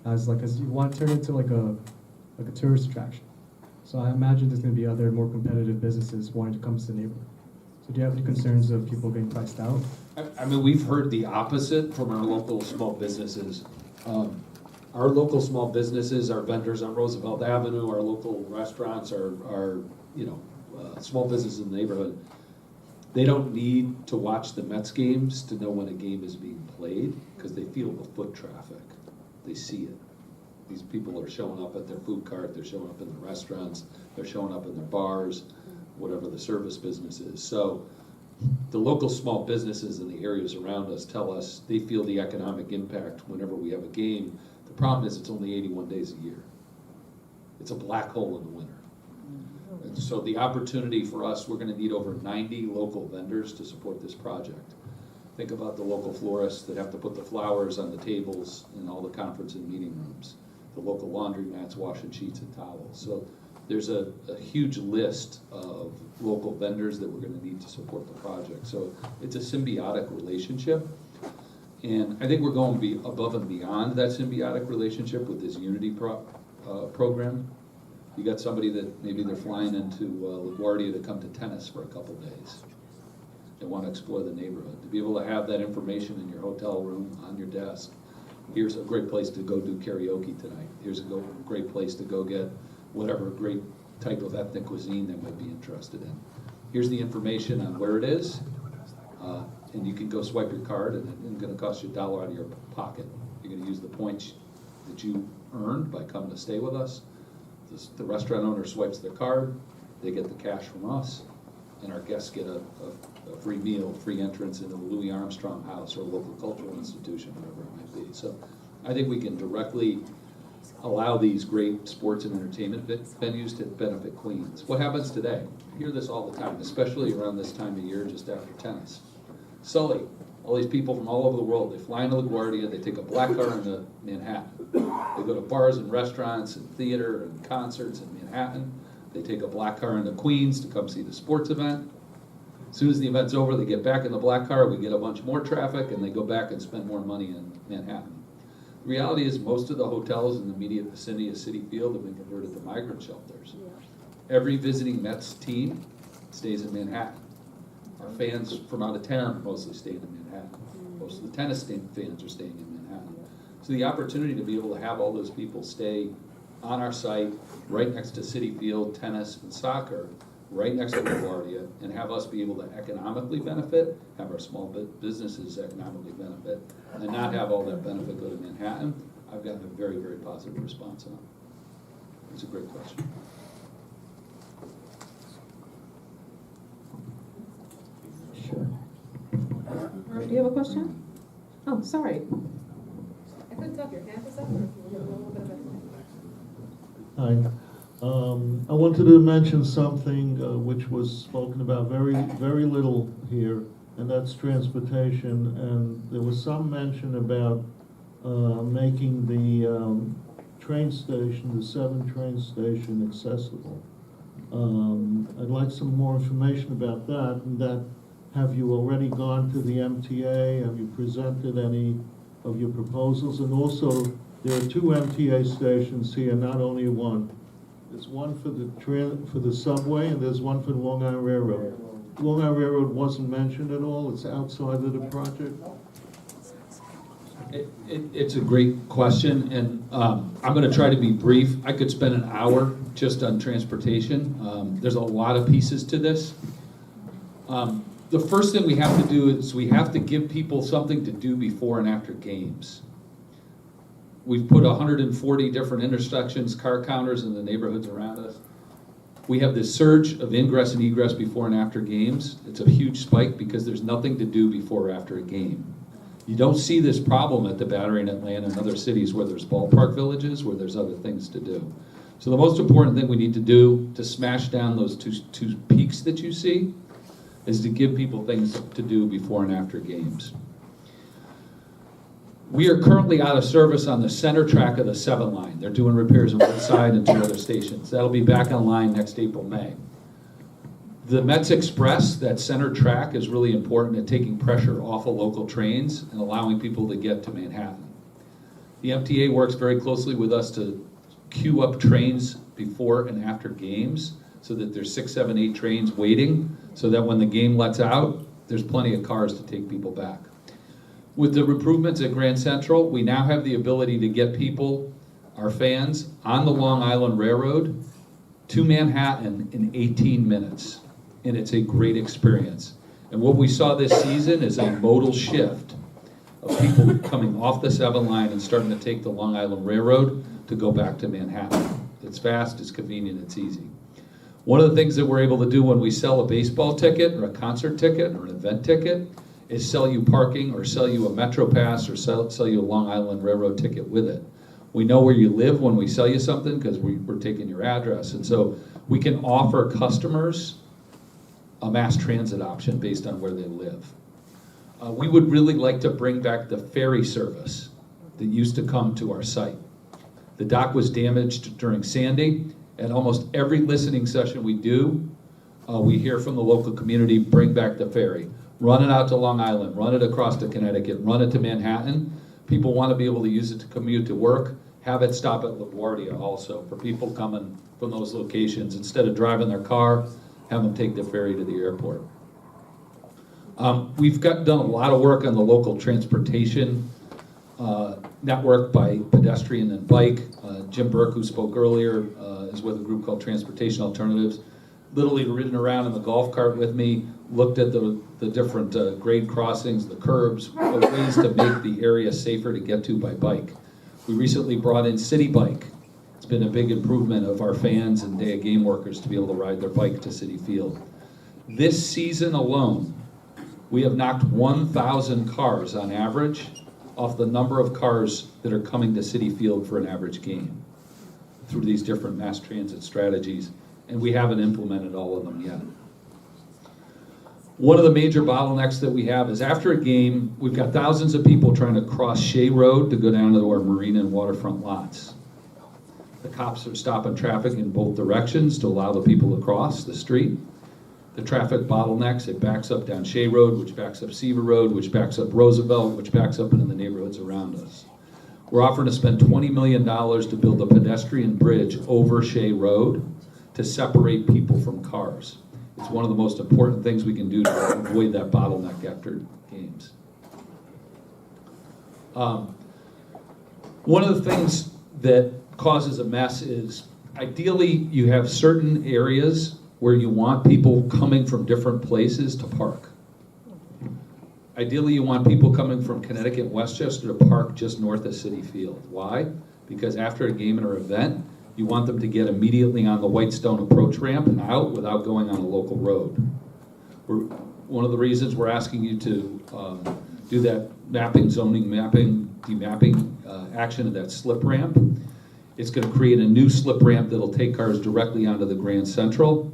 as you want to turn it into like a tourist attraction? So I imagine there's going to be other more competitive businesses wanting to come to the neighborhood. So do you have any concerns of people being priced out? I mean, we've heard the opposite from our local small businesses. Our local small businesses, our vendors on Roosevelt Avenue, our local restaurants, our small businesses in the neighborhood, they don't need to watch the Mets games to know when a game is being played, because they feel the foot traffic. They see it. These people are showing up at their food cart, they're showing up in the restaurants, they're showing up in their bars, whatever the service business is. So the local small businesses in the areas around us tell us they feel the economic impact whenever we have a game. The problem is it's only 81 days a year. It's a black hole in the winter. And so the opportunity for us, we're going to need over 90 local vendors to support this project. Think about the local florists that have to put the flowers on the tables in all the conference and meeting rooms, the local laundromats washing sheets and towels. So there's a huge list of local vendors that we're going to need to support the project. So it's a symbiotic relationship. And I think we're going to be above and beyond that symbiotic relationship with this Unity program. You got somebody that maybe they're flying into LaGuardia to come to tennis for a couple days. They want to explore the neighborhood. To be able to have that information in your hotel room, on your desk. Here's a great place to go do karaoke tonight. Here's a great place to go get whatever great type of ethnic cuisine they might be interested in. Here's the information on where it is, and you can go swipe your card, and it's going to cost you $1 out of your pocket. You're going to use the points that you earned by coming to stay with us. The restaurant owner swipes their card, they get the cash from us, and our guests get a free meal, free entrance into the Louis Armstrong House or a local cultural institution, whatever it might be. So I think we can directly allow these great sports and entertainment venues to benefit Queens. What happens today? I hear this all the time, especially around this time of year, just after tennis. Sully, all these people from all over the world, they fly into LaGuardia, they take a black car into Manhattan. They go to bars and restaurants and theater and concerts in Manhattan. They take a black car into Queens to come see the sports event. As soon as the event's over, they get back in the black car, we get a bunch more traffic, and they go back and spend more money in Manhattan. The reality is most of the hotels in the immediate vicinity of Citi Field have been converted to migrant shelters. Every visiting Mets team stays in Manhattan. Our fans from out of town mostly stay in Manhattan. Most of the tennis fans are staying in Manhattan. So the opportunity to be able to have all those people stay on our site, right next to Citi Field, tennis, and soccer, right next to LaGuardia, and have us be able to economically benefit, have our small businesses economically benefit, and not have all that benefit go to Manhattan, I've gotten a very, very positive response on. It's a great question. Sure. Do you have a question? Oh, sorry. I couldn't tell if your hand was up or if you were doing a little bit of it. Hi. I wanted to mention something which was spoken about very little here, and that's transportation. And there was some mention about making the train station, the 7 train station, accessible. I'd like some more information about that. And that, have you already gone to the MTA? Have you presented any of your proposals? And also, there are 2 MTA stations here, not only one. There's one for the subway, and there's one for the Long Island Railroad. Long Island Railroad wasn't mentioned at all. It's outside of the project. It's a great question, and I'm going to try to be brief. I could spend an hour just on transportation. There's a lot of pieces to this. The first thing we have to do is we have to give people something to do before and after games. We've put 140 different intersections, car counters in the neighborhoods around us. We have this surge of ingress and egress before and after games. It's a huge spike because there's nothing to do before or after a game. You don't see this problem at the Battery in Atlanta and other cities where there's ballpark villages, where there's other things to do. So the most important thing we need to do to smash down those two peaks that you see is to give people things to do before and after games. We are currently out of service on the center track of the 7 line. They're doing repairs on one side and 2 other stations. That'll be back online next April, May. The Mets Express, that center track, is really important at taking pressure off of local trains and allowing people to get to Manhattan. The MTA works very closely with us to queue up trains before and after games so that there's 6, 7, 8 trains waiting so that when the game lets out, there's plenty of cars to take people back. With the improvements at Grand Central, we now have the ability to get people, our fans, on the Long Island Railroad to Manhattan in 18 minutes. And it's a great experience. And what we saw this season is a modal shift of people coming off the 7 line and starting to take the Long Island Railroad to go back to Manhattan. It's fast, it's convenient, it's easy. One of the things that we're able to do when we sell a baseball ticket or a concert ticket or an event ticket is sell you parking or sell you a Metro Pass or sell you a Long Island Railroad ticket with it. We know where you live when we sell you something because we're taking your address. And so we can offer customers a mass transit option based on where they live. We would really like to bring back the ferry service that used to come to our site. The dock was damaged during Sandy, and almost every listening session we do, we hear from the local community, bring back the ferry. Run it out to Long Island, run it across to Connecticut, run it to Manhattan. People want to be able to use it to commute to work. Have it stop at LaGuardia also for people coming from those locations. Instead of driving their car, have them take the ferry to the airport. We've done a lot of work on the local transportation network by pedestrian and bike. Jim Burke, who spoke earlier, is with a group called Transportation Alternatives. Literally ridden around in the golf cart with me, looked at the different grade crossings, the curbs, ways to make the area safer to get to by bike. We recently brought in City Bike. It's been a big improvement of our fans and day of game workers to be able to ride their bike to Citi Field. This season alone, we have knocked 1,000 cars on average off the number of cars that are coming to Citi Field for an average game through these different mass transit strategies, and we haven't implemented all of them yet. One of the major bottlenecks that we have is after a game, we've got thousands of people trying to cross Shea Road to go down to our marina and waterfront lots. The cops are stopping traffic in both directions to allow the people to cross the street. The traffic bottlenecks, it backs up down Shea Road, which backs up Seaver Road, which backs up Roosevelt, which backs up into the neighborhoods around us. We're offering to spend $20 million to build a pedestrian bridge over Shea Road to separate people from cars. It's one of the most important things we can do to avoid that bottleneck after games. One of the things that causes a mess is ideally you have certain areas where you want people coming from different places to park. Ideally, you want people coming from Connecticut and Westchester to park just north of Citi Field. Why? Because after a game or event, you want them to get immediately on the Whitestone approach ramp and out without going on a local road. One of the reasons we're asking you to do that mapping, zoning mapping, demapping action of that slip ramp, it's going to create a new slip ramp that'll take cars directly onto the Grand Central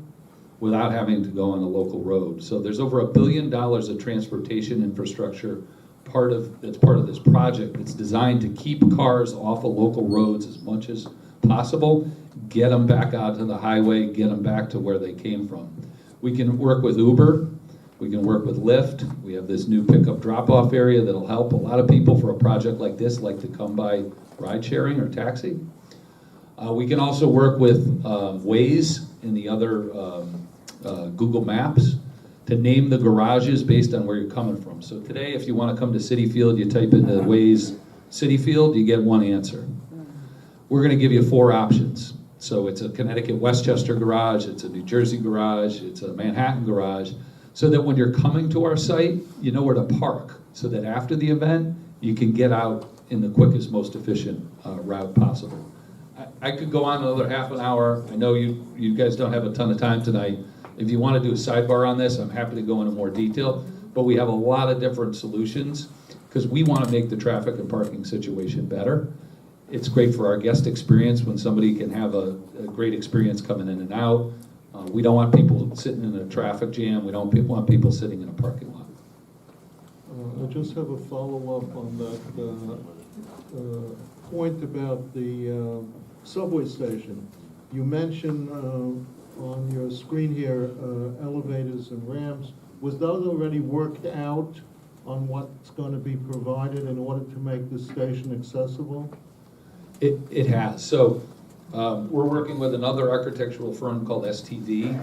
without having to go on a local road. So there's over $1 billion of transportation infrastructure that's part of this project. It's designed to keep cars off of local roads as much as possible, get them back out to the highway, get them back to where they came from. We can work with Uber, we can work with Lyft. We have this new pickup drop-off area that'll help. A lot of people for a project like this like to come by ride sharing or taxi. We can also work with Waze and the other Google Maps to name the garages based on where you're coming from. So today, if you want to come to Citi Field, you type into Waze Citi Field, you get one answer. We're going to give you 4 options. So it's a Connecticut Westchester garage, it's a New Jersey garage, it's a Manhattan garage, so that when you're coming to our site, you know where to park, so that after the event, you can get out in the quickest, most efficient route possible. I could go on another half an hour. I know you guys don't have a ton of time tonight. If you want to do a sidebar on this, I'm happy to go into more detail, but we have a lot of different solutions because we want to make the traffic and parking situation better. It's great for our guest experience when somebody can have a great experience coming in and out. We don't want people sitting in a traffic jam. We don't want people sitting in a parking lot. I just have a follow-up on that point about the subway station. You mentioned on your screen here elevators and ramps. Was those already worked out on what's going to be provided in order to make the station accessible? It has. So we're working with another architectural firm called STD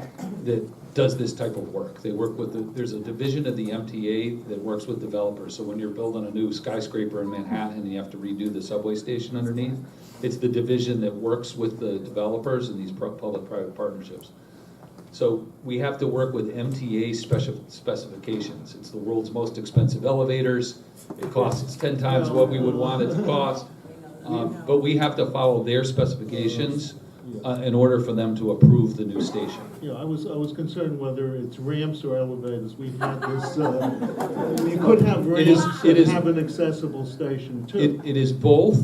that does this type of work. They work with there's a division of the MTA that works with developers. So when you're building a new skyscraper in Manhattan and you have to redo the subway station underneath, it's the division that works with the developers in these public-private partnerships. So we have to work with MTA specifications. It's the world's most expensive elevators. It costs 10 times what we would want it to cost. But we have to follow their specifications in order for them to approve the new station. Yeah, I was concerned whether it's ramps or elevators. We've had this, you could have ramps and have an accessible station too. It is both.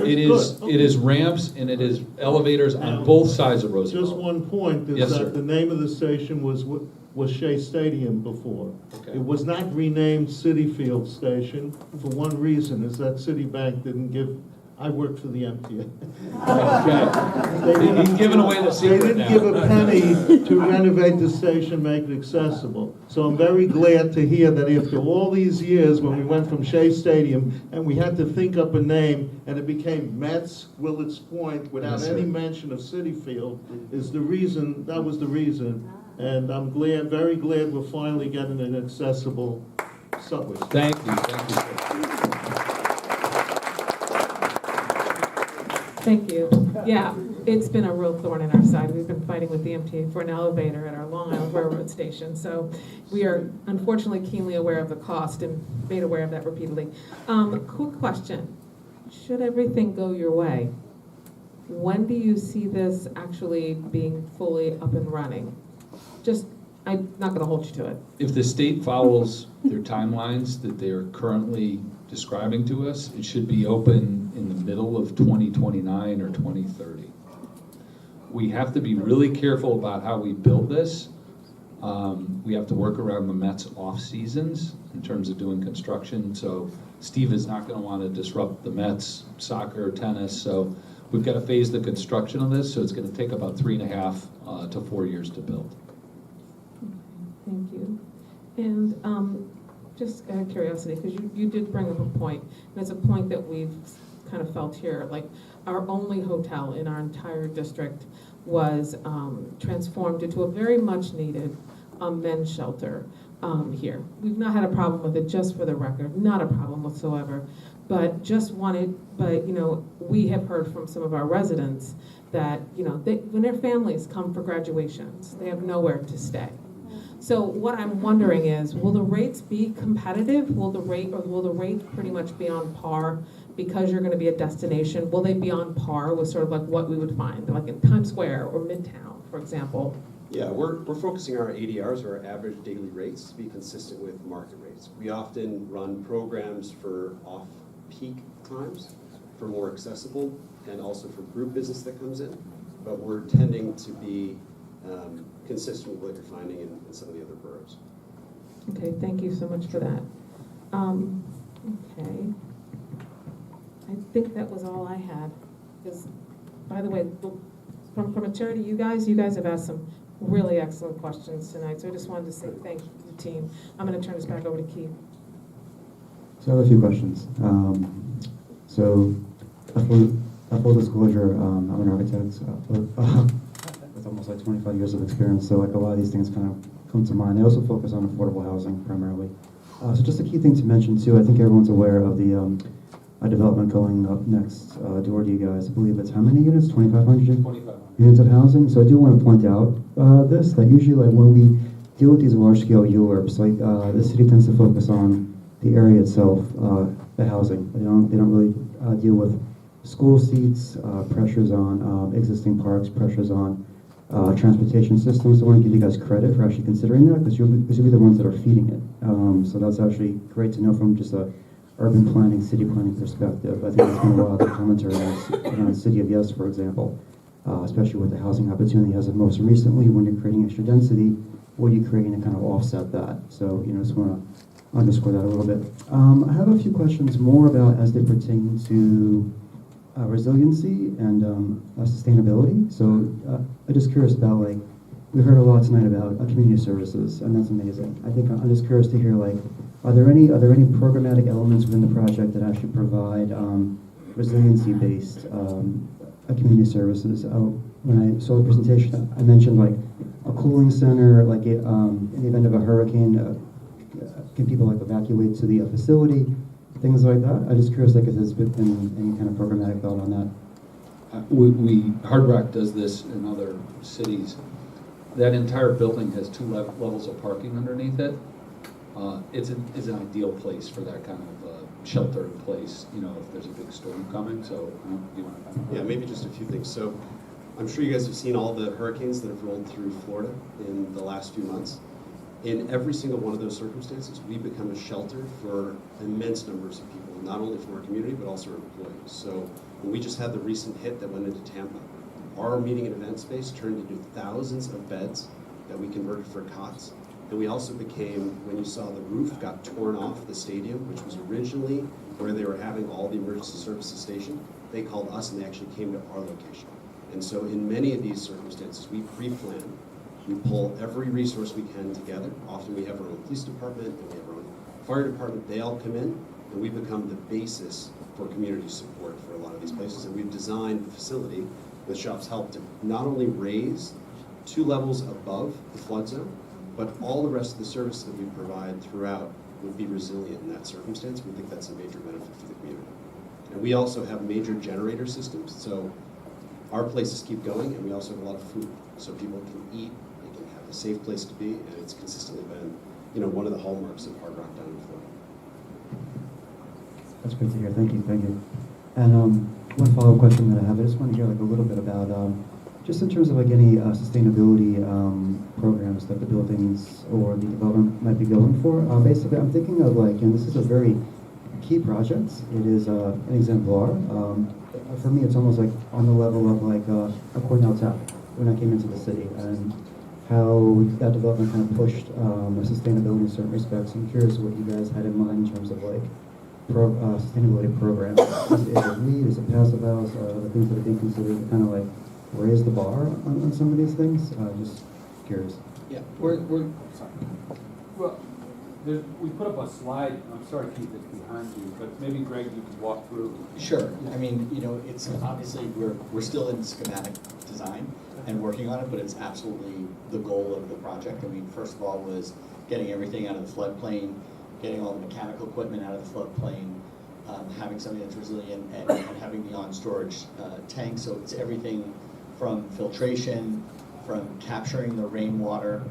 It is ramps and it is elevators on both sides of Roosevelt. Just one point is that the name of the station was Shea Stadium before. Okay. It was not renamed Citi Field Station for one reason, is that Citibank didn't give. I worked for the MTA. Okay. He's giving away the secret now. They didn't give a penny to renovate the station, make it accessible. So I'm very glad to hear that after all these years, when we went from Shea Stadium and we had to think up a name, and it became Mets Willets Point without any mention of Citi Field, is the reason. That was the reason, and I'm glad, very glad, we're finally getting an accessible subway. Thank you. Thank you. Thank you. Yeah, it's been a real thorn in our side. We've been fighting with the MTA for an elevator at our Long Island Railroad station. So we are unfortunately keenly aware of the cost and made aware of that repeatedly. Quick question. Should everything go your way, when do you see this actually being fully up and running? I'm not going to hold you to it. If the state follows their timelines that they're currently describing to us, it should be open in the middle of 2029 or 2030. We have to be really careful about how we build this. We have to work around the Mets off seasons in terms of doing construction. So Steve is not going to want to disrupt the Mets soccer, tennis. So we've got to phase the construction of this. So it's going to take about 3.5 to 4 years to build. Thank you. And just out of curiosity, because you did bring up a point, and it's a point that we've kind of felt here, like our only hotel in our entire district was transformed into a very much needed men's shelter here. We've not had a problem with it, just for the record, not a problem whatsoever. But we have heard from some of our residents that, when their families come for graduations, they have nowhere to stay. So what I'm wondering is, will the rates be competitive? Will the rates pretty much be on par because you're going to be a destination? Will they be on par with sort of like what we would find, like in Times Square or Midtown, for example? Yeah, we're focusing our ADRs, or our average daily rates, to be consistent with market rates. We often run programs for off-peak times, for more accessible, and also for group business that comes in. But we're tending to be consistent with what you're finding in some of the other boroughs. Okay, thank you so much for that. Okay. I think that was all I had. Because, by the way, from a charity, you guys have asked some really excellent questions tonight. So I just wanted to say thank you to the team. I'm going to turn this back over to Keith. So I have a few questions. So, a full disclosure, I'm an architect with almost like 25 years of experience, so like a lot of these things kind of come to mind. I also focus on affordable housing primarily. So just a key thing to mention too, I think everyone's aware of the development going up next door to you guys. I believe it's how many units? 2,500? 2,500 units of housing. So I do want to point out that usually like when we deal with these large scale ULURPs, like the city tends to focus on the area itself, the housing. They don't really deal with school seats, pressures on existing parks, pressures on transportation systems. So I want to give you guys credit for actually considering that, because you'll be the ones that are feeding it. So that's actually great to know from just a urban planning, city planning perspective. I think there's been a lot of commentary on the city of Yes, for example, especially with the housing opportunity as of most recently. When you're creating extra density, what are you creating to kind of offset that? So, just want to underscore that a little bit. I have a few questions more about as they pertain to resiliency and sustainability. So I'm just curious about, like, we heard a lot tonight about community services, and that's amazing. I think I'm just curious to hear, like, are there any programmatic elements within the project that actually provide resiliency-based community services? When I saw the presentation, I mentioned like a cooling center, like in the event of a hurricane, can people like evacuate to the facility? Things like that. I'm just curious, like, if there's been any kind of programmatic thought on that. Hard Rock does this in other cities. That entire building has two levels of parking underneath it. It's an ideal place for that kind of shelter in place, if there's a big storm coming. So, Yeah, maybe just a few things. So, I'm sure you guys have seen all the hurricanes that have rolled through Florida in the last few months. In every single one of those circumstances, we become a shelter for immense numbers of people, not only from our community, but also our employees. So when we just had the recent hit that went into Tampa, our meeting and event space turned into thousands of beds that we converted for cots. And we also became, when you saw the roof got torn off the stadium, which was originally where they were having all the emergency services stationed, they called us and they actually came to our location. And so in many of these circumstances, we pre-plan. We pull every resource we can together. Often we have our own police department and we have our own fire department. They all come in and we become the basis for community support for a lot of these places. And we've designed the facility with SHOP's help to not only raise 2 levels above the flood zone, but all the rest of the services that we provide throughout would be resilient in that circumstance. We think that's a major benefit for the community. And we also have major generator systems. So our places keep going, and we also have a lot of food. So people can eat, they can have a safe place to be, and it's consistently been, one of the hallmarks of Hard Rock down in Florida. That's great to hear. Thank you. And one follow-up question that I have, I just want to hear like a little bit about, just in terms of like any sustainability programs that the buildings or the development might be going for. Basically, I'm thinking of like, and this is a very key project. It is an exemplar. For me, it's almost like on the level of like a Cornell Tech when I came into the city, and how that development kind of pushed sustainability in certain respects. I'm curious what you guys had in mind in terms of like sustainability programs. Is it LEED? Is it Passive House? Are the things that are being considered to kind of like raise the bar on some of these things? Just curious. Yeah, we're sorry. Well, we put up a slide. I'm sorry, Keith, it's behind you, but maybe Greg, you could walk through. Sure. I mean, it's obviously we're still in schematic design, and working on it, but it's absolutely the goal of the project. I mean, first of all was getting everything out of the floodplain, getting all the mechanical equipment out of the floodplain, having something that's resilient, and having the on-storage tank. So it's everything from filtration, from capturing the rainwater,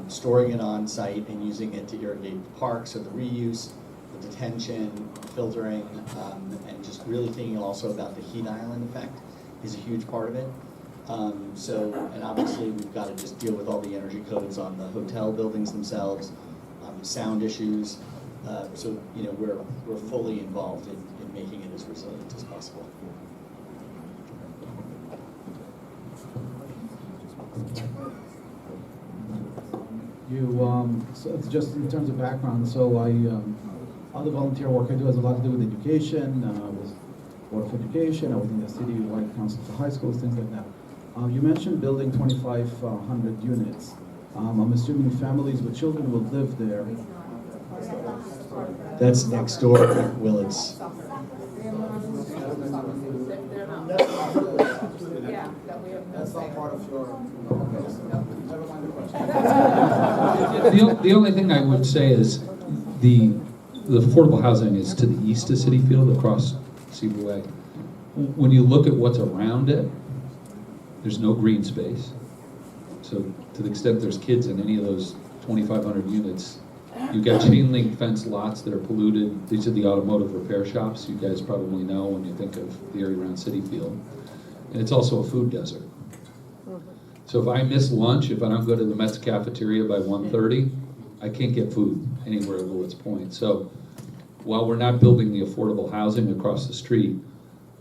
storing it on site and using it to irrigate the park. So the reuse, the detention, filtering, and just really thinking also about the heat island effect is a huge part of it. And obviously we've got to just deal with all the energy codes on the hotel buildings themselves, sound issues. So you know, we're fully involved in making it as resilient as possible. So it's just in terms of background, so all the volunteer work I do has a lot to do with education, with Board of Education, I was in the city-wide council for high schools, things like that. You mentioned building 2,500 units. I'm assuming families with children will live there. That's next door at Willits. That's not part of your... The only thing I would say is the affordable housing is to the east of City Field across Seaway. When you look at what's around it, there's no green space. So to the extent there's kids in any of those 2,500 units, you've got chain link fence lots that are polluted. These are the automotive repair shops you guys probably know when you think of the area around City Field. And it's also a food desert. So if I miss lunch, if I don't go to the Mets cafeteria by 1:30, I can't get food anywhere at Willits Point. So while we're not building the affordable housing across the street,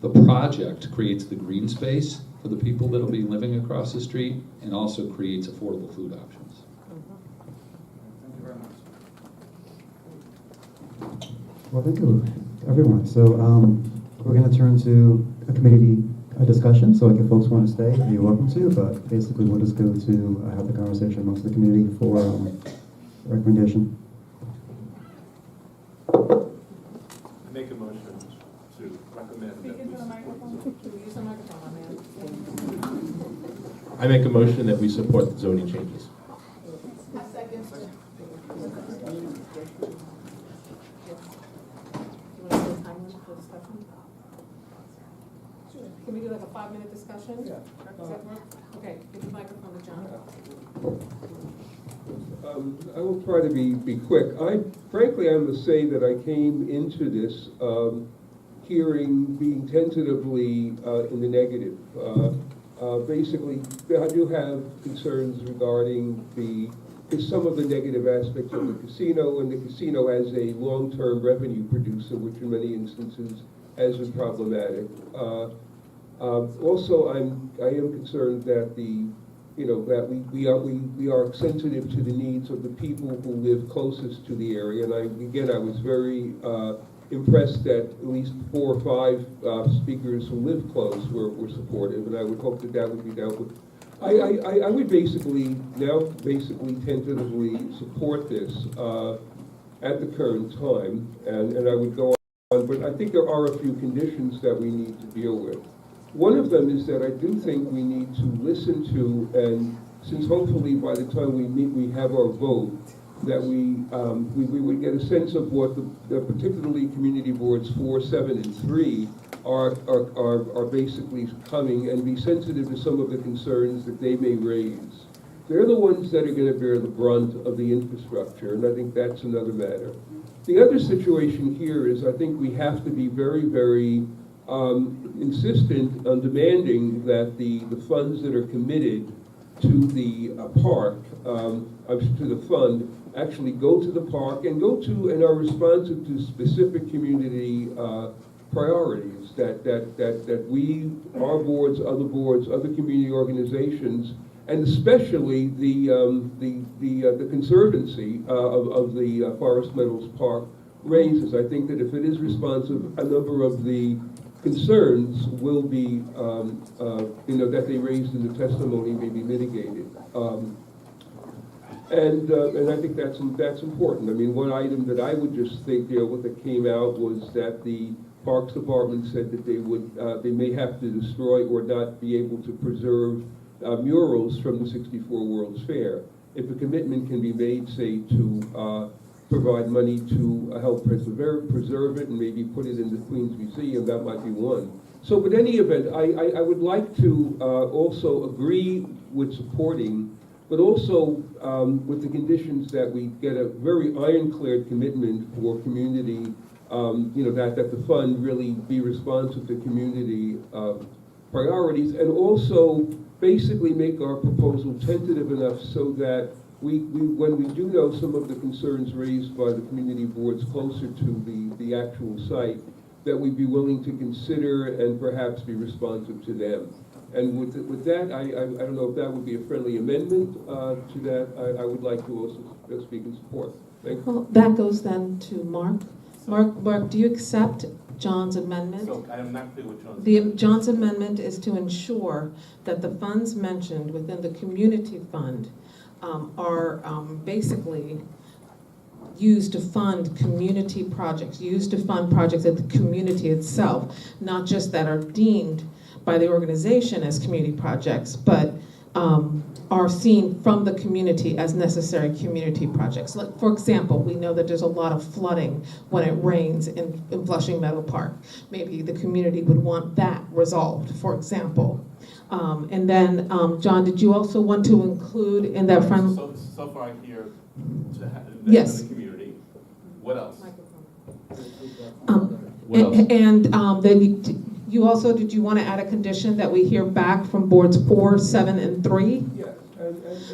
the project creates the green space for the people that'll be living across the street and also creates affordable food options. Thank you very much. Well, thank you, everyone. So we're going to turn to a committee discussion. So if folks want to stay, you're welcome to. But basically, we'll just go to have the conversation amongst the community for recommendation. I make a motion to recommend I make a motion that we support the zoning changes. Can we do like a 5-minute discussion? Yeah. Does that work? Okay, give the microphone to John. I will try to be quick. Frankly, I must say that I came into this hearing being tentatively in the negative. Basically, I do have concerns regarding some of the negative aspects of the casino, and the casino as a long-term revenue producer, which in many instances has been problematic. Also, I am concerned that that we are sensitive to the needs of the people who live closest to the area. And I was very impressed that at least 4 or 5 speakers who live close were supportive, and I would hope that that would be dealt with. I would basically tentatively support this at the current time, and I would go on, but I think there are a few conditions that we need to deal with. One of them is that I do think we need to listen to, and since hopefully by the time we meet we have our vote, that we would get a sense of what the particularly community boards 4, 7, and 3 are basically coming, and be sensitive to some of the concerns that they may raise. They're the ones that are going to bear the brunt of the infrastructure, and I think that's another matter. The other situation here is I think we have to be very, very insistent on demanding that the funds that are committed to the park, to the fund, actually go to the park and are responsive to specific community priorities that we, our boards, other community organizations, and especially the Conservancy of the Forest Meadows Park raises. I think that if it is responsive, a number of the concerns will be, that they raised in the testimony may be mitigated. And I think that's important. I mean, one item that I would just deal with that came out was that the Parks Department said that they may have to destroy or not be able to preserve murals from the 64 World's Fair. If a commitment can be made, say, to provide money to help preserve it and maybe put it in the Queens Museum, that might be one. So, but in any event, I would like to also agree with supporting, but also with the conditions that we get a very ironclad commitment for community, that the fund really be responsive to community priorities, and also basically make our proposal tentative enough so that when we do know some of the concerns raised by the community boards closer to the actual site, that we'd be willing to consider and perhaps be responsive to them. And with that, I don't know if that would be a friendly amendment to that. I would like to also speak in support. Thank you. Well, that goes then to Mark. Mark, do you accept John's amendment? So I am not clear what John's amendment is to ensure that the funds mentioned within the community fund are basically used to fund community projects, used to fund projects at the community itself, not just that are deemed by the organization as community projects, but are seen from the community as necessary community projects. Like, for example, we know that there's a lot of flooding when it rains in Flushing Meadow Park. Maybe the community would want that resolved, for example. And then, John, did you also want to include in that friend? So far I hear to have Yes. in the community. What else? Then you also, did you want to add a condition that we hear back from boards 4, 7, and 3? Yes.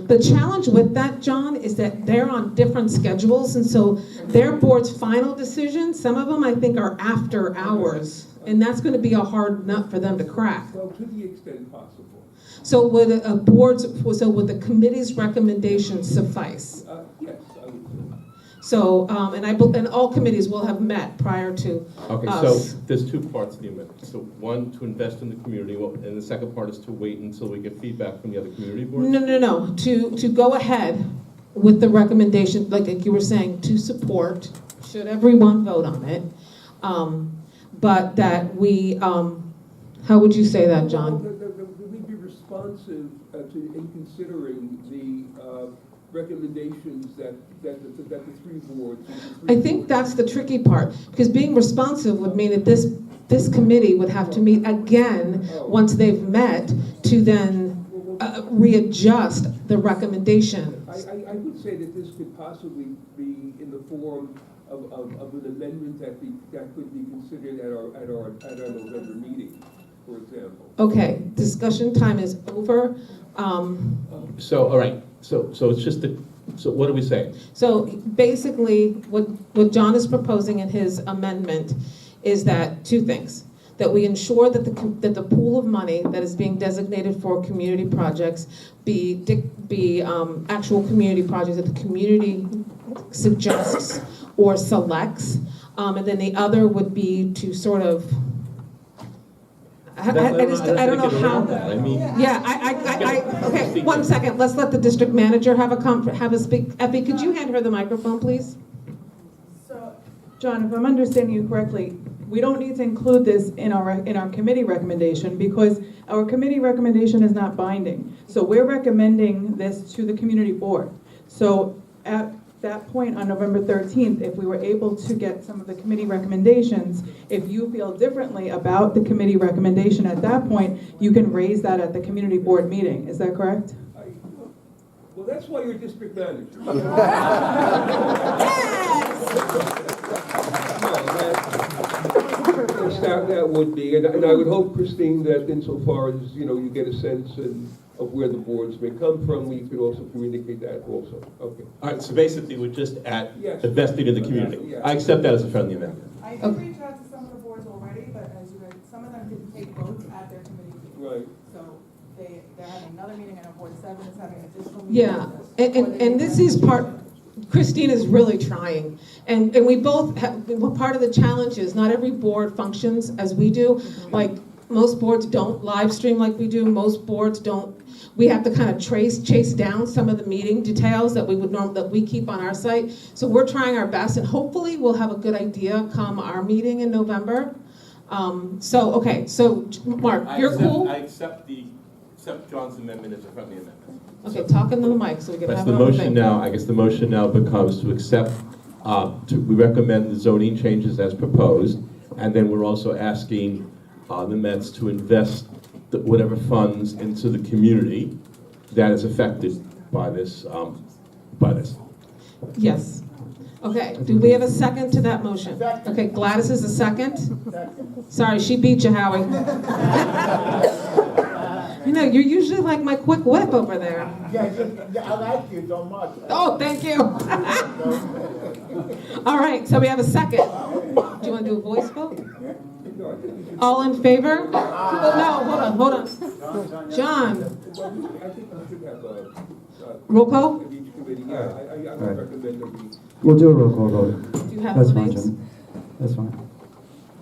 The challenge with that, John, is that they're on different schedules, and so their board's final decisions, some of them I think are after hours, and that's going to be a hard nut for them to crack. Well, to the extent possible. So would the committee's recommendations suffice? Yes, I would say. So, and all committees will have met prior to Okay, us. so there's two parts to the amendment. So one, to invest in the community, and the second part is to wait until we get feedback from the other community boards? No. To go ahead with the recommendation, like you were saying, to support, should everyone vote on it, but that we, how would you say that, John? That we be responsive in considering the recommendations that the three boards. I think that's the tricky part, because being responsive would mean that this committee would have to meet again once they've met to then readjust the recommendation. I would say that this could possibly be in the form of an amendment that could be considered at our November meeting, for example. Okay, discussion time is over. So, all right, so it's just so what are we saying? So basically, what John is proposing in his amendment is that two things. That we ensure that the pool of money that is being designated for community projects be actual community projects that the community suggests or selects. And then the other would be to sort of, I don't know how. Okay, 1 second. Let's let the district manager have a speak. Effie, could you hand her the microphone, please? So, John, if I'm understanding you correctly, we don't need to include this in our committee recommendation because our committee recommendation is not binding. So we're recommending this to the community board. So at that point on November 13th, if we were able to get some of the committee recommendations, if you feel differently about the committee recommendation at that point, you can raise that at the community board meeting. Is that correct? Well, that's why you're district manager. Yes, that would be, and I would hope, Christine, that insofar as you get a sense of where the boards may come from, we could also communicate that also. Okay. All right, so basically we're just at Yes. investing in the community. Yes. I accept that as a friendly amendment. I did reach out to some of the boards already, but as you read, some of them didn't take votes at their committee meetings. Right. So they're having another meeting, and Board 7 is having additional meetings. Yeah, and this is part, Christine is really trying. And we both have, part of the challenge is not every board functions as we do. Like, most boards don't live stream like we do. Most boards don't. We have to kind of chase down some of the meeting details that we keep on our site. So we're trying our best, and hopefully we'll have a good idea come our meeting in November. So Mark, you're cool? I accept the accept John's amendment as a friendly amendment. Okay, talk into the mic so we can That's have the it on the motion thing. now. I guess the motion now becomes to accept, we recommend the zoning changes as proposed, and then we're also asking the Mets to invest whatever funds into the community that is affected by this, Yes. Okay, do we have a second to that motion? Okay, Gladys is a second? Sorry, she beat you, Howie. You know, you're usually like my quick whip over there. Yeah, I like you so much. Oh, thank you. All right, so we have a second. Do you want to do a voice vote? All in favor? No, hold on. John. I think we should have a. Roll call? Of each committee, yeah, I would Alright. recommend that we. We'll do a roll call vote. Do you have That's the fine, names? Jim. That's fine. Do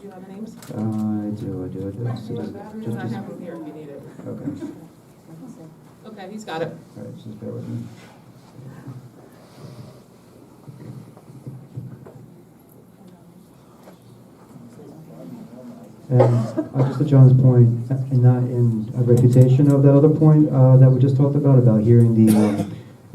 you have the names? I do. So I have them here if you need it. Okay. Okay, he's got it. All right, just bear with me. And just to John's point, and not in a refutation of that other point that we just talked about hearing the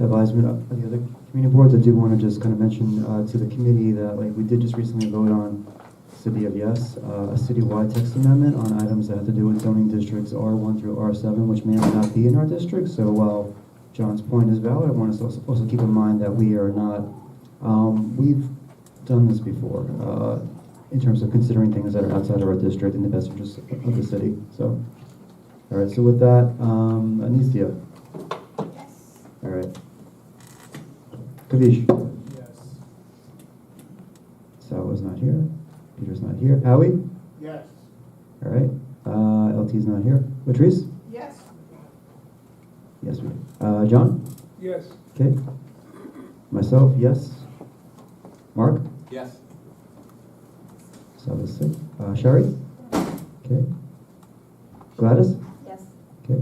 advisement of the other community boards, I do want to just kind of mention to the committee that like we did just recently vote on City of Yes, a citywide text amendment on items that have to do with zoning districts R1 through R7, which may or may not be in our district. So while John's point is valid, I want us to also keep in mind that we are not, we've done this before in terms of considering things that are outside of our district in the best interest of the city. So, all right, so with that, Anicia. Yes. All right. Kavish. Yes. Salwa's not here. Peter's not here. Howie? Yes. All right. LT's not here. Latrice? Yes. Yes, we do. John? Yes. Okay. Myself, yes. Mark? Yes. Salva's sick. Sherry? Okay. Gladys? Yes. Okay.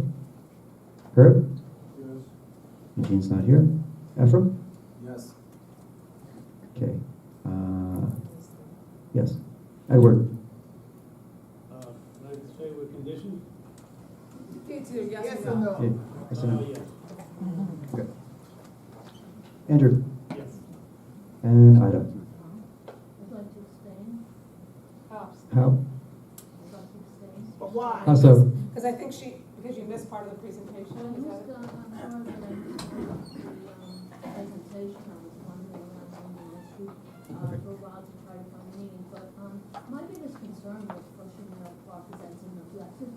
Herb? Yes. Eugene's not here. Ephraim? Yes. Okay. Yes. Edward? Can I say with condition? Yes Yes or or no? no? Yeah. Yes or no? Yes. Okay. Andrew? Yes. And Ida? I'd like to abstain. How? I'd like to abstain. But why? How so? Because I think because you missed part of the presentation. I is that missed, it? I'm sorry that I missed the presentation. I was wondering when I was going to go out to try to find a meeting. But my biggest concern was flushing the park is that it's in neglected